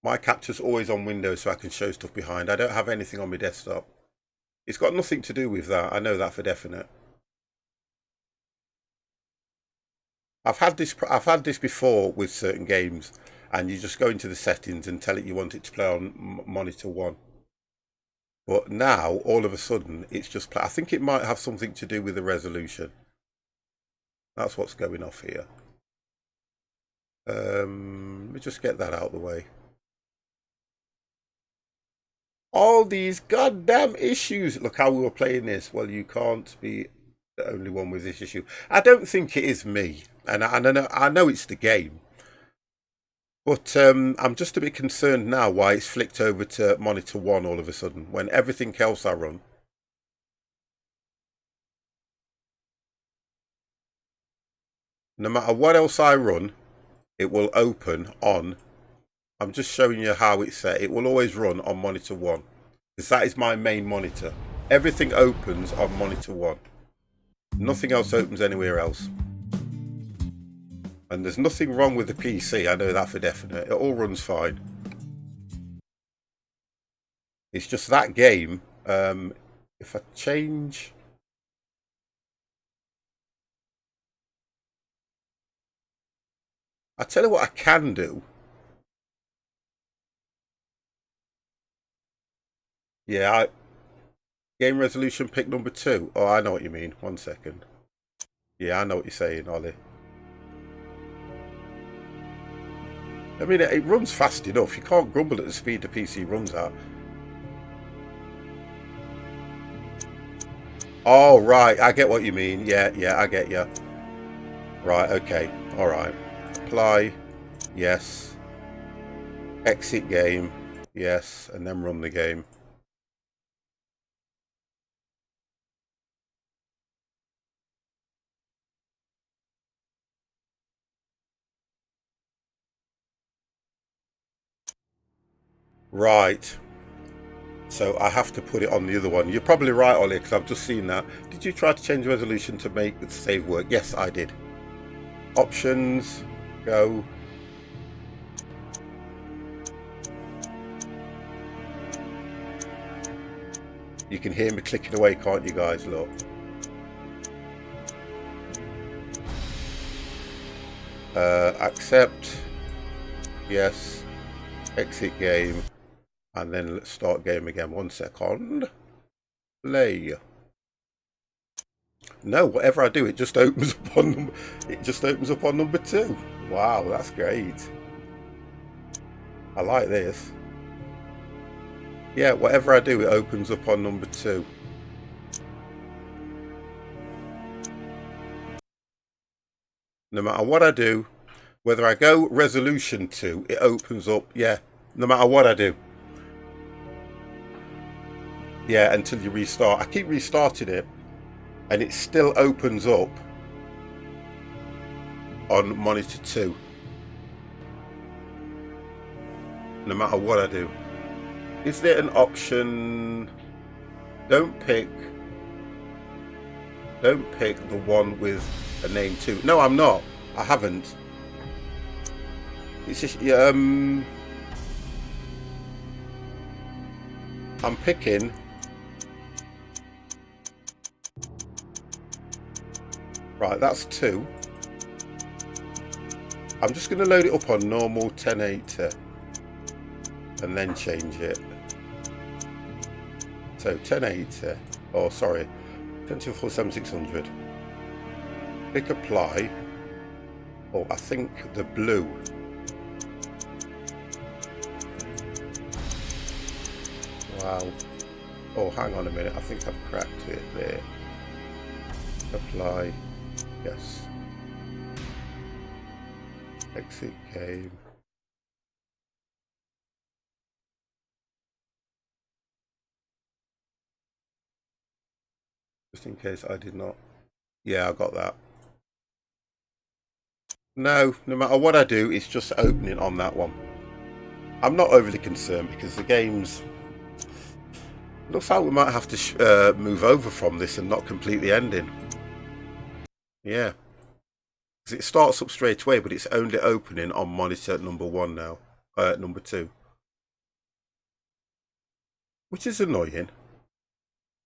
My capture's always on Windows so I can show stuff behind. I don't have anything on my desktop. It's got nothing to do with that. I know that for definite. I've had this before with certain games, and you just go into the settings and tell it you want it to play on monitor 1. But now, all of a sudden, it's just I think it might have something to do with the resolution. That's what's going off here. Let me just get that out of the way. All these goddamn issues. Look how we were playing this. Well, you can't be the only one with this issue. I don't think it is me. And I know it's the game. But I'm just a bit concerned now why it's flicked over to monitor 1 all of a sudden. When everything else I run. no matter what else I run, it will open on, I'm just showing you how it's set, it will always run on monitor 1, because that is my main monitor. Everything opens on monitor 1. Nothing else opens anywhere else. And there's nothing wrong with the PC, I know that for definite. It all runs fine. It's just that game, if I change... I tell you what I can do. Yeah, game resolution pick number 2. Oh, I know what you mean. 1 second. Yeah, I know what you're saying, Ollie. I mean, it runs fast enough. You can't grumble at the speed the PC runs at. Oh, right. I get what you mean. Yeah, I get you. Right, okay. All right. Apply. Yes. Exit game. Yes. And then run the game. Right. So I have to put it on the other one. You're probably right, Ollie, because I've just seen that. Did you try to change resolution to make the save work? Yes, I did. Options. Go. You can hear me clicking away, can't you guys? Look. Accept. Yes. Exit game. And then let's start game again. 1 second. Play. No, whatever I do, it just opens up on number 2. Wow, that's great. I like this. Yeah, whatever I do, it opens up on number 2. No matter what I do, whether I go resolution 2, it opens up, yeah, no matter what I do. Yeah, until you restart. I keep restarting it, and it still opens up on monitor 2. No matter what I do. Is there an option? Don't pick the one with a name 2. No, I'm not. I haven't. It's just I'm picking right, that's 2. I'm just going to load it up on normal 1080 and then change it. So 1080, oh sorry, 1024-7600. Click apply. Oh, I think the blue. Wow. Oh, hang on a minute. I think I've cracked it there. Apply. Yes. Exit game. Just in case I did not. Yeah, I got that. No matter what I do, it's just opening on that one. I'm not overly concerned because the game's... Looks like we might have to move over from this and not complete the ending. Yeah. Because it starts up straight away, but it's only opening on monitor number 1 now. Number 2. Which is annoying.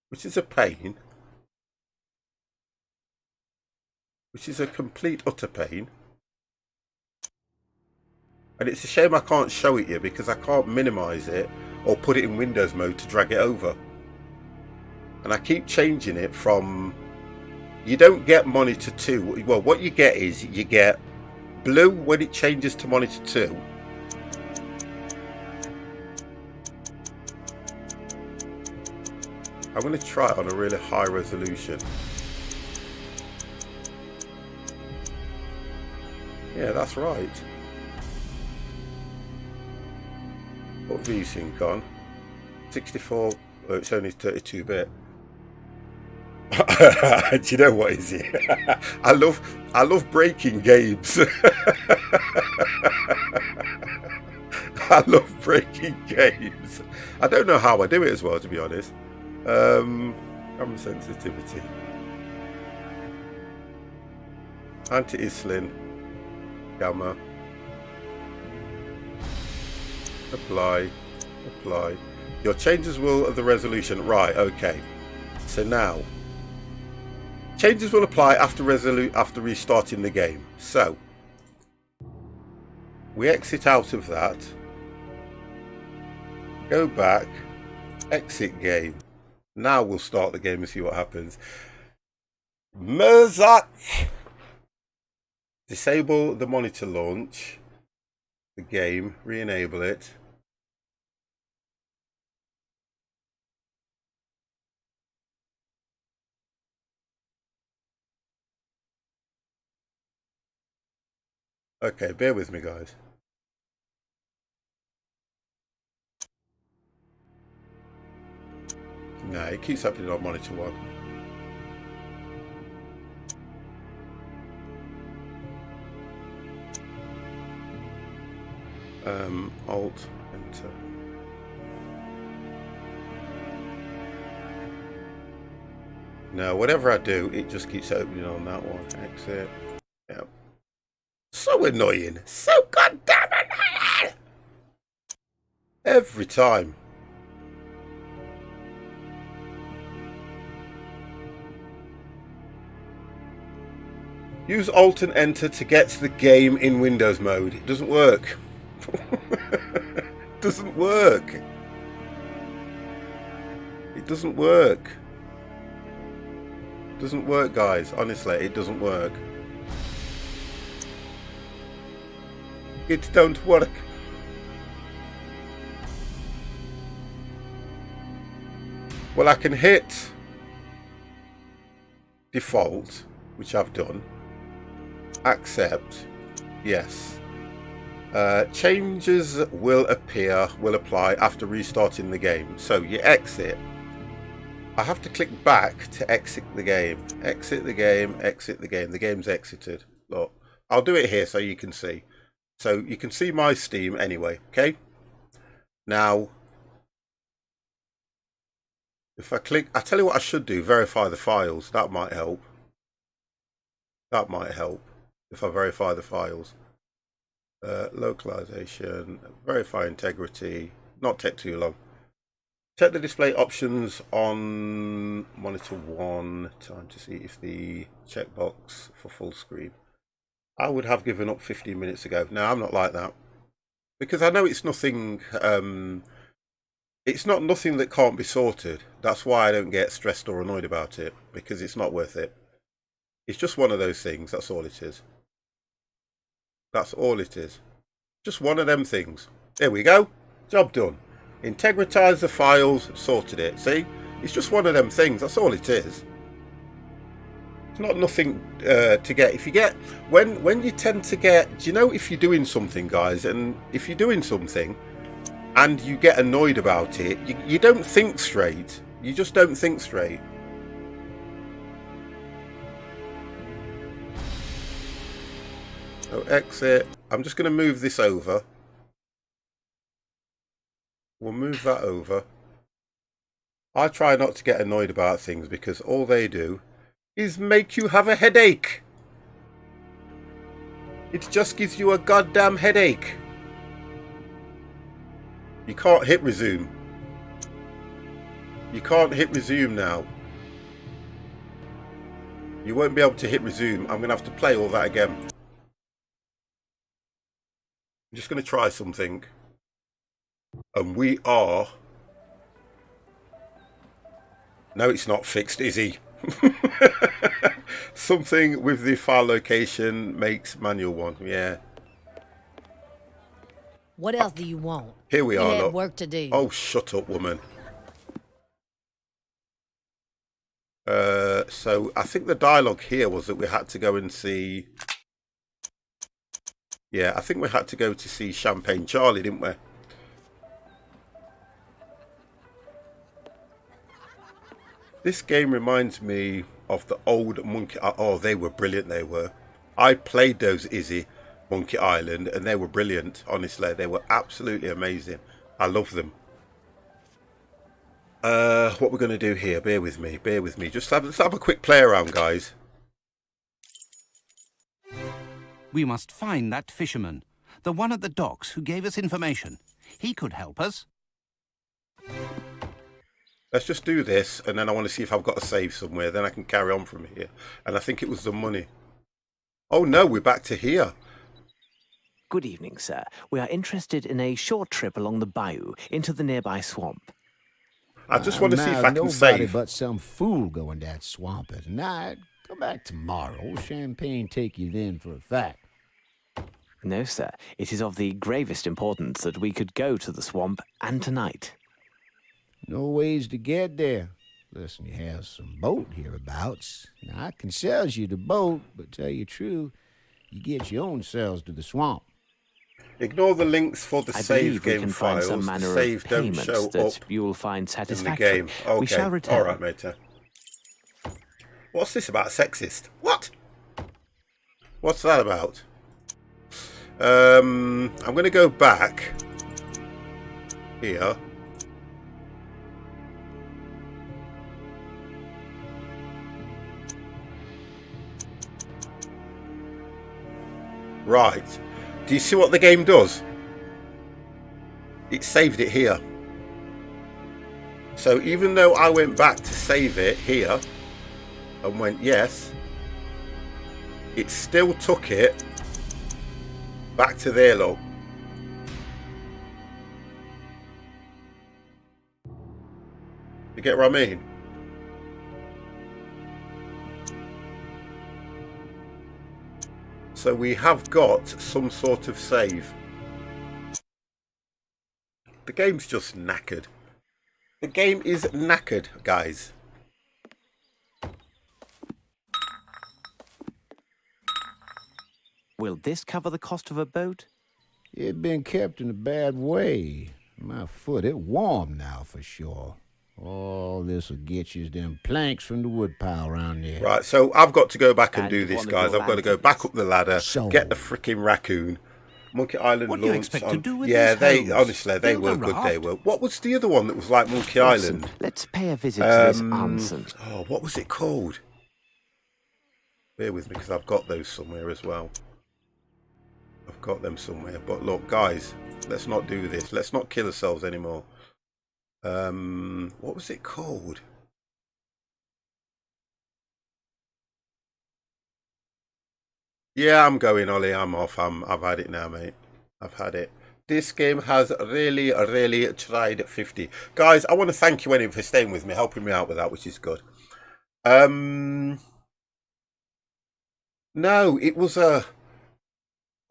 Which is a pain. Which is a complete utter pain. And it's a shame I can't show it you because I can't minimize it or put it in Windows mode to drag it over. And I keep changing it from... You don't get monitor 2. Well, what you get is you get blue when it changes to monitor 2. I'm going to try it on a really high resolution. Yeah, that's right. Put VSync on. 64, oh, it's only 32-bit. Do you know what is it? I love breaking games. I love breaking games. I don't know how I do it as well, to be honest. Camera sensitivity. Anti-Islin. Gamma. Apply. Apply. Your changes will of the resolution. Right, okay. So now, changes will apply after restarting the game. So, we exit out of that. Go back. Exit game. Now we'll start the game and see what happens. Merzak. Disable the monitor launch. The game. Re-enable it. Okay, bear with me, guys. No, it keeps happening on monitor 1. Alt, enter. No, whatever I do, it just keeps opening on that one. Exit. Yep. So annoying. So goddamn annoying. Every time. Use Alt and Enter to get to the game in Windows mode. It doesn't work. It doesn't work. It doesn't work. It doesn't work, guys. Honestly, it doesn't work. It don't work. Well, I can hit default, which I've done. Accept. Yes. Changes will apply after restarting the game. So you exit. I have to click back to exit the game. Exit the game, exit the game. The game's exited. Look, I'll do it here so you can see. So you can see my Steam anyway, okay? Now, if I click, I tell you what I should do, verify the files. That might help. That might help if I verify the files. Localization, verify integrity, not take too long. Check the display options on monitor 1. Time to see if the checkbox for full screen. I would have given up 15 minutes ago. No, I'm not like that. Because I know it's nothing, it's not nothing that can't be sorted. That's why I don't get stressed or annoyed about it. Because it's not worth it. It's just one of those things. That's all it is. That's all it is. Just one of them things. There we go. Job done. Integritize the files, sorted it. See? It's just one of them things. That's all it is. It's not nothing to get. If you get, when you tend to get, do you know if you're doing something, guys, and if you're doing something and you get annoyed about it, you don't think straight. You just don't think straight. So exit. I'm just going to move this over. We'll move that over. I try not to get annoyed about things because all they do is make you have a headache. It just gives you a goddamn headache. You can't hit resume. You can't hit resume now. You won't be able to hit resume. I'm going to have to play all that again. I'm just going to try something. And we are... No, it's not fixed, is he? Something with the file location makes manual one. Yeah. What else do you want? Here we are. You had look. work to do. Oh, shut up, woman. So I think the dialogue here was that we had to go and see... Yeah, I think we had to go to see Champagne Charlie, didn't we? This game reminds me of the old Monkey. Oh, they were brilliant. They were. I played those Izzy Monkey Island, and they were brilliant. Honestly, they were absolutely amazing. I love them. What we're going to do here? Bear with me. Bear with me. Let's have a quick play around, guys. We must find that fisherman, the one at the docks who gave us information. He could help us. Let's just do this, and then I want to see if I've got a save somewhere. Then I can carry on from here. And I think it was the money. Oh no, we're back to here. Good evening, sir. We are interested in a short trip along the bayou into the nearby swamp. I just want to see if I can nobody save. but some fool go in that swamp at night. Come back tomorrow. Old Champagne take you then for a fact. No, sir. It is of the gravest importance that we could go to the swamp, and tonight. No ways to get there. Listen, you have some boat hereabouts. Now, I can sell you the boat, but tell you true, you get your own selves to the swamp. Ignore the links for the I save believe we game can find files. some The manner save of don't payment show that up you will find in the satisfactory. game. Okay, We shall return. all right, mate. What's this about sexist? What? What's that about? I'm going to go back here. Right. Do you see what the game does? It saved it here. So even though I went back to save it here and went yes, it still took it back to there, look. You get what I mean? So we have got some sort of save. The game's just knackered. The game is knackered, guys. Will this cover the cost of a boat? It been kept in a bad way. My foot, it warm now for sure. All this'll get you is them planks from the wood pile around there. Right, so I've got to go back and And do this, one of guys. your I've got to go back up the ladder, So- get the freaking raccoon. Monkey Island What do you launch expect on. to do with Yeah, these they homes? honestly they Build were a good. They raft? were. What was the other one that was like Monkey Island? Let's pay a visit to this Anson. Oh, what was it called? Bear with me because I've got those somewhere as well. I've got them somewhere. But look, guys, let's not do this. Let's not kill ourselves anymore. What was it called? Yeah, I'm going, Ollie. I'm off. I've had it now, mate. I've had it. This game has really, really tried 50. Guys, I want to thank you anyway for staying with me, helping me out with that, which is good. No, it was a...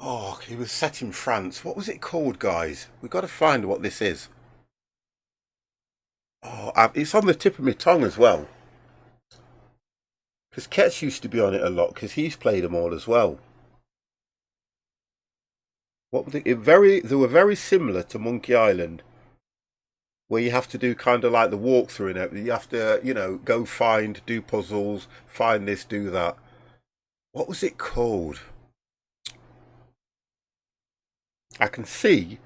Oh, it was set in France. What was it called, guys? We've got to find what this is. Oh, it's on the tip of my tongue as well. Because Ketch used to be on it a lot, because he's played them all as well. What were they? They were very similar to Monkey Island, where you have to do kind of like the walkthrough and everything. You have to, you know, go find, do puzzles, find this, do that. What was it called? I can see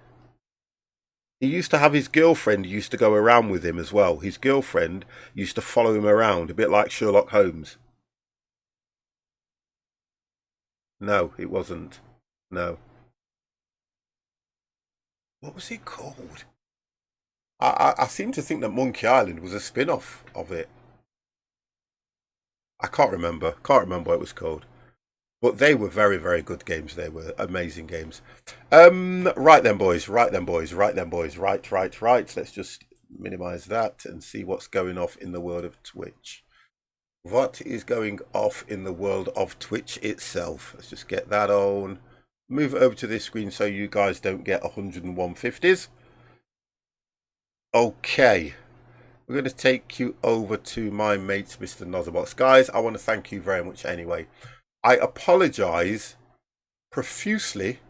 he used to have his girlfriend who used to go around with him as well. His girlfriend used to follow him around, a bit like Sherlock Holmes. No, it wasn't. No. What was it called? I seem to think that Monkey Island was a spin-off of it. I can't remember. Can't remember what it was called. But they were very, very good games. They were amazing games. Right then, boys. Right then, boys. Right then, boys. Right. Let's just minimize that and see what's going off in the world of Twitch. What is going off in the world of Twitch itself? Let's just get that on. Move it over to this screen so you guys don't get 10150s. Okay. We're going to take you over to my mate, Mr. Nozerbox. Guys, I want to thank you very much anyway. I apologise profusely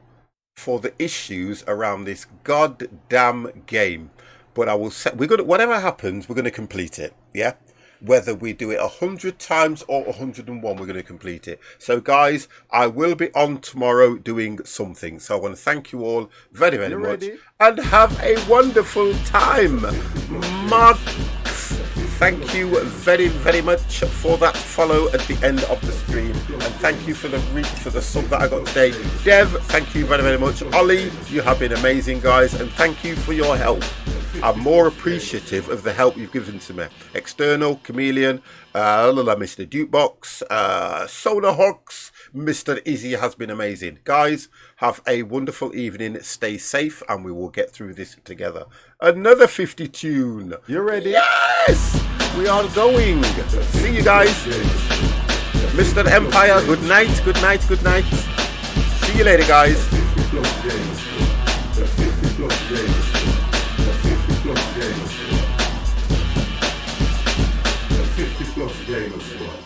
for the issues around this goddamn game. But I will say, whatever happens, we're going to complete it. Yeah? whether we do it 100 times or 101, we're going to complete it. So guys, I will be on tomorrow doing something. So I want to thank you all very, very much. And have a wonderful time. Max, thank you very, very much for that follow at the end of the stream. And thank you for the sub that I got today. Dev, thank you very, very much. Ollie, you have been amazing, guys. And thank you for your help. I'm more appreciative of the help you've given to me. External, Chameleon, Mr. Dukebox, Solar Hawks, Mr. Izzy has been amazing. Guys, have a wonderful evening. Stay safe and we will get through this together. Another 50 tune. You ready? Yes! We are going. See you guys. Mr. Empire, good night, good night, good night. See you later, guys. Gamers Squad.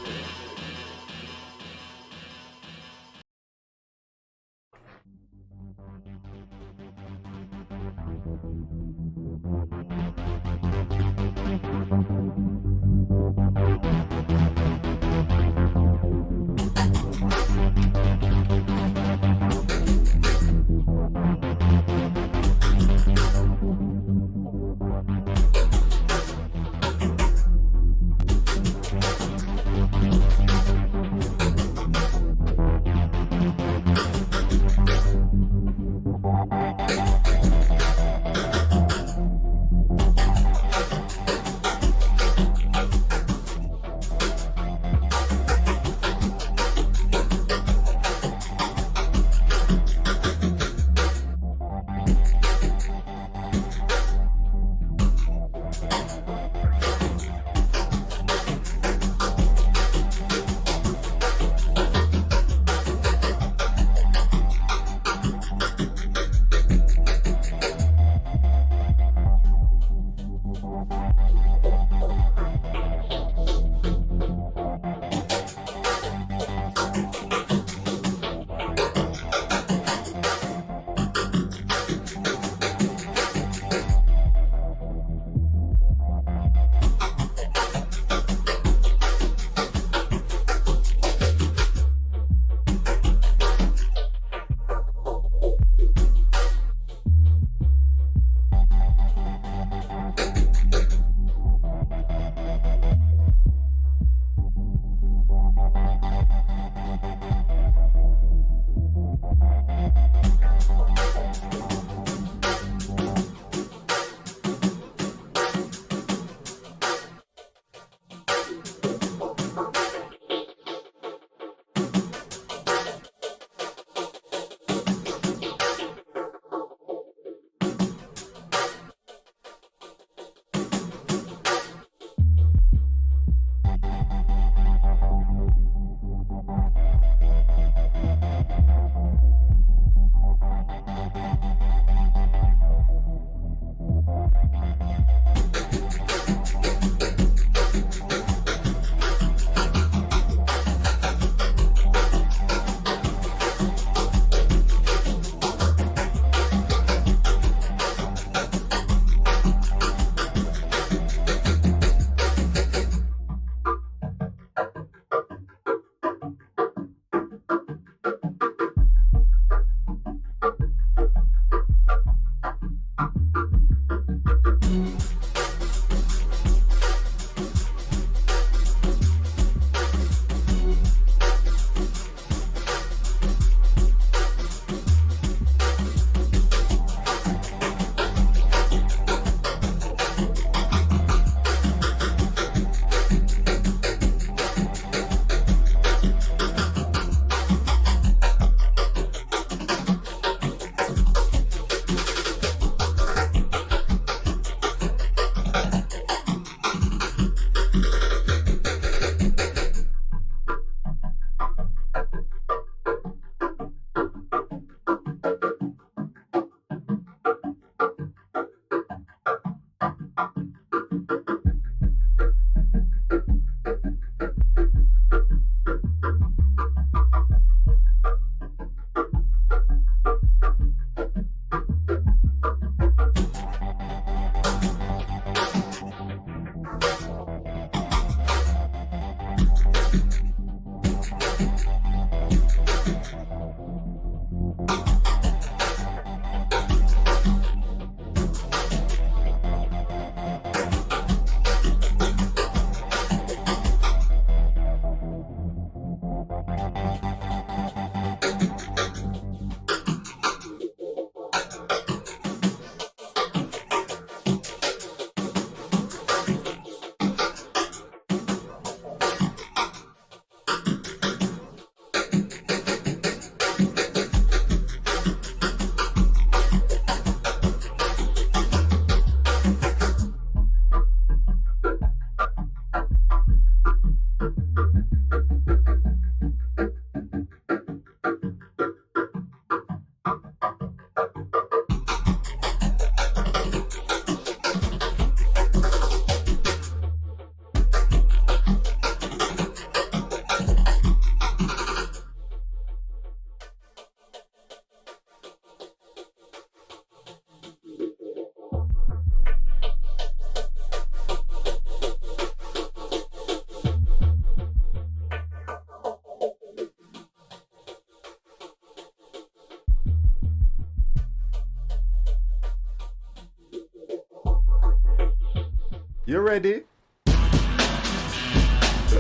You ready? The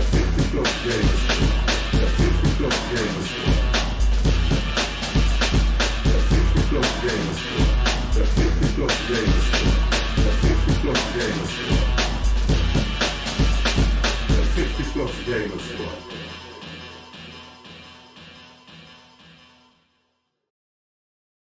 50-plus Gamer Squad. The 50-plus Gamer Squad. The 50-plus Gamer Squad. The 50-plus Gamer Squad. The 50-plus Gamer Squad. The 50-plus Gamer Squad.